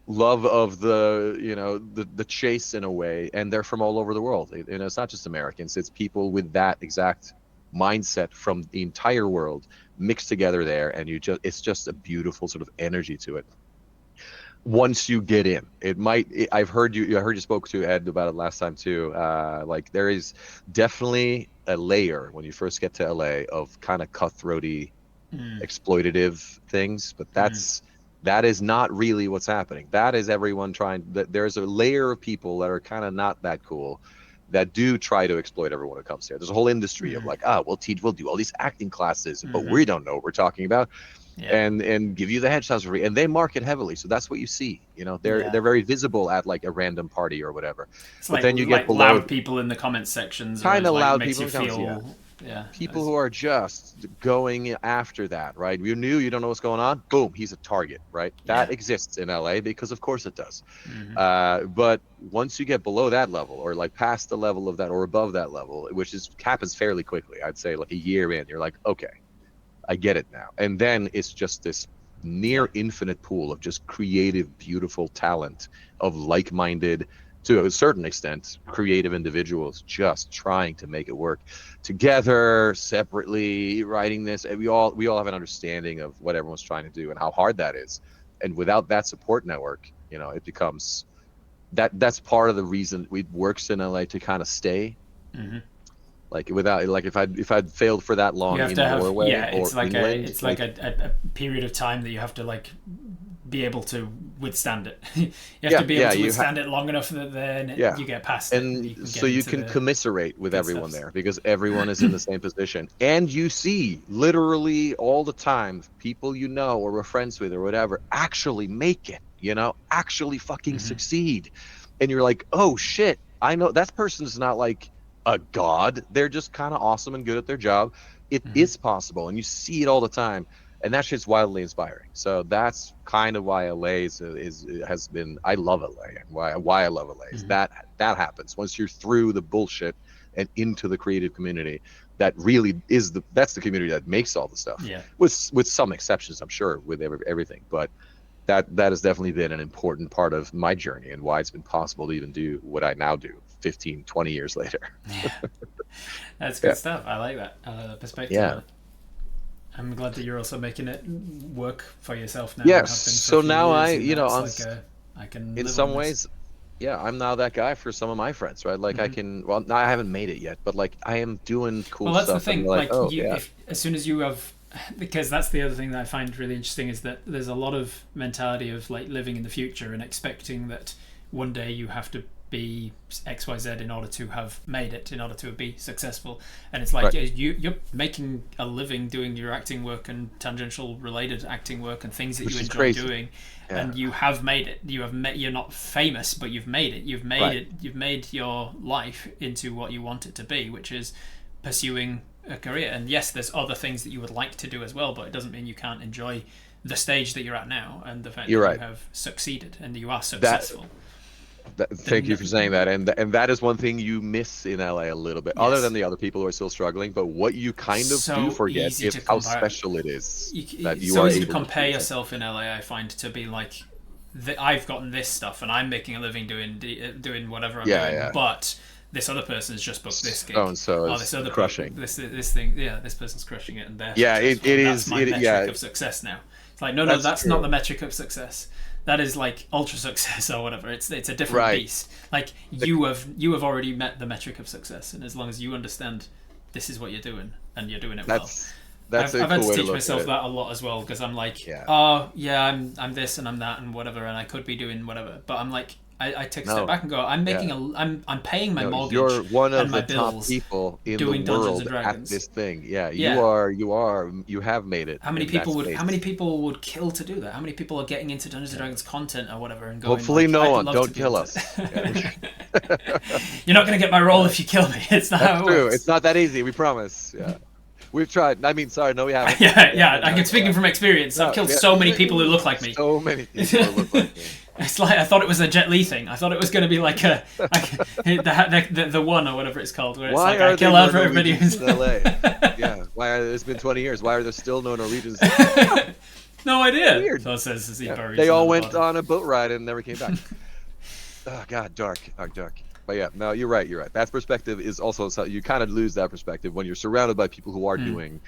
love of the chase in a way, and they're from all over the world. It's not just Americans. It's people with that exact mindset from the entire world mixed together there, and it's just a beautiful sort of energy to it once you get in. I've heard I heard you spoke to Ed about it last time too. Like there is definitely a layer when you first get to LA of kind of cutthroaty Mm, exploitative things, but mm, that is not really what's happening. That is everyone trying that. There's a layer of people that are kind of not that cool that do try to exploit everyone who comes here. There's a whole industry of mm, like, we'll do all these acting classes, but mm-hmm. we don't know what we're talking about, Yeah. and give you the headshots for free, and they market heavily, so that's what you see. They're Yeah. very visible at like a random party or whatever. It's But then you get like below, loud people in the comment sections kind always of like loud makes people you in the comments, yeah, feel, yeah. people who are just going after that, right? You don't know what's going on, boom, he's a target, right? Yeah. That exists in LA because of course it does. Mm-hmm. But once you get below that level, or like past the level of that, or above that level, which happens fairly quickly, I'd say like a year in, you're like, okay, I get it now. And then it's just this Yeah. near infinite pool of just creative, beautiful talent of like-minded, to a certain extent, creative individuals just trying to make it work together, separately, writing this. And we all have an understanding of what everyone's trying to do and how hard that is. And without that support network, it becomes that's part of the reason it works in LA to kind of stay. Mm-hmm. Like without, like if I'd failed for that You long have to in have, Norway yeah. or England, It's like like a period of time that you have to like be able to withstand it. You have yeah, to be able yeah, to withstand it long enough that then yeah, you get past it and you and can so get you into can the commiserate with good everyone stuff. there because everyone is in the same position, and you see literally all the time people or we're friends with or whatever actually make it, actually fucking Mm-hmm. succeed, and you're like, oh shit, I know that person is not like a god, they're just kind of awesome and good at their job. It Mm-hmm. is possible, and you see it all the time, and that shit's wildly inspiring. So that's kind of why LA has been. I love LA, and why I love LA is Mm-hmm. that happens once you're through the bullshit and into the creative community. That really is that's the community that makes all the stuff, Yeah. with some exceptions, I'm sure, with everything. But that has definitely been an important part of my journey and why it's been possible to even do what I now do 15, 20 years later. Yeah, that's Yeah. good stuff. I like that perspective. Yeah. I'm glad that you're also making it work for yourself now. Yes. And have been for So a few now years, I, and you know, that's like I can in live some on this. ways, yeah, I'm now that guy for some of my friends, right? Like I can, well, now I haven't made it yet, but like I am doing cool Well, that's the stuff, and thing. they're like, Like oh you, yeah, if as soon as you have, because that's the other thing that I find really interesting is that there's a lot of mentality of like living in the future and expecting that one day you have to be XYZ in order to have made it, in order to be successful. And it's like right, you're making a living doing your acting work and tangential related acting work and things that which you is enjoy crazy. doing, Yeah, and you have made it. You're not famous, but you've made it. You've made right. it. You've made your life into what you want it to be, which is pursuing a career. And yes, there's other things that you would like to do as well, but it doesn't mean you can't enjoy the stage that you're at now and the fact You're that right. you have succeeded and you are That, successful. thank you for saying that, and that is one thing you miss in LA a little bit, other than Yes, the other people who are still struggling. But what you kind of do so forget easy is to how compare. special it is that It's you so are easy to able to compare do that. yourself in LA. I find to be like, I've gotten this stuff and I'm making a living doing whatever I'm Yeah, doing, yeah. but this other person's just booked this So gig. and so Oh, is this other crushing. this thing, yeah, this person's crushing it and they're Yeah, successful, it and that's is. my It, metric yeah, of success now. It's like, no, that's that's not the true. metric of success. That is like ultra success or whatever. It's a different Right. beast. Like The, you have already met the metric of success, and as long as you understand this is what you're doing and you're doing it well. that's a I've had cool to way to teach look at myself it. that a lot as well because I'm like, Yeah. oh yeah, I'm this and I'm that and whatever, and I could be doing whatever, but I'm like, I take a step No. back and go, I'm making Yeah. I'm paying my No, mortgage you're one and of my the top bills people in the doing Dungeons and world at Dragons. this thing. Yeah, Yeah. you have made it in that How many space. people would kill to do that? How many people are getting into Dungeons and Yeah. Dragons content or whatever and going Hopefully like, no I'd one. love to Don't be able kill us. Yeah. to. You're not going to get my role Yeah. if you kill me. It's not That's how it true. It's works. not that easy, we promise. Yeah. We've tried. I mean, sorry, no, we haven't. Yeah, Yeah, yeah. no, I'm speaking yeah. from experience. I've No, killed yeah. so many people who look like me. So many people who look like me. It's like I thought it was a Jet Li thing. I thought it was going to be like the one or whatever it's called, where it's Why like are I there kill no everybody Norwegians who's. in LA? Yeah. It's been 20 years. Why are there still no Norwegians? No idea. Weird. So it says as he Yeah. buries They all another went body. on a boat ride and never came back. Oh God, dark, dark. But yeah, no, you're right. You're right. That perspective is also you kind of lose that perspective when you're surrounded by people who are doing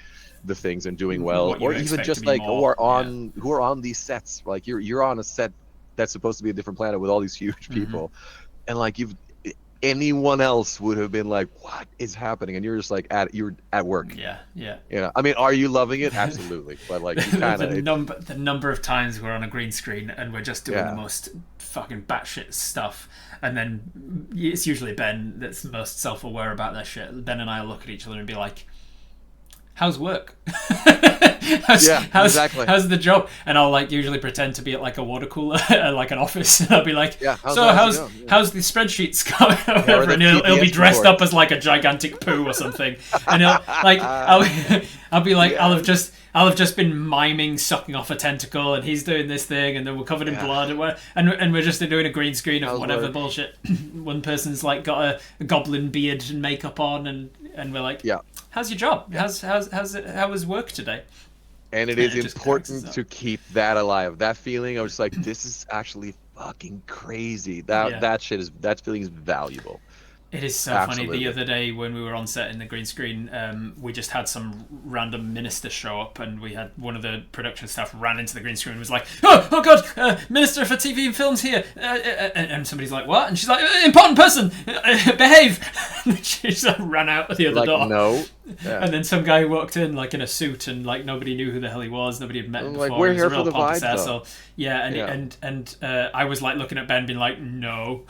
the things and doing well, What you or even expect to just be like more. who are on these sets. Like you're on a set that's supposed to be a different planet with all these huge people, and like anyone else would have been like, what is happening? And you're just like you're at work. Yeah, yeah. You know, I mean, are you loving it? Absolutely, but like you kind of the number of times we're on a green screen and we're just doing yeah. the most fucking batshit stuff, and then it's usually Ben that's most self-aware about that shit. Ben and I will look at each other and be like, how's work? Exactly. How's the job? And I'll like usually pretend to be at like a water cooler at like an office, and I'll be like, Yeah, so how's the spreadsheets going? Or Yeah, or whatever, the and he'll be TPS dressed report. up as like a gigantic poo or something, and he'll like I'll be like, Yeah. I'll have just been miming sucking off a tentacle, and he's doing this thing, and then we're covered in Yeah. blood, and we're just doing a green screen of How's whatever work? bullshit. One person's like got a goblin beard and makeup on, and we're like, Yeah. how's your job? How was work today? And it Yeah, is it just cracks us important up. to keep that alive. That feeling, I was like, this is actually fucking crazy. That Yeah. that feeling is valuable. It is so Absolutely. funny. The other day when we were on set in the green screen, we just had some random minister show up, and we had one of the production staff ran into the green screen and was like, "Oh God, minister for TV and films here," and somebody's like, "What?" And she's like, "Important person, behave." And she just ran out the other Like, door. no. Yeah. And then some guy walked in like in a suit, and like nobody knew who the hell he was. Nobody had met him I'm before. like, we're He was here a real for the pompous vibes, though. asshole. Yeah, and I was like looking at Ben, being like, no,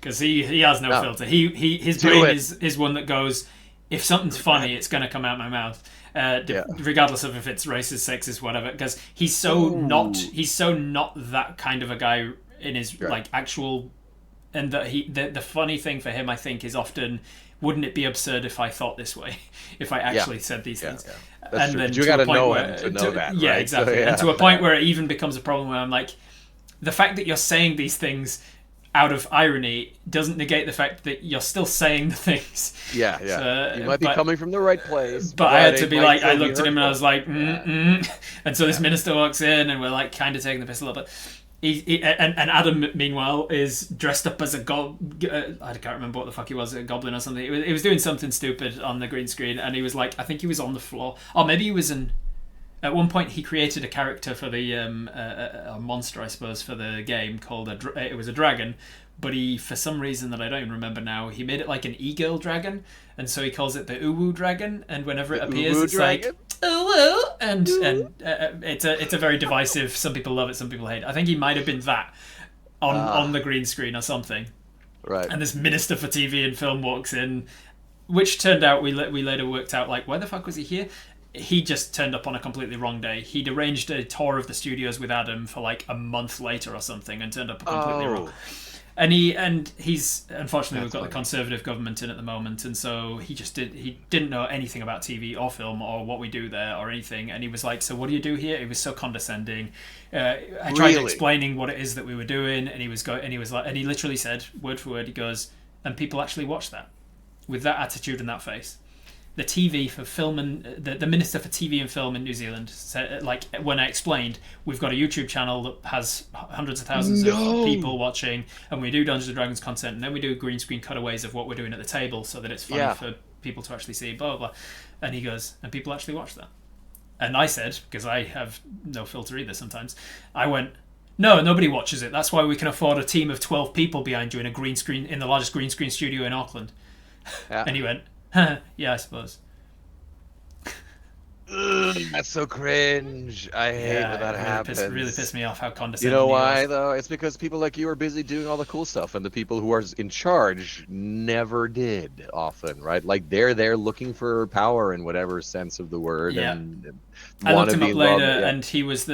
because he has no No. filter. His Do brain it. is one that goes, if something's funny, it's gonna come out my mouth. Yeah. Regardless of if it's racist, sexist, whatever, because he's so not that kind of a guy in his Right. like actual, and that the funny thing for him, I think, is often, wouldn't it be absurd if I thought this way, if I actually said these things? Yeah. That's true. then But you to a gotta point know where- him to know that, Yeah, right? exactly. So, yeah. And to a point where it even becomes a problem where I'm like, the fact that you're saying these things out of irony doesn't negate the fact that you're still saying the things. Yeah, yeah. You might be coming from the right place, but I had to be like, I still be looked at him and I was like, hurtful. and so this minister walks in and we're like kind of taking the piss a little bit. And Adam, meanwhile, is dressed up as a I can't remember what the fuck he was, a goblin or something. He was doing something stupid on the green screen, and he was like, I think he was on the floor, or maybe he was in. At one point, he created a character for the a monster, I suppose, for the game called it was a dragon, but he, for some reason that I don't even remember now, he made it like an e-girl dragon, and so he calls it the Uwu dragon, and whenever it appears, it's dragon? like Uwu, and it's a very divisive. Some people love it, some people hate it. I think he might have been that on the green screen or something. Right. And this minister for TV and film walks in, which turned out we later worked out like, why the fuck was he here? He just turned up on a completely wrong day. He'd arranged a tour of the studios with Adam for like a month later or something, and turned up completely wrong. And he's unfortunately we've got the Conservative government in at the moment, and so he didn't know anything about TV or film or what we do there or anything. And he was like, "So what do you do here?" He was so condescending. I tried explaining what it is that we were doing, and he literally said word for word, he goes, "And people actually watch that with that attitude and that face." The TV for film and the Minister for TV and Film in New Zealand said, like, when I explained, we've got a YouTube channel that has hundreds of thousands of people watching, and we do Dungeons and Dragons content, and then we do green screen cutaways of what we're doing at the table so that it's funny for people to actually see, blah, blah, blah. And he goes, and people actually watch that. And I said, because I have no filter either sometimes, I went, no, nobody watches it. That's why we can afford a team of 12 people behind you in the largest green screen studio in Auckland. Yeah. And he went, yeah, I suppose. That's so cringe. I hate when that happens. It really pissed me off how condescending. You know why, though? It's because people like you are busy doing all the cool stuff, and the people who are in charge never did often, right? Like, they're there looking for power in whatever sense of the word. Yeah. And I looked him up later, and he was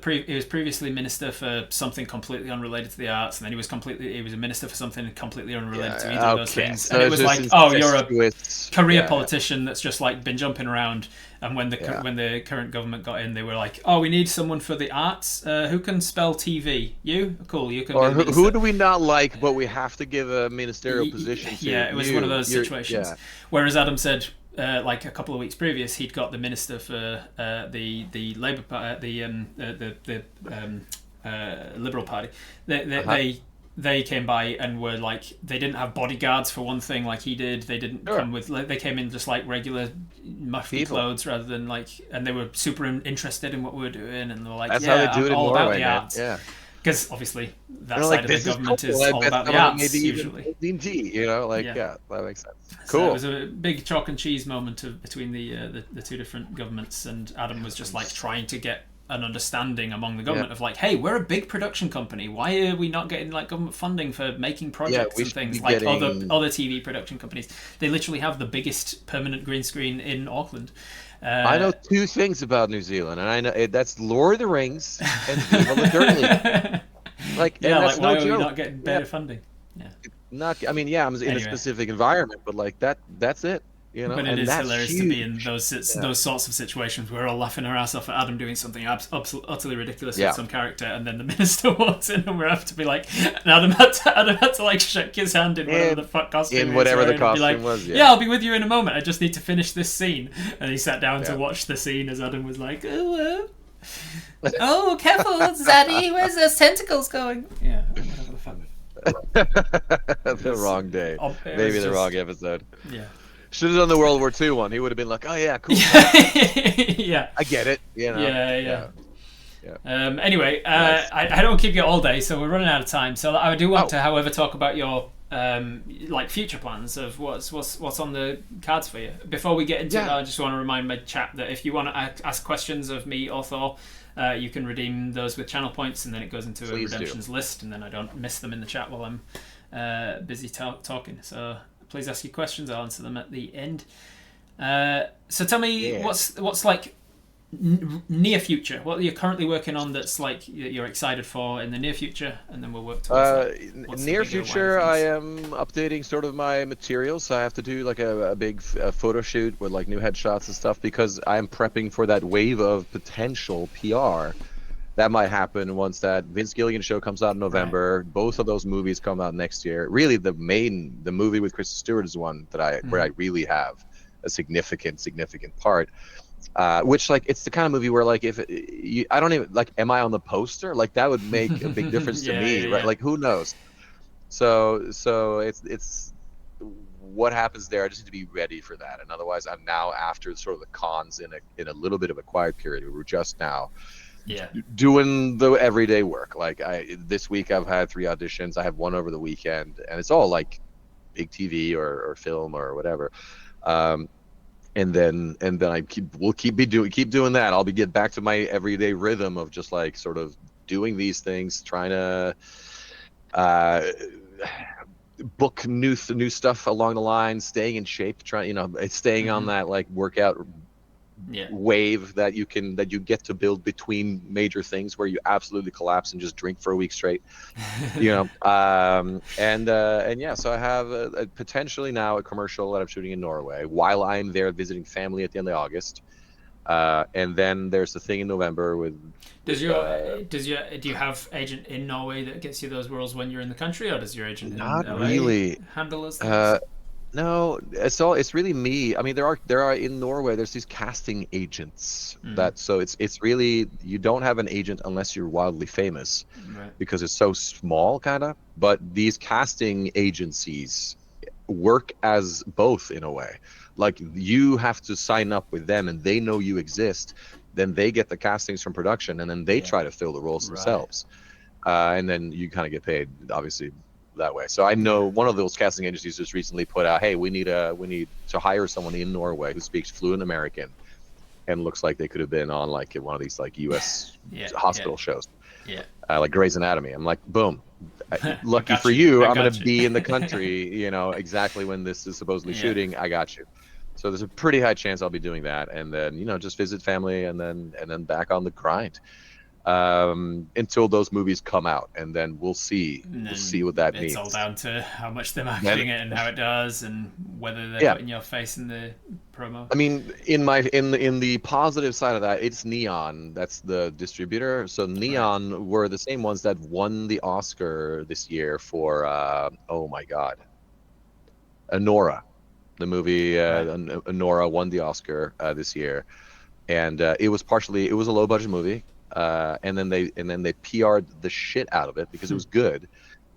previously minister for something completely unrelated to the arts, and then he was a minister for something completely unrelated to either of those things. So and it was like, oh, you're a career politician that's just like been jumping around. And when the current government got in, they were like, "Oh, we need someone for the arts. Who can spell TV? You? Cool. You can." Or who do we not like, but we have to give a ministerial position to? Yeah, it was one of those situations. Yeah. Whereas Adam said, like a couple of weeks previous, he'd got the minister for the Labour Party, the Liberal Party. They came by and were like, they didn't have bodyguards for one thing like he did. They didn't come with, they came in just like regular muffy clothes rather than like, and they were super interested in what we were doing, and they were like, that's how they do it in Norway, about the arts. Yeah. Because obviously that side of the government is all about the arts usually. D&D, that makes sense. Cool. So it was a big chalk and cheese moment between the two different governments, and Adam was just like trying to get an understanding among the government of like, hey, we're a big production company. Why are we not getting like government funding for making projects and things like other TV production companies? They literally have the biggest permanent green screen in Auckland. I know two things about New Zealand, and I know that's Lord of the Rings and Viva la Dirt League. Like, that's why no are joke. We not getting better funding? Yeah. I'm in a specific environment, but like that's it. But it is hilarious to be in those sorts of situations. We're all laughing our ass off at Adam doing something utterly ridiculous with some character, and then the minister walks in, and we have to be like, and Adam had to like shake his hand in whatever the fuck costume in whatever the costume like, was. Yeah, I'll be with you in a moment. I just need to finish this scene. And he sat down to watch the scene as Adam was like, oh, careful, Zaddy, where's those tentacles going? Yeah, whatever the fuck. The wrong day. Maybe the wrong episode. Yeah. Should have done the World War II one. He would have been like, "Oh yeah, cool." Yeah, I get it. Yeah. Anyway, nice. I don't keep you all day, so we're running out of time. So I do want to, however, talk about your like future plans of what's on the cards for you. Before we get into that, I just want to remind my chat that if you want to ask questions of me or Thor, you can redeem those with channel points, and then it goes into a redemptions list, and then I don't miss them in the chat while I'm busy talking. So please ask your questions. I'll answer them at the end. So tell me, what's like near future? What you're currently working on that's like you're excited for in the near future, and then we'll work towards that. Near future, I am updating sort of my materials. So I have to do like a big photo shoot with like new headshots and stuff, because I'm prepping for that wave of potential PR that might happen once that Vince Gilligan show comes out in Right. November. Both of those movies come out next year. Really, the movie with Kristen Stewart is one that where I Mhm. really have a significant part. Which like it's the kind of movie where like if I don't even like, am I on the poster? Like that would make a big difference to Yeah, me, yeah, right? yeah. Like who knows? So it's what happens there. I just need to be ready for that, and otherwise I'm now after sort of the cons in a little bit of a quiet period. We're just now Yeah. doing the everyday work. Like this week I've had 3 auditions. I have one over the weekend, and it's all like big TV or film or whatever. Um, and then we'll keep doing that. I'll be get back to my everyday rhythm of just like sort of doing these things, trying to uh, book new stuff along the line, staying in shape, trying staying on Hmm. that like workout Yeah. wave that you get to build between major things where you absolutely collapse and just drink for a week straight. And yeah, so I have potentially now a commercial that I'm shooting in Norway while I'm there visiting family at the end of August. And then there's the thing in November Does with your does your do you have agent in Norway that gets you those roles when you're in the country, or does your agent in not LA really. handle those things? uh no, it's really me. I mean, there are in Norway, there's these casting agents Mm. that, so it's really, you don't have an agent unless you're wildly famous, Right. because it's so small, kind of. But these casting agencies work as both in a way. Like you have to sign up with them and they know you exist. Then they get the castings from production and then they Yeah. try to fill the roles Right. themselves. And then you kind of get paid, obviously, that way. So I Yeah. know one of those casting agencies just recently put out, "Hey, we need to hire someone in Norway who speaks fluent American and looks like they could have been on like one of these like U.S. Yeah. Yeah. hospital shows, Yeah. like Grey's Anatomy." I'm like, boom. I Lucky for got you. you, I I'm gonna got you. be in the country, exactly when this is supposedly Yeah. shooting. I got you. So there's a pretty high chance I'll be doing that, and then just visit family, and then back on the grind, until those movies come out, and then we'll see. And We'll see then what that it's all means. down to how much they're Then, marketing it and how it does, and whether they're yeah, putting your face in the promo. I mean, in the positive side of that, it's Neon. That's the distributor. So Right. Neon were the same ones that won the Oscar this year for oh my God, Anora. The movie Right. Anora won the Oscar this year, and it was a low budget movie, and then they PR'd the shit out of it because it was good,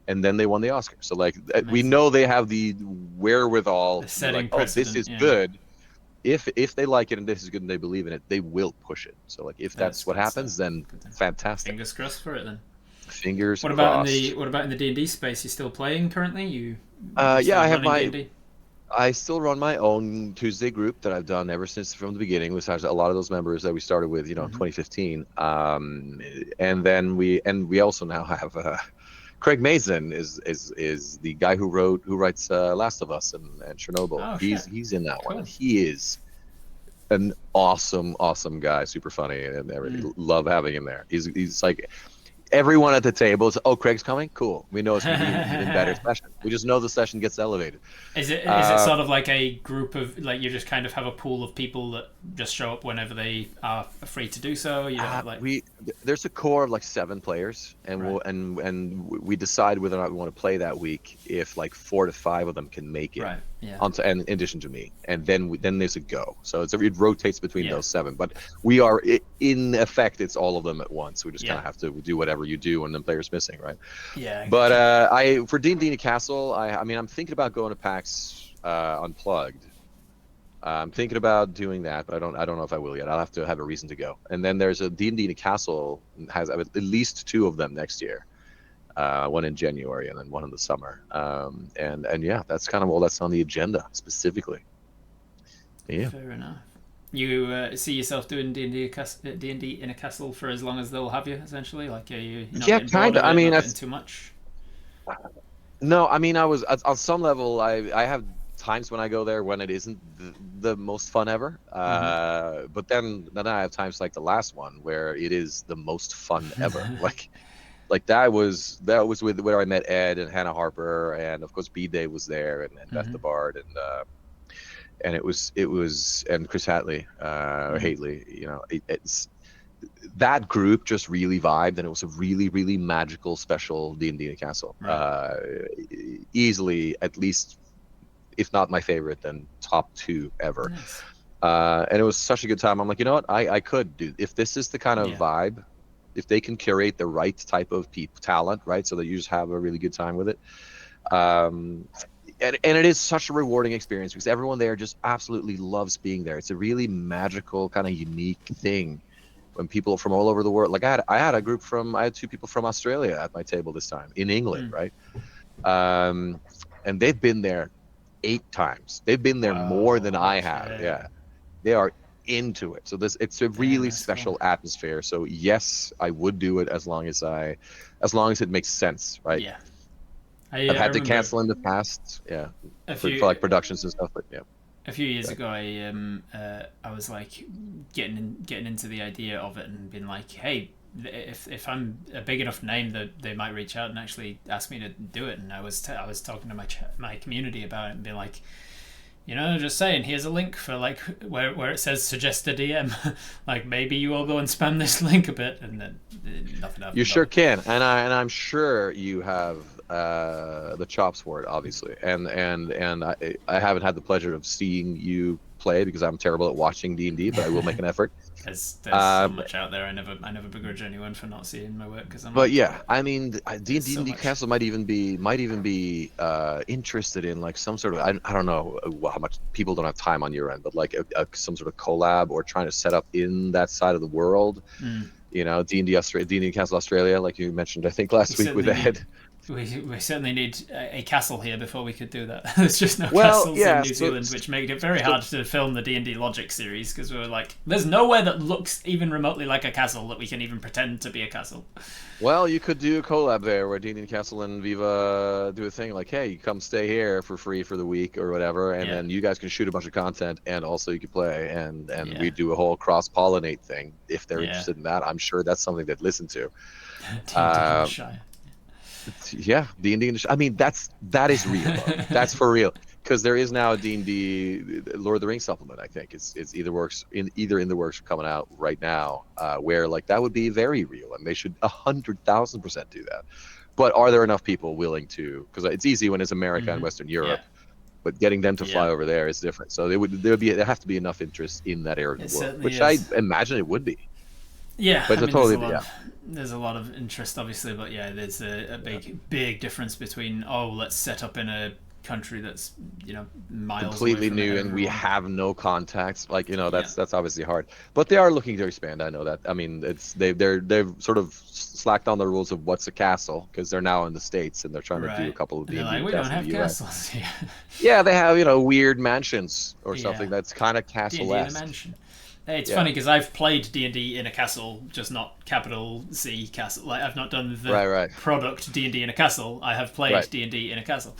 and then they won the Oscar. So like we Amazing. know they have the wherewithal They're to be like, setting oh, this precedent. is Yeah. good. If they like it and this is good and they believe in it, they will push it. So like if that's what That's happens, then good then. fantastic. Fingers crossed for it then. Fingers What about in the crossed. what about in the D&D space? You still playing currently? You Yeah, still I have running my D&D? I still run my own Tuesday group that I've done ever since from the beginning, which has a lot of those members that we started with, in Mm-hmm. 2015. And then we also now have Craig Mazin is the guy who writes Last of Us and Chernobyl. Oh shit. He's in that one, and Cool. he is an awesome guy, super funny, and Mm. love having him there. He's like everyone at the table is, oh, Craig's coming, cool. We know it's going to be an even better session. We just know the session gets elevated. Is it Uh, sort of like a group of like you just kind of have a pool of people that just show up whenever they are free to do so? You don't have like we There's a core of like 7 players, and right. we decide whether or not we want to play that week if like 4 to 5 of them can make it. Right. Yeah. And in addition to me, and then there's a go. So it rotates between Yeah. those 7, but we are in effect it's all of them at once. We just kind Yeah. of have to do whatever you do when the player's missing, right? Yeah. I But gotcha. I for D&D Castle, I mean I'm thinking about going to PAX Unplugged. I'm thinking about doing that, but I don't know if I will yet. I'll have to have a reason to go. And then there's a D&D Castle has at least 2 of them next year. One in January and then one in the summer. And yeah, that's kind of all that's on the agenda specifically. Yeah. Fair enough. You see yourself doing D&D in a castle for as long as they'll have you, essentially. Like, are you're not Yeah, getting bored kind of. of I it, mean, not getting too much. no, I mean, I was on some level. I have times when I go there when it isn't the most fun ever. Mm-hmm. But then I have times like the last one where it is the most fun ever. Like that was with where I met Ed and Hannah Harper, and of course B Day was there, and Beth Mm-hmm. the Bard, and it was and Chris Hatley or Mm-hmm. Hately. It's that group just really vibed, and it was a really, really magical, special D&D in a castle. Right. Easily, at least, if not my favorite, then top two ever. Nice. And it was such a good time. I'm like, you know what? I could do, if this is the kind of Yeah. vibe, if they can curate the right type of talent, right, so that you just have a really good time with it. Um, and it is such a rewarding experience because everyone there just absolutely loves being there. It's a really magical, kind of unique thing when people from all over the world, like I had two people from Australia at my table this time in England, Mm. right? And they've been there 8 times. They've been there more Wow. than I have. Okay. Yeah, they are into it. So it's a Damn, really that's cool. special atmosphere. So yes, I would do it as long as it makes sense, right? Yeah. I've I had to remember cancel in the past, yeah, a for few like productions and stuff, but yeah. a few years Yeah. ago, I was like getting into the idea of it and being like, hey, if I'm a big enough name that they might reach out and actually ask me to do it. And I was talking to my community about it and being like, just saying, here's a link for like where it says suggest a DM. Like maybe you all go and spam this link a bit, and then nothing You happened. sure can, and I'm sure you have the chops for it, obviously. And I haven't had the pleasure of seeing you play because I'm terrible at watching D&D, but I will make an effort. There's so Um, much out there. I never begrudge anyone for not seeing my work because I'm but like, yeah, I mean, D and there's D so much. Newcastle might even be interested in like some sort of, I don't know how much people don't have time on your end, but like some sort of collab or trying to set up in that side of the world. Mm. D&D Australia, D&D Newcastle Australia, like you mentioned, I think We last week with certainly need Ed. we certainly need a castle here before we could do that. There's just no Well, castles in yeah, New Zealand, which made it very so hard to film the D&D Logic series because we were like, there's nowhere that looks even remotely like a castle that we can even pretend to be a castle. well, you could do a collab there where D&D Newcastle and Viva do a thing like, hey, you come stay here for free for the week or whatever, and Yeah, then you guys can shoot a bunch of content, and also you can play, and yeah, we do a whole cross pollinate thing if they're yeah. interested in that. I'm sure that's something they'd listen to. D&D in the Uh, Shire. yeah, D&D. I mean, that is real though. That's for real. Because there is now a D&D Lord of the Rings supplement. I think it's either in the works or coming out right now, where like that would be very real, and they should 100,000% do that. But are there enough people willing to? Because it's easy when it's America and Mm-hmm. Western Yeah, Europe, but getting them to fly yeah. over there is different. So there have to be enough interest in that area of It the world, certainly which I is. imagine it would be. Yeah, But I it's a mean, totally, yeah, there's a lot of interest, obviously, but yeah, there's a big difference between let's set up in a country that's miles away completely from new, and we everyone. have no contacts. Like Yeah, that's obviously hard, but they are looking to expand. I know that. I mean, they've sort of slacked on the rules of what's a castle because they're now in the States and they're trying to do a right. couple of And they're D&D like, we don't castles in have the US. castles here. Yeah, they have weird mansions or Yeah, something that's kind of D&D in a castle-esque. mansion. It's Yeah, funny because I've played D&D in a castle, just not capital C castle. Like I've not done the right, product D&D in a castle. I have played right. D&D in a castle.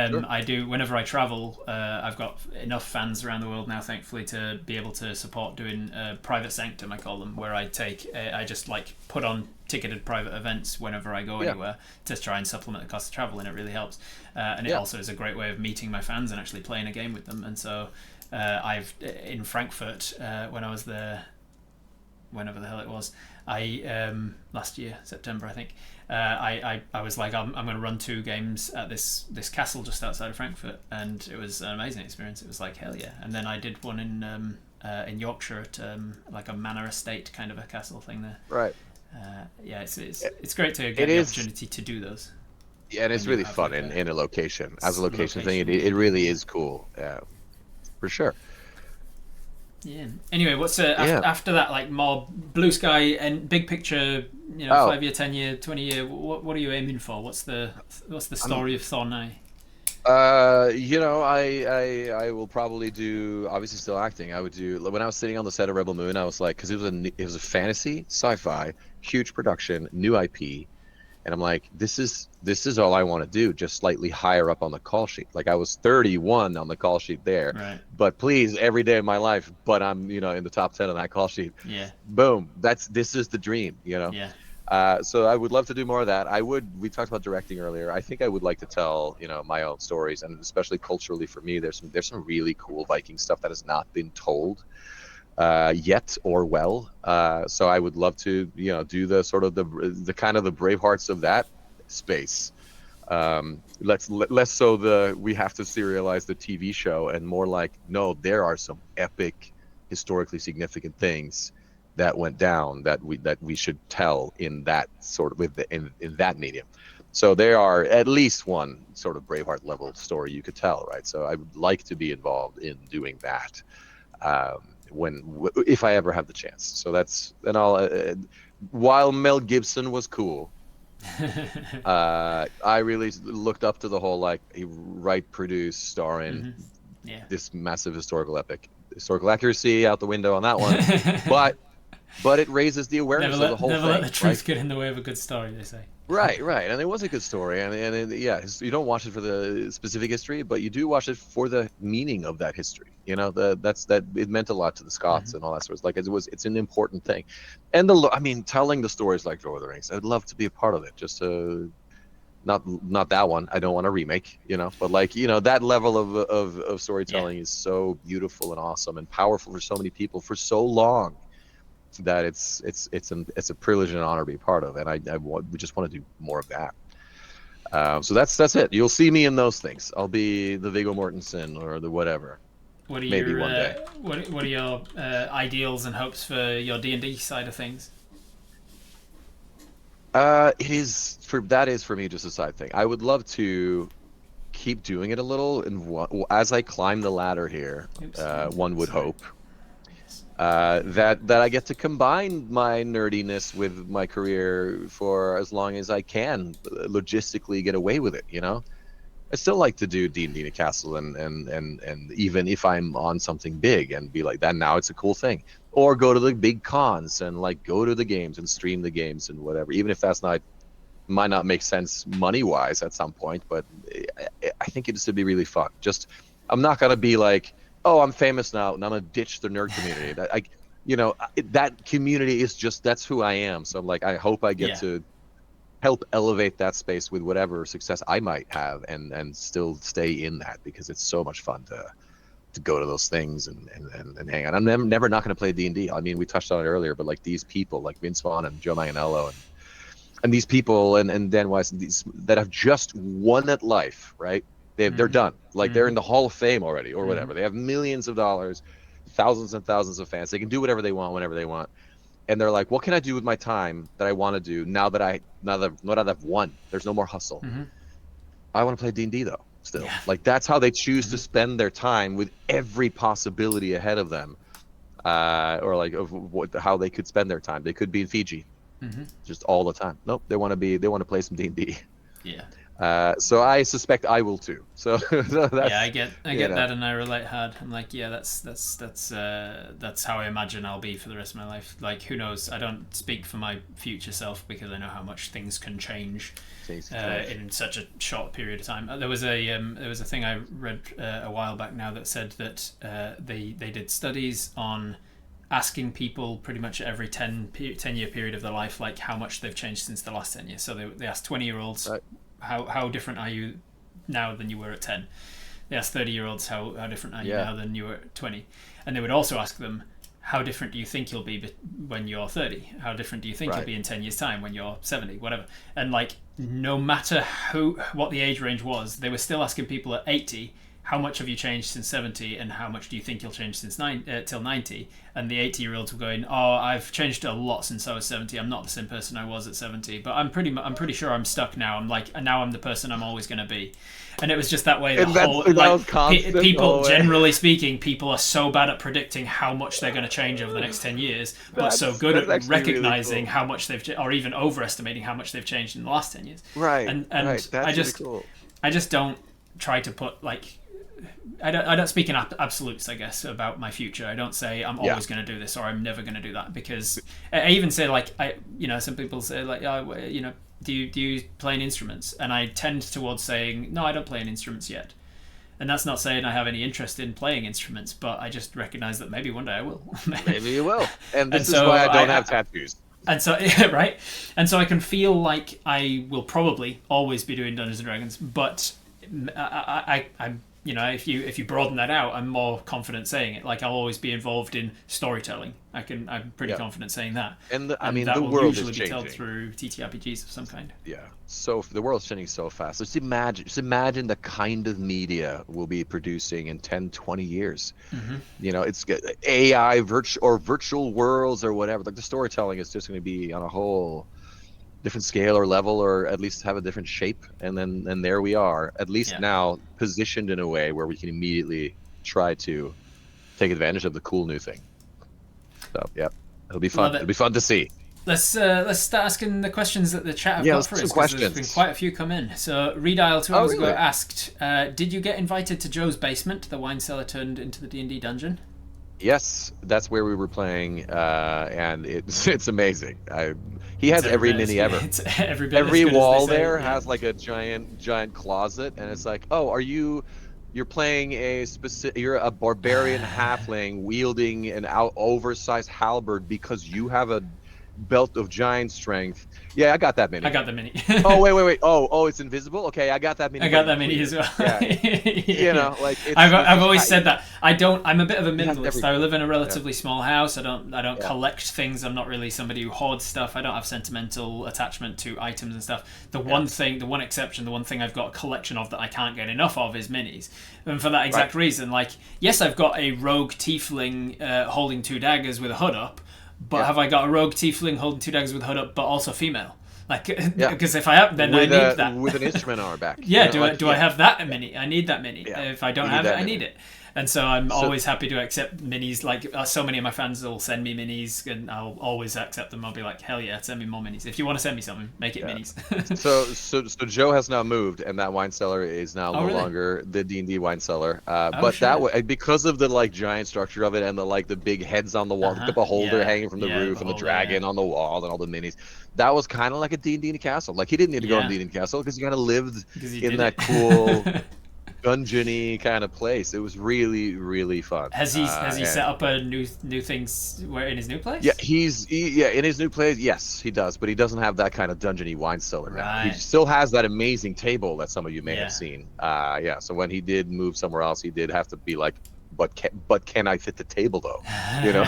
Sure. I do whenever I travel. I've got enough fans around the world now, thankfully, to be able to support doing private sanctum. I call them, where I just like put on ticketed private events whenever I go Yeah, anywhere to try and supplement the cost of travel, and it really helps. And it yeah. also is a great way of meeting my fans and actually playing a game with them. And so I've in Frankfurt when I was there, whenever the hell it was, I last year September I think. I was like I'm going to run 2 games at this castle just outside of Frankfurt, and it was an amazing experience. It was like hell yeah. And then I did one in Yorkshire at like a manor estate kind of a castle thing there. Right. Yeah, it's great to It get the is. opportunity to do those Yeah, and it's when you really have fun like a in a location as a location thing. location It game. really Yeah. is cool. Yeah, for sure. Yeah. Anyway, what's Yeah. after that like more blue sky and big picture? Oh, 5 year, 10 year, 20 year. What are you aiming for? What's the I'm story of Thor Knai? I will probably do, obviously still acting. I would do, when I was sitting on the set of Rebel Moon, I was like, because it was a fantasy, sci-fi, huge production, new IP, and I'm like, this is all I want to do, just slightly higher up on the call sheet. Like I was 31 on the call sheet there, Right. but please every day of my life, but I'm in the top 10 on that call sheet. Yeah. Boom, this is the dream. Yeah. So I would love to do more of that. We talked about directing earlier. I think I would like to tell, my own stories, and especially culturally for me, there's some really cool Viking stuff that has not been told. yet or well. So I would love to, do the sort of the kind of the Bravehearts of that space. Less so we have to serialize the TV show, and more like, no, there are some epic, historically significant things that went down that we should tell in that sort of in that medium. So there are at least one sort of Braveheart level story you could tell, right? So I would like to be involved in doing that, if I ever have the chance. So that's, and while Mel Gibson was cool, I really looked up to the whole, like, a produce, star in this massive historical epic. Historical accuracy out the window on that one, but it raises the awareness of the whole thing. Never let the truth right? get in the way of a good story, they say. Right, and it was a good story, and yeah, you don't watch it for the specific history, but you do watch it for the meaning of that history. That it meant a lot to the Scots and all that sort of, like, it's an important thing, and telling the stories like Lord of the Rings, I'd love to be a part of it. Just to, not that one. I don't want a remake, but like, that level of storytelling is so beautiful and awesome and powerful for so many people for so long, that it's a privilege and an honor to be a part of, and we just want to do more of that. So that's it. You'll see me in those things. I'll be the Viggo Mortensen or the whatever. One day. What are your ideals and hopes for your D&D side of things? That is for me just a side thing. I would love to keep doing it a little, and as I climb the ladder here, one would hope that I get to combine my nerdiness with my career for as long as I can logistically get away with it. I still like to do D&D in a castle, and even if I'm on something big and be like that, now it's a cool thing. Or go to the big cons and like go to the games and stream the games and whatever, even if might not make sense money wise at some point, but I think it's to be really fun. Just, I'm not gonna be like, oh, I'm famous now and I'm gonna ditch the nerd community. That community is just, that's who I am. So I'm like, I hope I get to help elevate that space with whatever success I might have, and still stay in that, because it's so much fun to go to those things and hang out. I'm never not going to play D&D. I mean, we touched on it earlier, but like these people like Vince Vaughn and Joe Manganiello and these people and Dan Weiss, these that have just won at life, right? They're done. Like they're in the Hall of Fame already or whatever. They have millions of dollars, thousands and thousands of fans. They can do whatever they want whenever they want. And they're like, what can I do with my time that I want to do now that I've won? There's no more hustle. I want to play D&D though, still. Like that's how they choose to spend their time, with every possibility ahead of them, or like how they could spend their time. They could be in Fiji, just all the time. Nope, they want to play some D&D. Yeah. So I suspect I will too. So I get that, and I relate hard. I'm like, that's how I imagine I'll be for the rest of my life. Like, who knows? I don't speak for my future self, because I know how much things can change in such a short period of time. There was a thing I read a while back now that said that they did studies on asking people pretty much every 10-year period of their life, like how much they've changed since the last 10 years. So they asked 20-year-olds. How different are you now than you were at 10? They asked 30-year-olds how different are you now than you were at 20? And they would also ask them, how different do you think you'll be when you're 30? How different do you think you'll be in 10 years' time when you're 70? Whatever. And like, no matter what the age range was, they were still asking people at 80, how much have you changed since 70, and how much do you think you'll change since till 90? And the 80-year-olds were going, oh, I've changed a lot since I was 70. I'm not the same person I was at 70, but I'm pretty sure I'm stuck now. I'm like, now I'm the person I'm always going to be. And it was just that way. People, generally speaking, people are so bad at predicting how much they're going to change over the next 10 years, but so good at recognizing really cool. how much they've, or even overestimating how much they've changed in the last 10 years. Right. And That's I just, really cool. I just don't try to put like, I don't speak in absolutes, I guess, about my future. I don't say I'm always going to do this or I'm never going to do that, because I even say like, some people say like, do you play any instruments? And I tend towards saying, no, I don't play any instruments yet. And that's not saying I have any interest in playing instruments, but I just recognize that maybe one day I will. Maybe you will. And this is why I don't have tattoos. And so, right. And so I can feel like I will probably always be doing Dungeons and Dragons, but I'm you know, if you broaden that out, I'm more confident saying it. Like I'll always be involved in storytelling. I'm pretty confident saying that. And I And mean, that the will world is usually be told changing. through TTRPGs of some kind. Yeah. So the world's changing so fast. Just imagine the kind of media we'll be producing in 10, 20 years. You know, it's AI, virtual worlds or whatever. Like the storytelling is just going to be on a whole different scale or level, or at least have a different shape. And there we are, at least Yeah. now positioned in a way where we can immediately try to take advantage of the cool new thing. So yeah, it'll be fun. Love It'll it. be fun to see. Let's start asking the questions that the chat have Yeah, got let's for do us, some because there's been questions. quite a few come in. So Redial 2 Oh, hours ago really? asked, did you get invited to Joe's basement, the wine cellar turned into the D&D dungeon? Yes, that's where we were playing, and it's amazing. He It's has every every bit as, mini ever. it's every bit as Every good as they wall say. there Yeah. has like a giant closet, and it's like, oh, you're playing a specific, you're a barbarian halfling wielding an oversized halberd because you have a belt of giant strength. Yeah, I got that I mini. got the mini. Oh, wait. Oh, it's invisible. Okay, I got that mini. I But got in that mini as clear. well. Yeah, you Yeah. know, like it's I've just always said that. I'm a bit of a he has minimalist. I everything. live in a Yeah, relatively small house. I don't yeah, collect things. I'm not really somebody who hoards stuff. I don't have sentimental attachment to items and stuff. The yeah. one exception, the one thing I've got a collection of that I can't get enough of is minis. And for that Right. exact reason, like, yes, I've got a rogue tiefling holding two daggers with a hood up, but Yeah, have I got a rogue tiefling holding two daggers with a hood up, but also female? Like, yeah. because if I have, then I need that. With an instrument on our back. Yeah, Like do I have that mini? I need that mini. yeah. If I don't You need have it, that I mini. need it. And so I'm So always happy to accept minis. Like so many of my fans will send me minis, and I'll always accept them. I'll be like, hell yeah, send me more minis. If you want to send me something, make it yeah. minis. So Joe has now moved, and that wine cellar is now Oh no really? longer the D&D wine cellar. Oh But that shit. way, because of the like giant structure of it, and the big heads on the Uh wall, the huh. beholder Yeah. hanging from the Yeah. roof, and the Beholder. Yeah. dragon on the wall, and all the minis, that was kind of like a D&D castle. Like he didn't need to go in Yeah. D&D castle because he kind of lived Because he in did that it. cool dungeony kind of place. It was really fun. Has he set And up a new things where in his new yeah, place? yeah, in his new place, yes, he does, but he doesn't have that kind of dungeony wine cellar now. He Right. still has that amazing table that some of you may have Yeah. seen. Yeah, so when he did move somewhere else, he did have to be like, but can I fit the table though? You know,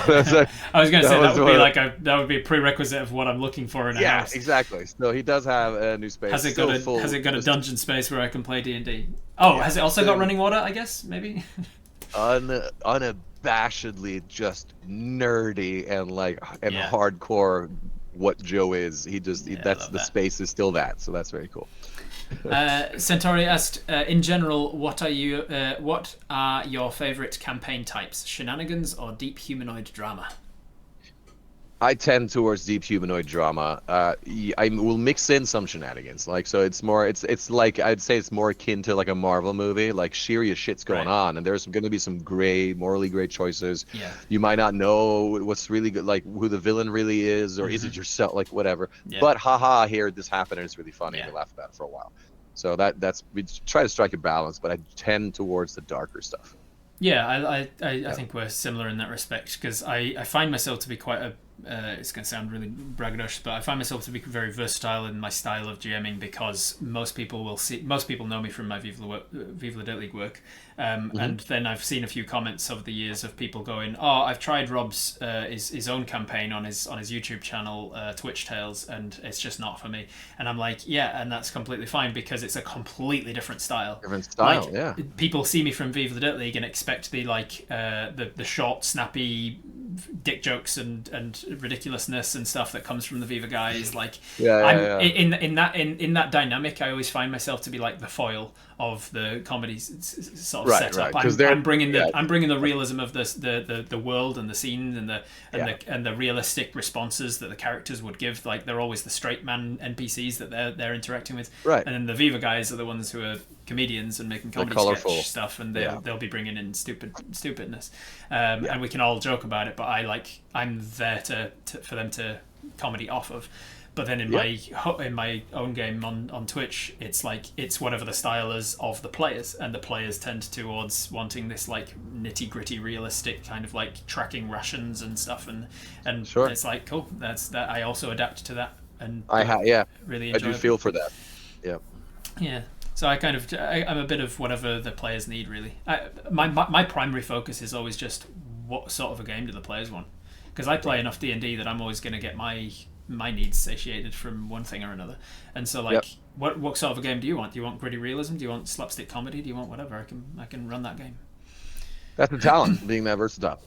I was gonna say that was would be one of, like that would be a prerequisite of what I'm looking for in a yeah, house. exactly. So he does have a new space. Has it Still got full, has it got a just dungeon space where I can play D&D? Oh, yeah, has it also got running water? I guess maybe. unabashedly just nerdy and Yeah, hardcore. What Joe is, yeah, I that's love the that. space is still that. So that's very cool. Centauri asked, in general, what are your favorite campaign types? Shenanigans or deep humanoid drama? I tend towards deep humanoid drama. I will mix in some shenanigans. Like so, it's like I'd say it's more akin to like a Marvel movie. Like serious shit's going Right. on, and there's going to be some morally gray choices. Yeah. You might not know what's really good, like who the villain really is, or is it yourself, like whatever. Yeah. But haha, here this happened, and it's really funny, Yeah. and we laugh about it for a while. So that's we try to strike a balance, but I tend towards the darker stuff. Yeah, I think we're similar in that respect, because I find myself to be quite a it's going to sound really braggadocious, but I find myself to be very versatile in my style of GMing, because most people know me from my Viva La Dirt League work, and then I've seen a few comments over the years of people going, "Oh, I've tried Rob's his own campaign on his YouTube channel, Twitch Tales, and it's just not for me." And I'm like, "Yeah, and that's completely fine, because it's a completely different style." Different style, Like, yeah. people see me from Viva the Dirt League and expect the short, snappy dick jokes and ridiculousness and stuff that comes from the Viva guys. Like, Yeah. in that dynamic, I always find myself to be like the foil of the comedy sort of Right, setup. right, 'cause I'm bringing yeah. I'm bringing the realism of the world and the scene and the realistic responses that the characters would give. Like, they're always the straight man NPCs that they're interacting with, Right. and then the Viva guys are the ones who are comedians and making comedy colorful sketch stuff, and they'll be bringing in stupidness, Yeah. and we can all joke about it. But I'm there for them to comedy off of. But then in my own game on Twitch, it's like it's whatever the style is of the players, and the players tend towards wanting this like nitty gritty, realistic kind of like tracking rations and stuff, and Sure. it's like cool. That's that. I also adapt to that, and Yeah. really I enjoy do it. feel for that. Yeah. Yeah. So I'm a bit of whatever the players need, really. My primary focus is always just what sort of a game do the players want, because I play enough D&D that I'm always going to get my needs satiated from one thing or another. And so like, Yep. what sort of a game do you want? Do you want gritty realism? Do you want slapstick comedy? Do you want whatever? I can run that game. That's the talent, being that versatile.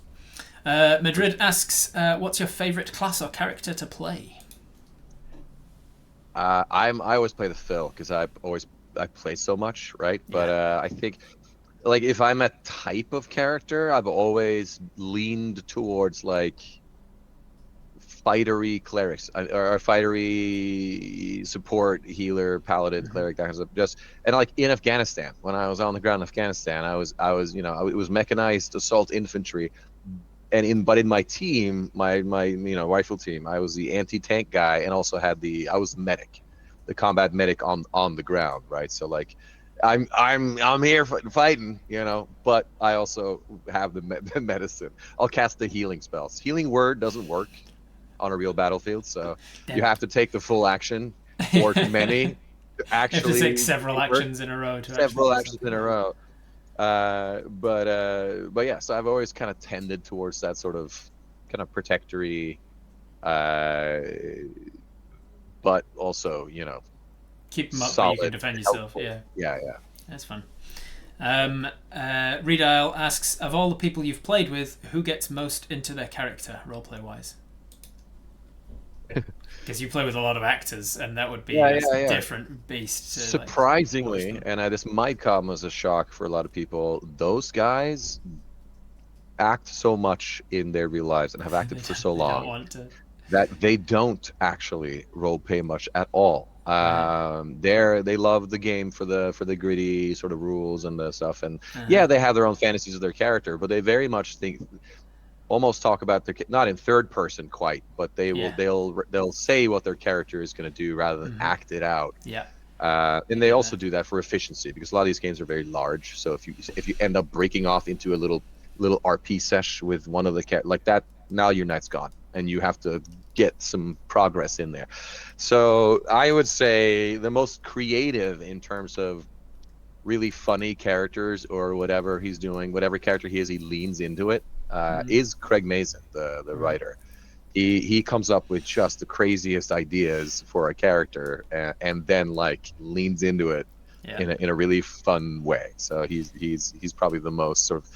Madrid asks, what's your favorite class or character to play? I always play the Phil because I play so much, right? But I think like if I'm a type of character, I've always leaned towards like fightery clerics or fightery support, healer, paladin, cleric, that kind of stuff. Just and like in Afghanistan, when I was on the ground in Afghanistan, I was it was mechanized assault infantry, and in my team, my rifle team, I was the anti-tank guy and also had I was the medic, the combat medic on the ground, right? So like I'm here fighting, but I also have the medicine. I'll cast the healing spells. Healing word doesn't work on a real battlefield, so you have to take the full action or many to actually you have to take several actions in a row but yeah, so I've always kind of tended towards that sort of kind of protectory, but also keep them up solid, where you can defend yourself. helpful. Yeah, That's fun. Redile asks, of all the people you've played with, who gets most into their character roleplay wise? Because you play with a lot of actors, and that would be a different beast. Surprisingly, and this might come as a shock for a lot of people, those guys act so much in their real lives and have acted for so long that they don't actually roleplay much at all. They love the game for the gritty sort of rules and the stuff, and they have their own fantasies of their character, but they very much almost talk about their, not in third person quite, but they'll say what their character is going to do rather than act it out. And they also do that for efficiency, because a lot of these games are very large. So if you end up breaking off into a little RP sesh with one of the like that, now your night's gone and you have to get some progress in there. So I would say the most creative in terms of really funny characters or whatever he's doing, whatever character he is, he leans into it. Is Craig Mazin, the writer. He comes up with just the craziest ideas for a character, and then like leans into it in a really fun way. So he's probably the most sort of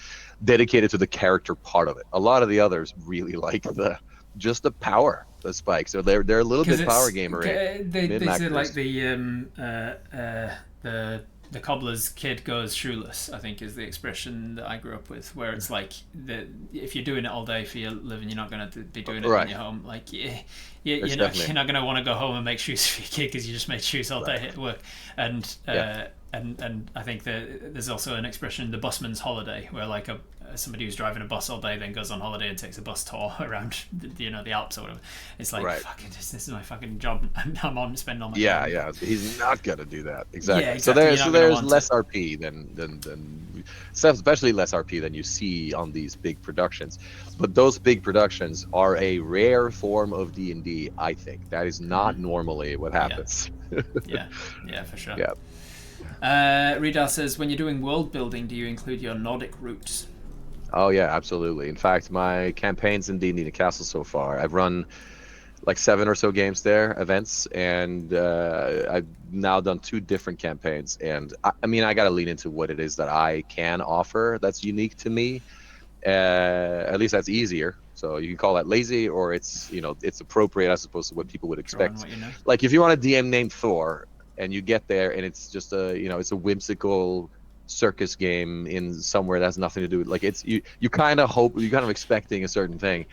dedicated to the character part of it. A lot of the others really like the power, the spikes. So they're a little bit power gamer. They say like the cobbler's kid goes shoeless, I think is the expression that I grew up with, where it's like if you're doing it all day for your living, you're not going to be doing it when you're home. Like you're not going to want to go home and make shoes for your kid because you just made shoes all day at work. And I think that there's also an expression, the busman's holiday, where like somebody who's driving a bus all day then goes on holiday and takes a bus tour around the Alps or whatever. It's like fucking this is my fucking job. I'm on spending all my time. Yeah. He's not gonna do that. Exactly. Yeah, exactly. So there's less RP than especially less RP than you see on these big productions. But those big productions are a rare form of D&D. I think that is not normally what happens. Yeah, for sure. Yeah. Ridal says, when you're doing world building, do you include your Nordic roots? Oh yeah, absolutely. In fact, my campaigns in D&D the Castle so far, I've run like 7 or so games there, events, and I've now done 2 different campaigns. And I mean, I got to lean into what it is that I can offer that's unique to me. At least that's easier. So you can call that lazy, or it's it's appropriate as opposed to what people would expect. Like if you want a DM named Thor, and you get there and it's just it's a whimsical circus game in somewhere that has nothing to do with, like, it's you kind of expecting a certain thing.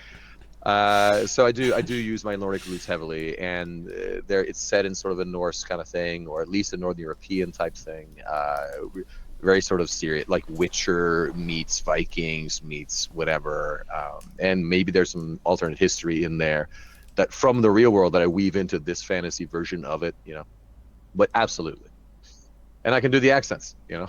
So I do use my Nordic roots heavily, and there it's set in sort of a Norse kind of thing, or at least a Northern European type thing. Very sort of serious, like Witcher meets Vikings meets whatever, and maybe there's some alternate history in there that from the real world that I weave into this fantasy version of it, but absolutely. and I can do the accents. Yeah,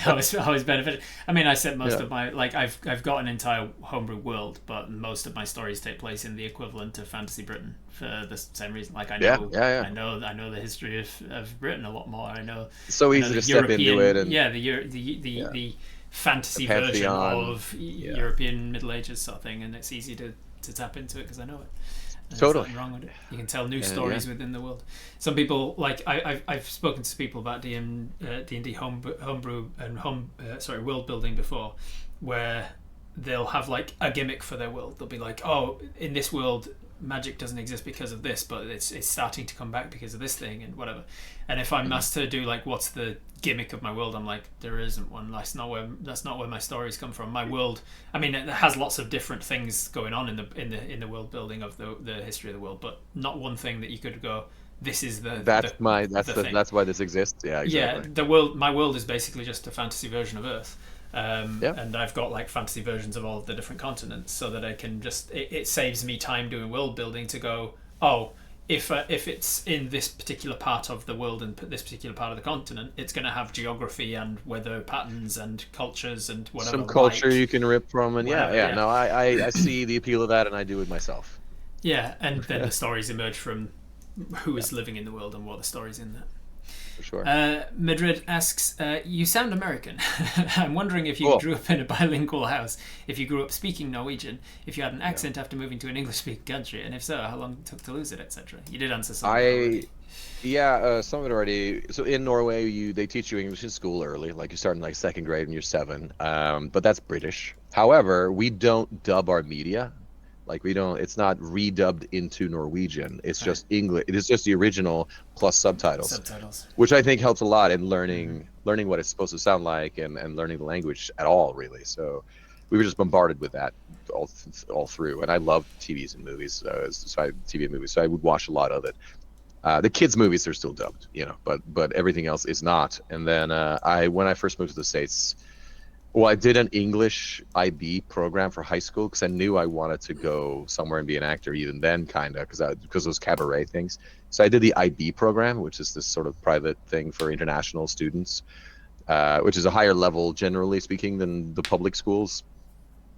always beneficial. I mean, I set most of my I've got an entire homebrew world, but most of my stories take place in the equivalent of Fantasy Britain for the same reason. Like I know the history of Britain a lot more. So I know easy the to step into it, and the fantasy version of European Middle Ages sort of thing, and it's easy to tap into it because I know it. And totally. there's nothing wrong with it. You can tell new stories within the world. Some people I've spoken to people about D&D homebrew and world building before, where they'll have like a gimmick for their world. They'll be like, oh, in this world magic doesn't exist because of this, but it's starting to come back because of this thing and whatever. And if I'm asked to do like what's the gimmick of my world, I'm like, there isn't one. That's not where my stories come from. My world, I mean, it has lots of different things going on in the world building of the history of the world, but not one thing that you could go, this is that's why this exists. Yeah, exactly. My world is basically just a fantasy version of Earth. And I've got like fantasy versions of all of the different continents, so that I can just it saves me time doing world building to go, oh, if it's in this particular part of the world and this particular part of the continent, it's going to have geography and weather patterns and cultures and whatever. Some culture you can rip from, and no, I see the appeal of that, and I do it myself. Yeah, and then the stories emerge from who is living in the world and what the story's in that. For sure. Madrid asks, you sound American. I'm wondering if you grew up in a bilingual house, if you grew up speaking Norwegian, if you had an accent after moving to an English-speaking country, and if so, how long it took to lose it, etc. You did answer some of it already. Yeah, some of it already. So in Norway, they teach you English in school early, like you start in like second grade when you're 7. But that's British. However, we don't dub our media. Like it's not redubbed into Norwegian. It's just English. It is just the original plus subtitles, which I think helps a lot in learning what it's supposed to sound like and learning the language at all, really. So we were just bombarded with that all through. And I love TVs and movies, so I would watch a lot of it. The kids' movies are still dubbed, but everything else is not. And then when I first moved to the States. Well, I did an English IB program for high school because I knew I wanted to go somewhere and be an actor even then, kind of, because those cabaret things. So I did the IB program, which is this sort of private thing for international students, which is a higher level, generally speaking, than the public schools.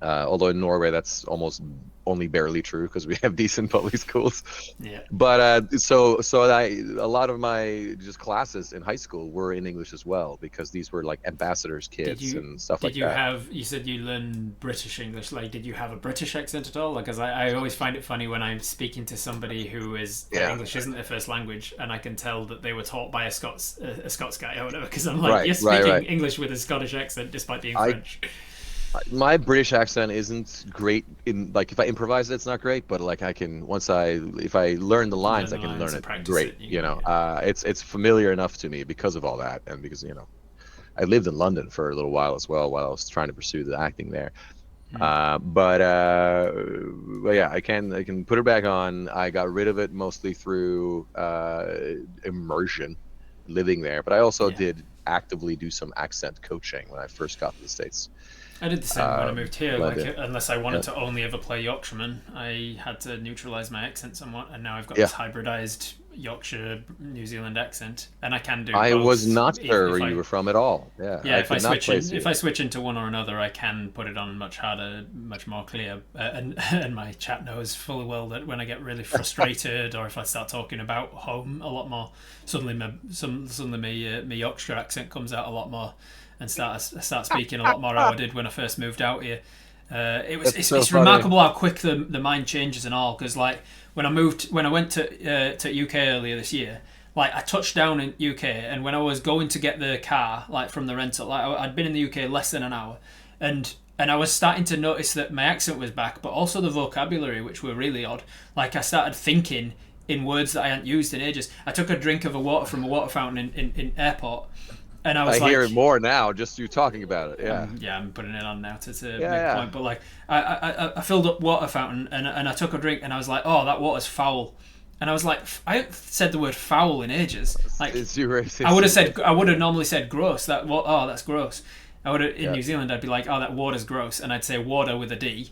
Although in Norway, that's almost only barely true because we have decent public schools. Yeah. But so a lot of my just classes in high school were in English as well, because these were like ambassadors' kids and stuff like that. You said you learned British English. Like, did you have a British accent at all? Like, because I always find it funny when I'm speaking to somebody who is English isn't their first language, and I can tell that they were taught by a Scots guy or whatever. Because I'm like, you're speaking English with a Scottish accent despite being French. My British accent isn't great like if I improvise it's not great, but like I can if I learn the lines I can learn it great. It's familiar enough to me because of all that, and because I lived in London for a little while as well while I was trying to pursue the acting there. But yeah, I can put it back on. I got rid of it mostly through immersion, living there, but I also did actively do some accent coaching when I first got to the States. I did the same when I moved here. Unless I wanted to only ever play Yorkshireman, I had to neutralise my accent somewhat, and now I've got this hybridised Yorkshire New Zealand accent, and I can do. I was not sure where you were from at all. Yeah. If I switch into one or another, I can put it on much harder, much more clear. And my chat knows fully well that when I get really frustrated, or if I start talking about home a lot more, suddenly my Yorkshire accent comes out a lot more. And start speaking a lot more how I did when I first moved out here. It's remarkable how quick the mind changes and all. Because like when I went to UK earlier this year, like I touched down in UK, and when I was going to get the car like from the rental, like I'd been in the UK less than an hour, and I was starting to notice that my accent was back, but also the vocabulary, which were really odd. Like I started thinking in words that I hadn't used in ages. I took a drink of water from a water fountain in airport. And I hear it more now, just you talking about it. Yeah. I'm putting it on now to make a point. But like, I filled up water fountain and I took a drink and I was like, oh, that water's foul. And I was like, I haven't said the word foul in ages. Like, I would have normally said gross. That's gross. I would in New Zealand I'd be like, oh, that water's gross, and I'd say water with a D.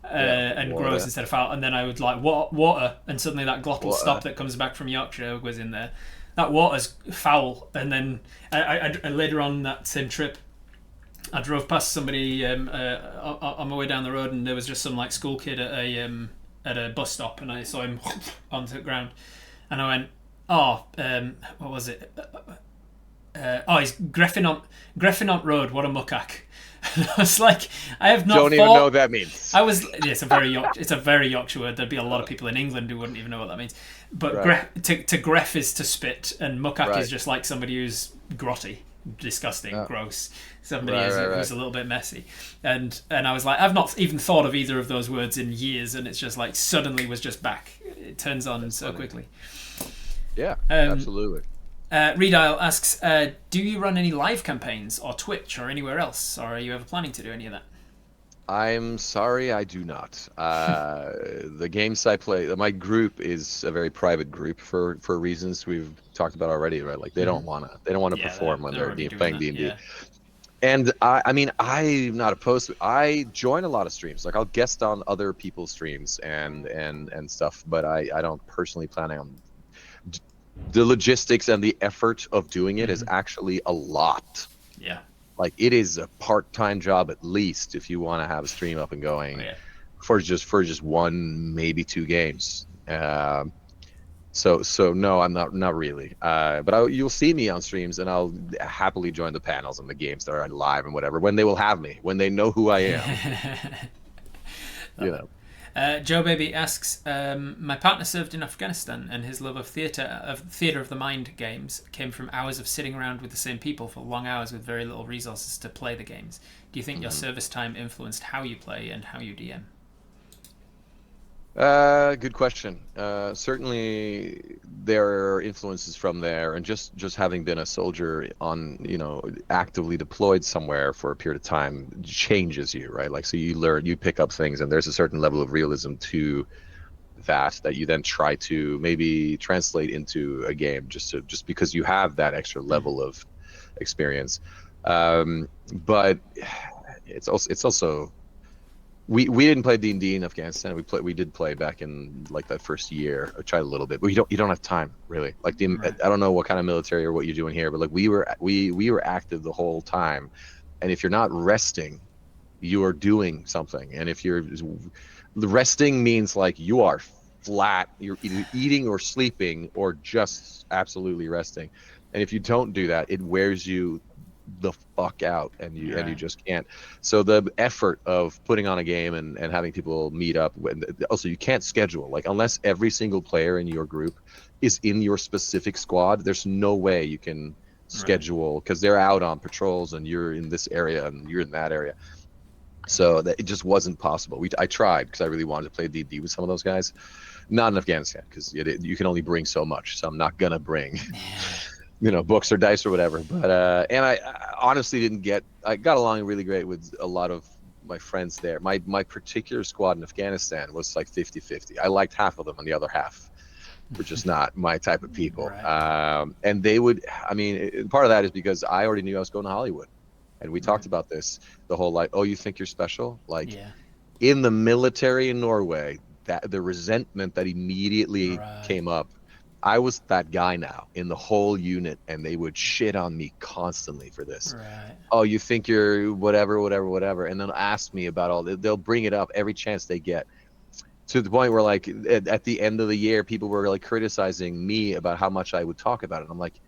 And water. Gross instead of foul, and then I would like water, and suddenly that glottal stop that comes back from Yorkshire was in there. that water's foul. And then I later on that same trip, I drove past somebody on my way down the road, and there was just some like school kid at a bus stop, and I saw him onto the ground, and I went, "Oh, what was it? He's Greffinont Road. What a muckak!" And I was like, I have not. Don't even know what that means. I was. It's a very Yorkshire word. There'd be a lot of people in England who wouldn't even know what that means. But Right. to gref is to spit, and muckak Right. is just like somebody who's grotty, disgusting, Oh. gross. Somebody Right. who's a little bit messy. And I was like, I've not even thought of either of those words in years, and it's just like suddenly was just back. It turns on so funny. quickly. Yeah, absolutely. Redial asks, do you run any live campaigns or Twitch or anywhere else, or are you ever planning to do any of that? I'm sorry, I do not. The games I play, my group is a very private group for reasons we've talked about already, right? Like they don't wanna perform when they're playing D&D. Yeah. And I mean, I'm not opposed to it. I join a lot of streams. Like I'll guest on other people's streams and stuff, but I don't personally plan on the logistics and the effort of doing it is actually a lot. Yeah. Like it is a part-time job at least if you want to have a stream up and going for just one, maybe two games. So no, I'm not really. But you'll see me on streams, and I'll happily join the panels and the games that are live and whatever when they will have me, when they know who I am. You know. Joe Baby asks, my partner served in Afghanistan, and his love of theatre of the mind games came from hours of sitting around with the same people for long hours with very little resources to play the games. Do you think your service time influenced how you play and how you DM? Good question. Certainly there are influences from there, and just having been a soldier on, actively deployed somewhere for a period of time changes you, right? Like, so you learn, you pick up things, and there's a certain level of realism to that you then try to maybe translate into a game just because you have that extra level of experience. But it's also we didn't play D&D in Afghanistan. We did play back in like that first year. I tried a little bit, but you don't have time really. Like I don't know what kind of military or what you're doing here, but like we were active the whole time, and if you're not resting, you are doing something. And if you're the resting means like you are flat, you're either eating or sleeping or just absolutely resting. And if you don't do that, it wears you the fuck out, and you just can't. So the effort of putting on a game and having people meet up, also you can't schedule, like unless every single player in your group is in your specific squad, there's no way you can schedule, because they're out on patrols and you're in this area and you're in that area. So that it just wasn't possible. I tried because I really wanted to play D&D with some of those guys, not in Afghanistan, because you can only bring so much. So I'm not gonna bring books or dice or whatever. But and I honestly I got along really great with a lot of my friends there. My particular squad in Afghanistan was like 50-50. I liked half of them, and the other half were just not my type of people. And they would, I mean, part of that is because I already knew I was going to Hollywood. And we talked about this, the whole like, oh, you think you're special? Like in the military in Norway, that the resentment that immediately came up, I was that guy now in the whole unit, and they would shit on me constantly for this. Oh, you think you're whatever, and then ask me about they'll bring it up every chance they get, to the point where like at the end of the year, people were like criticizing me about how much I would talk about it. I'm like,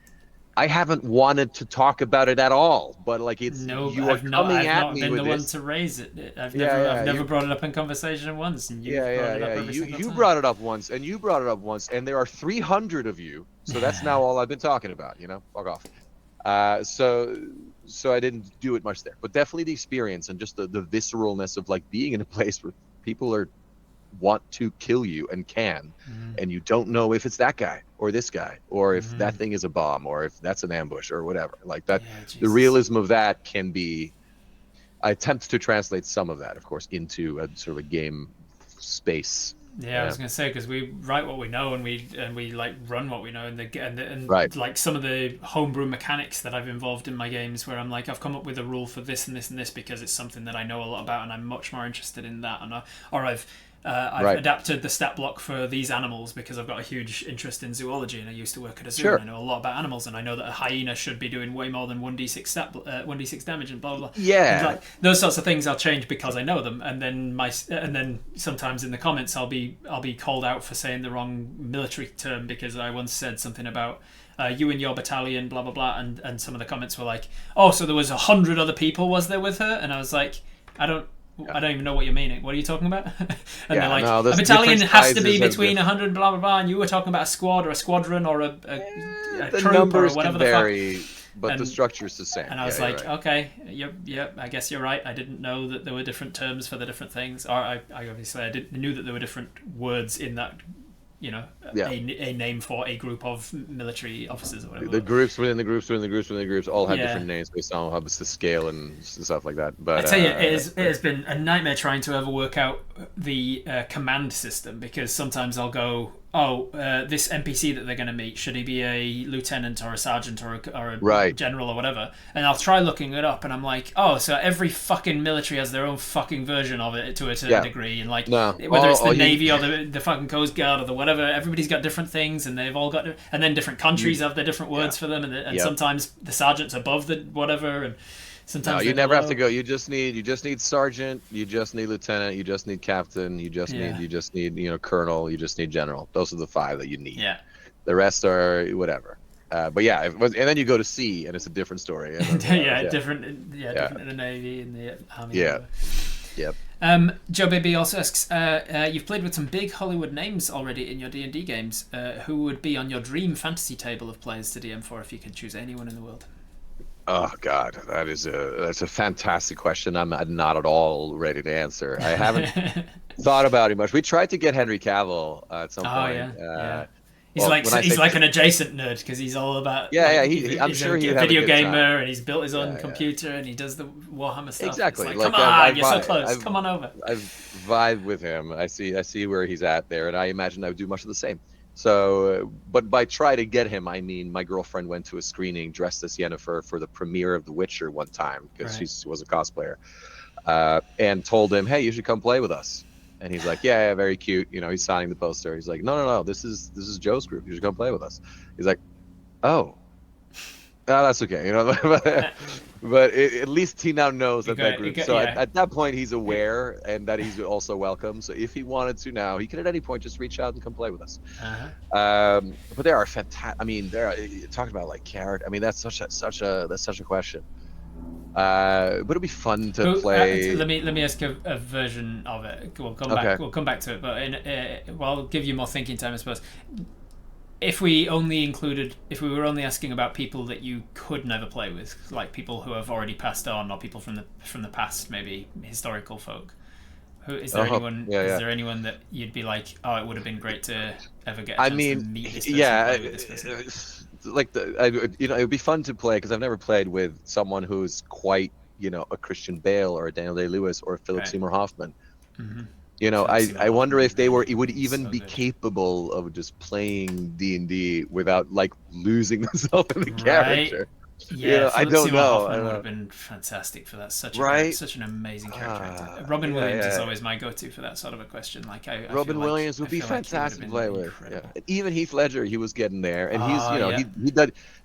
I haven't wanted to talk about it at all, but like I've not been the one to raise it. I've never brought it up in conversation once, and you've brought it up every single time. You brought it up once, and you brought it up once, and there are 300 of you, so that's now all I've been talking about. Fuck off. So I didn't do it much there, but definitely the experience and just the visceralness of like being in a place where people want to kill you and and you don't know if it's that guy or this guy, or if that thing is a bomb, or if that's an ambush or whatever like that. The realism of that can be, I attempt to translate some of that, of course, into a sort of a game space. I was gonna say, because we write what we know, and we like run what we know, and like some of the homebrew mechanics that I've involved in my games, where I'm like, I've come up with a rule for this and this and this because it's something that I know a lot about, and I'm much more interested in that, or I've I've Right. adapted the stat block for these animals because I've got a huge interest in zoology, and I used to work at a zoo, Sure. and I know a lot about animals, and I know that a hyena should be doing way more than 1d6 damage, and blah blah blah. And Yeah. like those sorts of things, I'll change because I know them, and then sometimes in the comments I'll be called out for saying the wrong military term because I once said something about. You and your battalion, blah blah blah, and some of the comments were like, "Oh, so there was 100 other people, was there, with her?" And I was like, "I don't even know what you're meaning. What are you talking about?" And they're like, no, "A the battalion different has to be sizes have between 100, blah blah blah," and you were talking about a squad or a squadron or a The troop or numbers whatever can the fuck. vary, but the And- structure's the same. And I was Yeah, like, you're right. okay, yep, I guess you're right. I didn't know that there were different terms for the different things. Or I obviously knew that there were different words in that, Yeah. a name for a group of military officers or whatever. The groups within the groups within the groups within the groups all have Yeah. different names based on how the scale and stuff like that. But I tell you, it has been a nightmare trying to ever work out the command system, because sometimes I'll go, this NPC that they're going to meet, should he be a lieutenant or a sergeant or a Right. general or whatever? And I'll try looking it up, and I'm like, so every fucking military has their own fucking version of it to a certain degree, and like No. whether it's the Navy or the fucking Coast Guard or the whatever, everybody's got different things, and they've all got, and then different countries have their different words for them, and sometimes the sergeant's above the whatever, and sometimes No, you they're never have below. to go. You just need sergeant. You just need lieutenant. You just need captain. You just need colonel. You just need general. Those are the 5 that you need. Yeah. The rest are whatever. But yeah, and then you go to sea, and it's a different story. And then, different in the Navy and the Army. Yeah. Yep. Joe Baby also asks, you've played with some big Hollywood names already in your D&D games. Who would be on your dream fantasy table of players to DM for if you could choose anyone in the world? Oh God, that's a fantastic question. I'm not at all ready to answer. I haven't thought about it much. We tried to get Henry Cavill at some point. Yeah. He's well, like when I he's say- like an adjacent nerd because he's all about I'm he's sure a he'd have a video good gamer time. and he's built his own computer and he does the Warhammer stuff. Exactly. It's Like, come on, I've you're so vi- close. I've- Come on over. I've vibed with him. I see where he's at there, and I imagine I would do much of the same. So, but by try to get him, I mean my girlfriend went to a screening dressed as Yennefer for the premiere of The Witcher one time because she was a cosplayer, and told him, "Hey, you should come play with us." And he's like, "Yeah, very cute." He's signing the poster. He's like, "No, this is Joe's group. You should come play with us." He's like, "Oh, that's okay." But at least he now knows that group. So at that point, he's aware and that he's also welcome. So if he wanted to now, he can at any point just reach out and come play with us. But there are fantastic. I mean, talking about like character. I mean, that's such a question. But it'd be fun to play. Let me ask a version of it. We'll come back. We'll come back to it. But I'll give you more thinking time, I suppose. If we were only asking about people that you could never play with, like people who have already passed on, or people from the past, maybe historical folk, is there anyone? Is there anyone that you'd be like, it would have been great to ever get a chance to meet this person, play with this person? Like it would be fun to play because I've never played with someone who's quite a Christian Bale or a Daniel Day-Lewis or a Philip Seymour Hoffman. Mm-hmm. I wonder if they would even so be good. capable of just playing D&D without like losing themselves in the character. Yeah, I don't Seymour know. Hoffman would have been fantastic for that. Such an amazing character actor. Robin yeah, Williams yeah. is always my go-to for that sort of a question. Like Robin Williams would be fantastic to play with. Yeah. Even Heath Ledger, he was getting there, and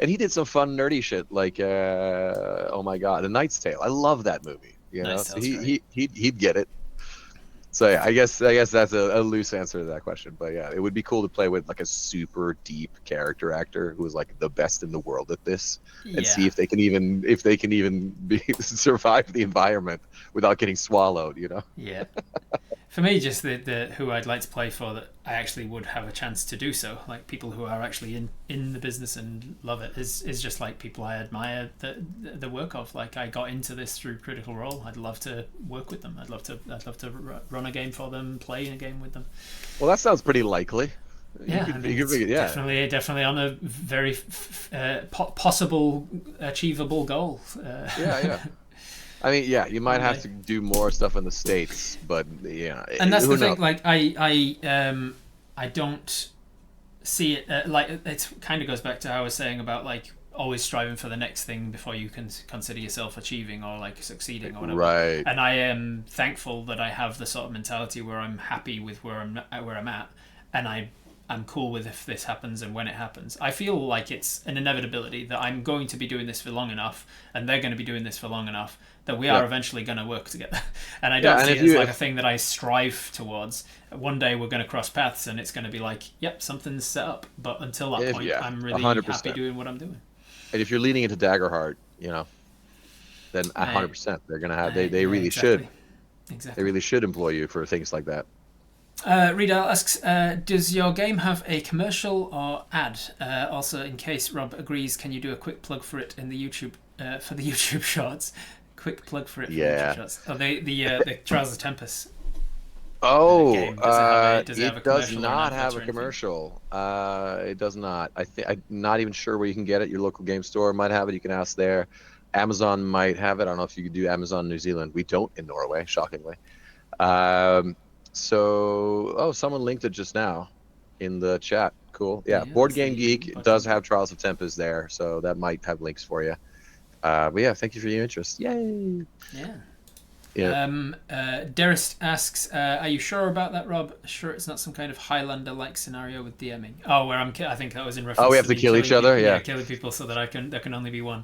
he did some fun nerdy shit like oh my God, The Knight's Tale. I love that movie. So he'd get it. So yeah, I guess that's a loose answer to that question, but yeah, it would be cool to play with like a super deep character actor who is like the best in the world at this, and see if they can even survive the environment without getting swallowed. Yeah. For me, just the who I'd like to play for that I actually would have a chance to do so, like people who are actually in the business and love it, is just like people I admire the work of. Like I got into this through Critical Role. I'd love to work with them. I'd love to run a game for them, play in a game with them. Well, that sounds pretty likely. Definitely on a very possible, achievable goal. Yeah. I mean, you might have to do more stuff in the States, but yeah. And that's the thing. Like, I don't see it like it kind of goes back to how I was saying about like always striving for the next thing before you can consider yourself achieving or like succeeding or whatever. Right. And I am thankful that I have the sort of mentality where I'm happy with where I'm at, and I'm cool with if this happens and when it happens. I feel like it's an inevitability that I'm going to be doing this for long enough, and they're going to be doing this for long enough, that we are eventually going to work together. And I don't see it as like a thing that I strive towards. One day we're going to cross paths, and it's going to be like, yep, something's set up. But until that point, I'm really 100%. happy doing what I'm doing. And if you're leaning into Daggerheart, then 100% they're gonna have. They really should. Exactly. They really should employ you for things like that. Rita asks, does your game have a commercial or ad? Also, in case Rob agrees, can you do a quick plug for it in the YouTube for the YouTube shorts? Quick plug for it. For the YouTube shorts. Oh, the Trials of Tempest. Oh, does it does not have a commercial. It does not. I'm not even sure where you can get it. Your local game store might have it. You can ask there. Amazon might have it. I don't know if you could do Amazon New Zealand. We don't in Norway, shockingly. Someone linked it just now in the chat. Cool. Yeah, Board Game Geek does have Trials of Tempest there, so that might have links for you. But yeah, thank you for your interest. Yay. Yeah. Yeah. Derist asks, are you sure about that, Rob? Sure it's not some kind of Highlander-like scenario with DMing? Oh, where I think that was in reference to we have to kill each other? People, yeah, killing people so that there can only be one.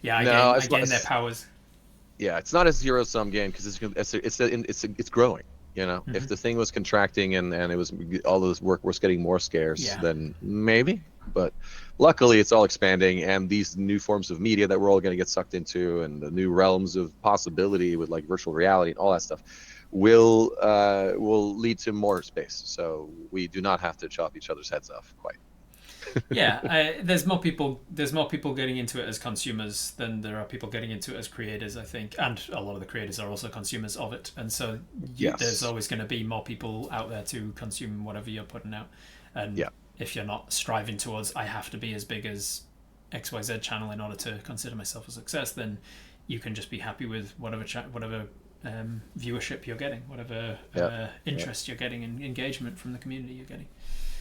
Yeah, I gain their powers. Yeah, it's not a zero-sum game because it's growing. If the thing was contracting and it was all this work was getting more scarce, then maybe. But luckily, it's all expanding, and these new forms of media that we're all going to get sucked into, and the new realms of possibility with like virtual reality and all that stuff, will lead to more space. So we do not have to chop each other's heads off quite. There's more people getting into it as consumers than there are people getting into it as creators, I think, and a lot of the creators are also consumers of it, and so there's always going to be more people out there to consume whatever you're putting out. And if you're not striving towards, I have to be as big as XYZ channel in order to consider myself a success, then you can just be happy with whatever viewership you're getting, whatever interest you're getting, and engagement from the community you're getting.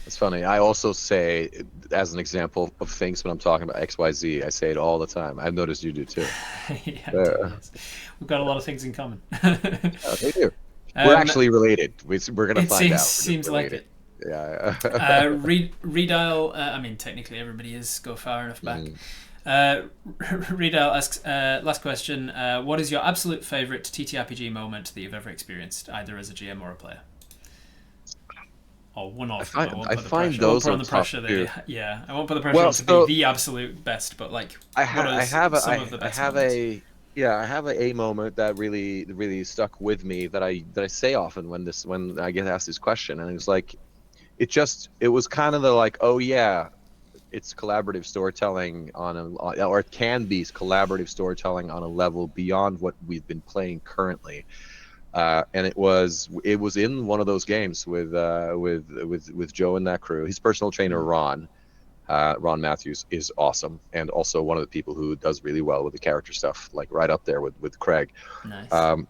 It's funny. I also say, as an example of things when I'm talking about XYZ, I say it all the time. I've noticed you do too. Yes. We've got a lot of things in common. They do. We're actually related. We're going to find out. It seems like it. Yeah. Redial, I mean, technically everybody is. Go far enough back. Redial asks, last question, what is your absolute favourite TTRPG moment that you've ever experienced, either as a GM or a player? Or one off. I find those are tough too. Yeah, I won't put the pressure on to be the absolute best, but like, I have a moment that really stuck with me that I say often when I get asked this question, and it's like, it was kind of the like, oh yeah, it's collaborative storytelling or it can be collaborative storytelling on a level beyond what we've been playing currently. And it was in one of those games with Joe and that crew. His personal trainer Ron Matthews is awesome, and also one of the people who does really well with the character stuff, like right up there with Craig. Nice.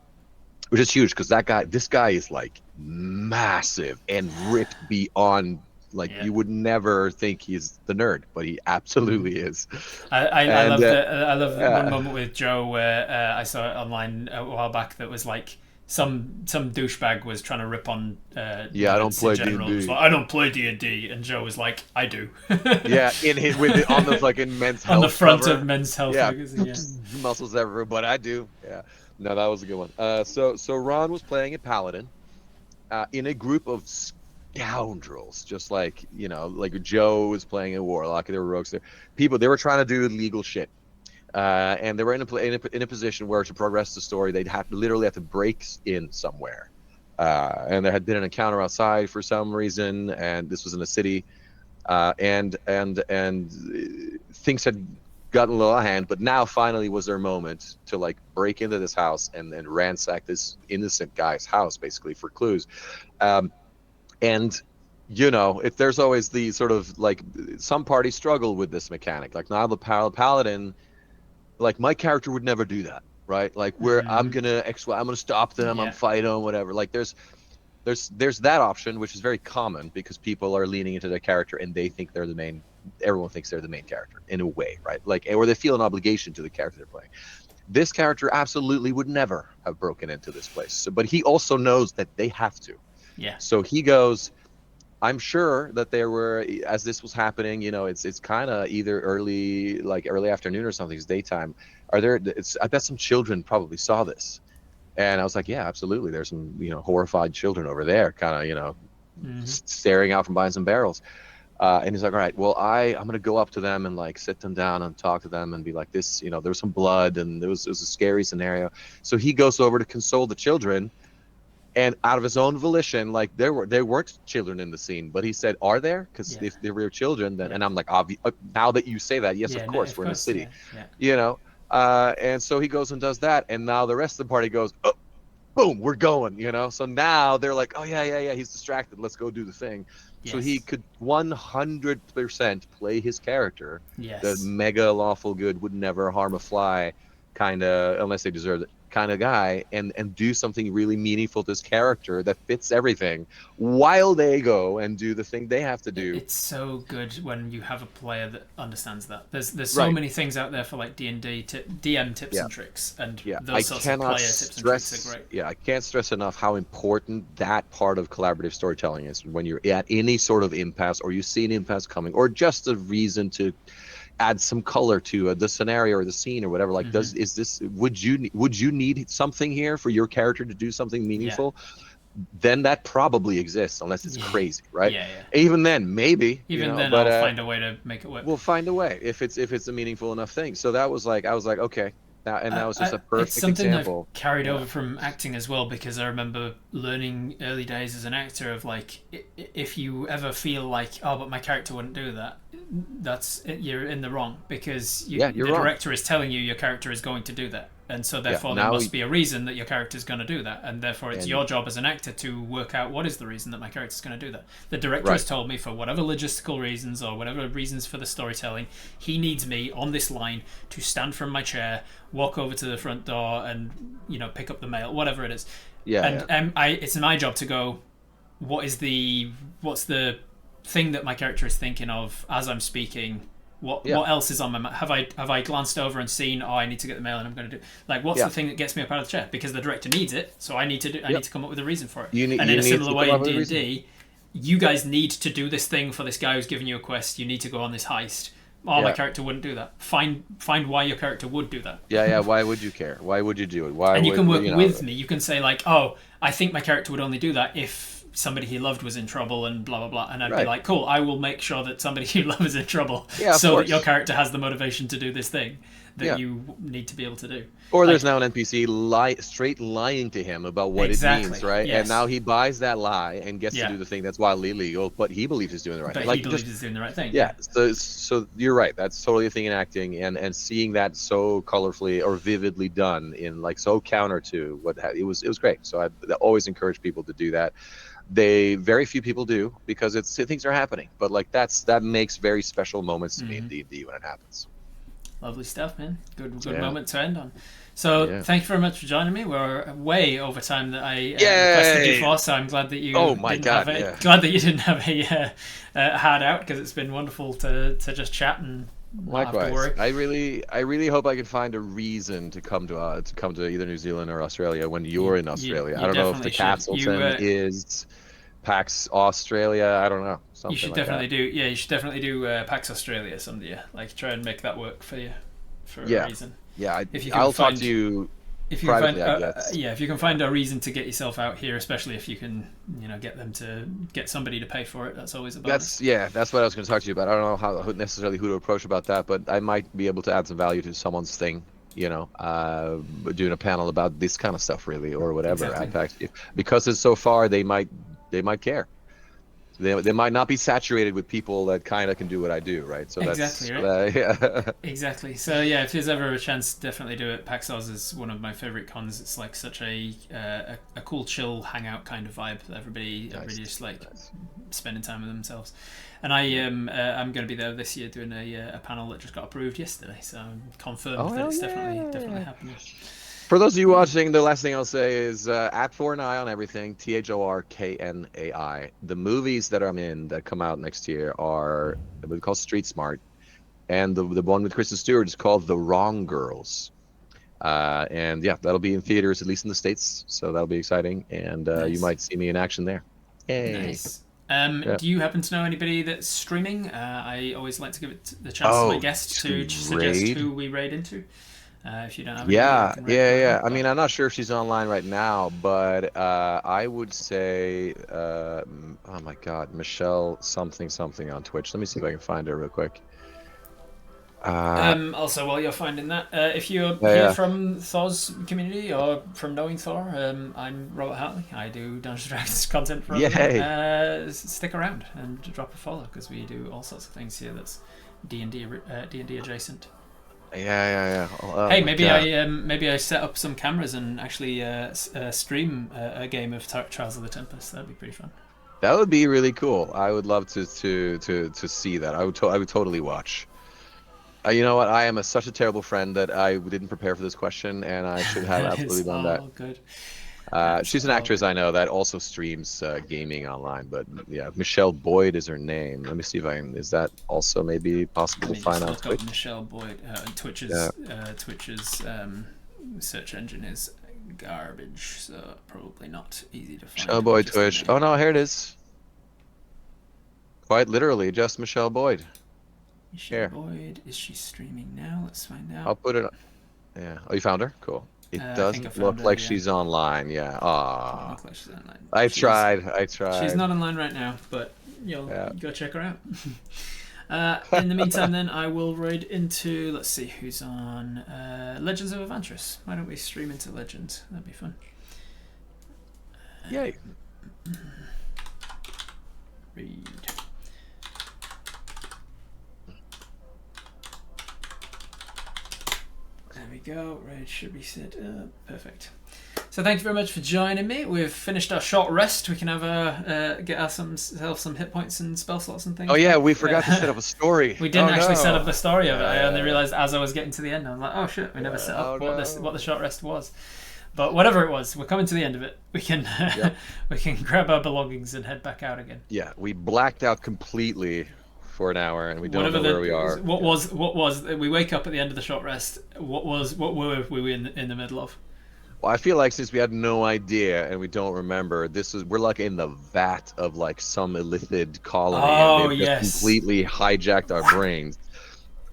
Which is huge because this guy is like massive and ripped beyond. Like you would never think he's the nerd, but he absolutely is. I love one moment with Joe where I saw it online a while back that was like some douchebag was trying to rip on I don't play D&D. Like, I don't play D&D, and Joe was like, I do. Yeah, on the fucking Men's Health on the front cover. of Men's Health magazine. Muscles everywhere, but I do. Yeah, no, that was a good one. So Ron was playing a paladin in a group of scoundrels, just like like Joe was playing a warlock. There were rogues there. They were trying to do illegal shit. And they were in a position where to progress the story, they'd literally have to break in somewhere. And there had been an encounter outside for some reason, and this was in a city. And things had gotten a little out of hand, but now finally was their moment to like break into this house and then ransack this innocent guy's house basically for clues. And if there's always the sort of like some parties struggle with this mechanic, like now the paladin. Like my character would never do that, right? Like I'm gonna stop them, I'm fight them, whatever. Like there's that option, which is very common because people are leaning into their character and they think they're the everyone thinks they're the main character in a way, right? Like, or they feel an obligation to the character they're playing. This character absolutely would never have broken into this place. So, but he also knows that they have to. Yeah. So he goes, I'm sure that there were, as this was happening, it's kind of either early afternoon or something. It's daytime. I bet some children probably saw this. And I was like, yeah, absolutely. There's some, horrified children over there, kind of, staring out from behind some barrels. And he's like, all right, well, I'm going to go up to them and like sit them down and talk to them and be like this, there was some blood and it was a scary scenario. So he goes over to console the children. And out of his own volition, like there weren't children in the scene, but he said, "Are there?" Because if there were children, then and I'm like, now that you say that, yes, of course, we're in the city, And so he goes and does that, and now the rest of the party goes, oh, boom, we're going, So now they're like, oh yeah, he's distracted. Let's go do the thing. Yes. So he could 100% play his character. Yes. The mega lawful good would never harm a fly, kind of, unless they deserve it. Kind of guy and do something really meaningful to his character that fits everything while they go and do the thing they have to do. It's so good when you have a player that understands that. There's so many things out there for like D&D DM tips and tricks, and those sorts of player tips and tricks are great. Yeah, I can't stress enough how important that part of collaborative storytelling is when you're at any sort of impasse or you see an impasse coming or just a reason to add some color to the scenario or the scene or whatever. Like, would you need something here for your character to do something meaningful? Then that probably exists, unless it's crazy, right? Yeah. Even then, maybe. Then I'll find a way to make it work. We'll find a way if it's a meaningful enough thing. So that was like, I was like, okay. That was just a perfect example. I've carried over from acting as well, because I remember learning early days as an actor of like, if you ever feel like, oh, but my character wouldn't do that, you're in the wrong, because the director is telling you your character is going to do that, and so therefore there must be a reason that your character is going to do that, and therefore it's your job as an actor to work out what is the reason that my character is going to do that. The director has told me, for whatever logistical reasons or whatever reasons for the storytelling, he needs me on this line to stand from my chair, walk over to the front door, and pick up the mail, whatever it is. It's my job to go, what's the thing that my character is thinking of as I'm speaking? What else is on my mind? Have I glanced over and seen, oh, I need to get the mail and I'm going to do, like, what's the thing that gets me up out of the chair? Because the director needs it, so I need to come up with a reason for it. And in a similar way in D&D, you guys need to do this thing for this guy who's giving you a quest. You need to go on this heist. Oh, my character wouldn't do that. Find why your character would do that. Why would you care? Why would you do it? And you can work with me. You can say like, oh, I think my character would only do that if somebody he loved was in trouble and blah blah blah, and I'd be like, cool, I will make sure that somebody you love is in trouble, so that your character has the motivation to do this thing that you need to be able to do. Or there's now an NPC straight lying to him about what it means, right? Yes. And now he buys that lie and gets to do the thing that's wildly illegal, but he believes he's doing the right thing. He believes he's doing the right thing. Yeah. So you're right. That's totally a thing in acting, and seeing that so colorfully or vividly done in like so counter to it was great. So I always encourage people to do that. Very few people do, because things are happening, but like that makes very special moments to me in D&D when it happens. Lovely stuff, man. Good moment to end on. So thank you very much for joining me. We're way over time that I requested you for, so I'm glad that you glad that you didn't have a hard out, because it's been wonderful to just chat and likewise. I really hope I can find a reason to come to either New Zealand or Australia when you're in Australia. I don't know if the Castleton is PAX Australia. I don't know. You should definitely do. Yeah, you should definitely do PAX Australia someday. Like, try and make that work for you a reason. Yeah, I'll talk to you. If you privately, can find, if you can find a reason to get yourself out here, especially if you can, get somebody to pay for it, that's always a bonus. That's what I was going to talk to you about. I don't know how necessarily who to approach about that, but I might be able to add some value to someone's thing, doing a panel about this kind of stuff, really, or whatever. Exactly. In fact, because it's so far, they might care. They might not be saturated with people that kind of can do what I do, right? So exactly, that's right? Exactly. So if there's ever a chance, definitely do it. PAX Oz is one of my favorite cons. It's like such a cool, chill, hangout kind of vibe. Everybody just like spending time with themselves. And I'm going to be there this year doing a panel that just got approved yesterday. So I'm confirmed that it's definitely happening. For those of you watching, the last thing I'll say is at Knai on everything. THORKNAI. The movies that I'm in that come out next year are a movie called Street Smart, and the one with Kristen Stewart is called The Wrong Girls. And yeah, that'll be in theaters, at least in the States. So that'll be exciting. And you Nice. might see me in action there. Yay. Nice. Yeah. Do you happen to know anybody that's streaming? I always like to give it the chance to my Oh, guests should to we suggest raid? who we raid into. If you don't have anybody, we Yeah, can raid yeah, right yeah. now. I But mean, I'm not sure if she's online right now, but I would say, oh my God, Michelle something something on Twitch. Let me see if I can find her real quick. also, while you're finding that, if you're Yeah, here yeah. from Thor's community or from knowing Thor, I'm Robert Hartley. I do Dungeons and Dragons content for everyone. Yay. Stick around and drop a follow because we do all sorts of things here that's D&D adjacent. Yeah, yeah, yeah. Oh Hey, my God. maybe I set up some cameras and actually stream a game of Trials of the Tempest. That'd be pretty fun. That would be really cool. I would love to see that. I would totally watch. You know what? I am such a terrible friend that I didn't prepare for this question, and I should have That absolutely is done that. all good. That's She's an all actress good. I know that also streams gaming online, but yeah, Michelle Boyd is her name. Let me see if I can. Is that also maybe possible Let to me find just on look up Twitch? Michelle Boyd. Yeah, Twitch's search engine is garbage, so probably not easy to Michelle find. Boyd Just the Twitch. name. Oh no, here it is. Quite literally, just Michelle Boyd. Michelle Here, Boyd. Is she streaming now? Let's find out. I'll put it. Yeah. Oh, you found her? Cool. It I think I doesn't found look her. like Yeah, she's online. Yeah. doesn't Ah, look like she's online. I tried. I She's tried. not online right now, but you'll Yeah. go check her out. In the meantime, then I will raid into. Let's see who's on Legends of Avantris. Why don't we stream into Legends? That'd be fun. Yay. Read. There we go. Raid should be set up. Perfect. So thank you very much for joining me. We've finished our short rest. We can have get ourselves some hit points and spell slots and things. Oh yeah, back. we forgot to set up a story. We didn't Oh actually set no. up the story of it. I only realised as I was getting to the end. I was like, oh shit, we never set up Oh no. what the short rest was. But whatever it was, we're coming to the end of it. We can Yep. we can grab our belongings and head back out again. Yeah, we blacked out completely for an hour, and we don't Whatever know where we are. what was we wake up at the end of the short rest. What were we in the middle of? Well, I feel like since we had no idea and we don't remember, we're like in the vat of like some illithid colony, Oh and they've just yes. completely hijacked our brains.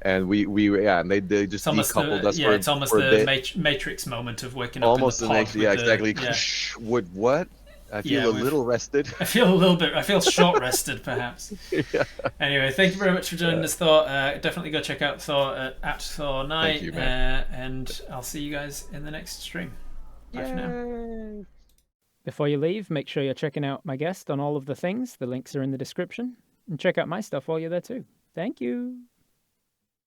And we yeah, and they just It's almost decoupled us it's almost for a the bit. Matrix moment of waking up Almost in the the pod next, with yeah, the, exactly. yeah. What? I feel a little rested. I feel short rested perhaps. Yeah. Anyway, thank you very much for joining Yeah. us, Thor. Definitely go check out Thor at Thor Knai. Thank you, man. And I'll see you guys in the next stream. Bye for now. Yay. Before you leave, make sure you're checking out my guest on all of the things. The links are in the description. And check out my stuff while you're there too. Thank you.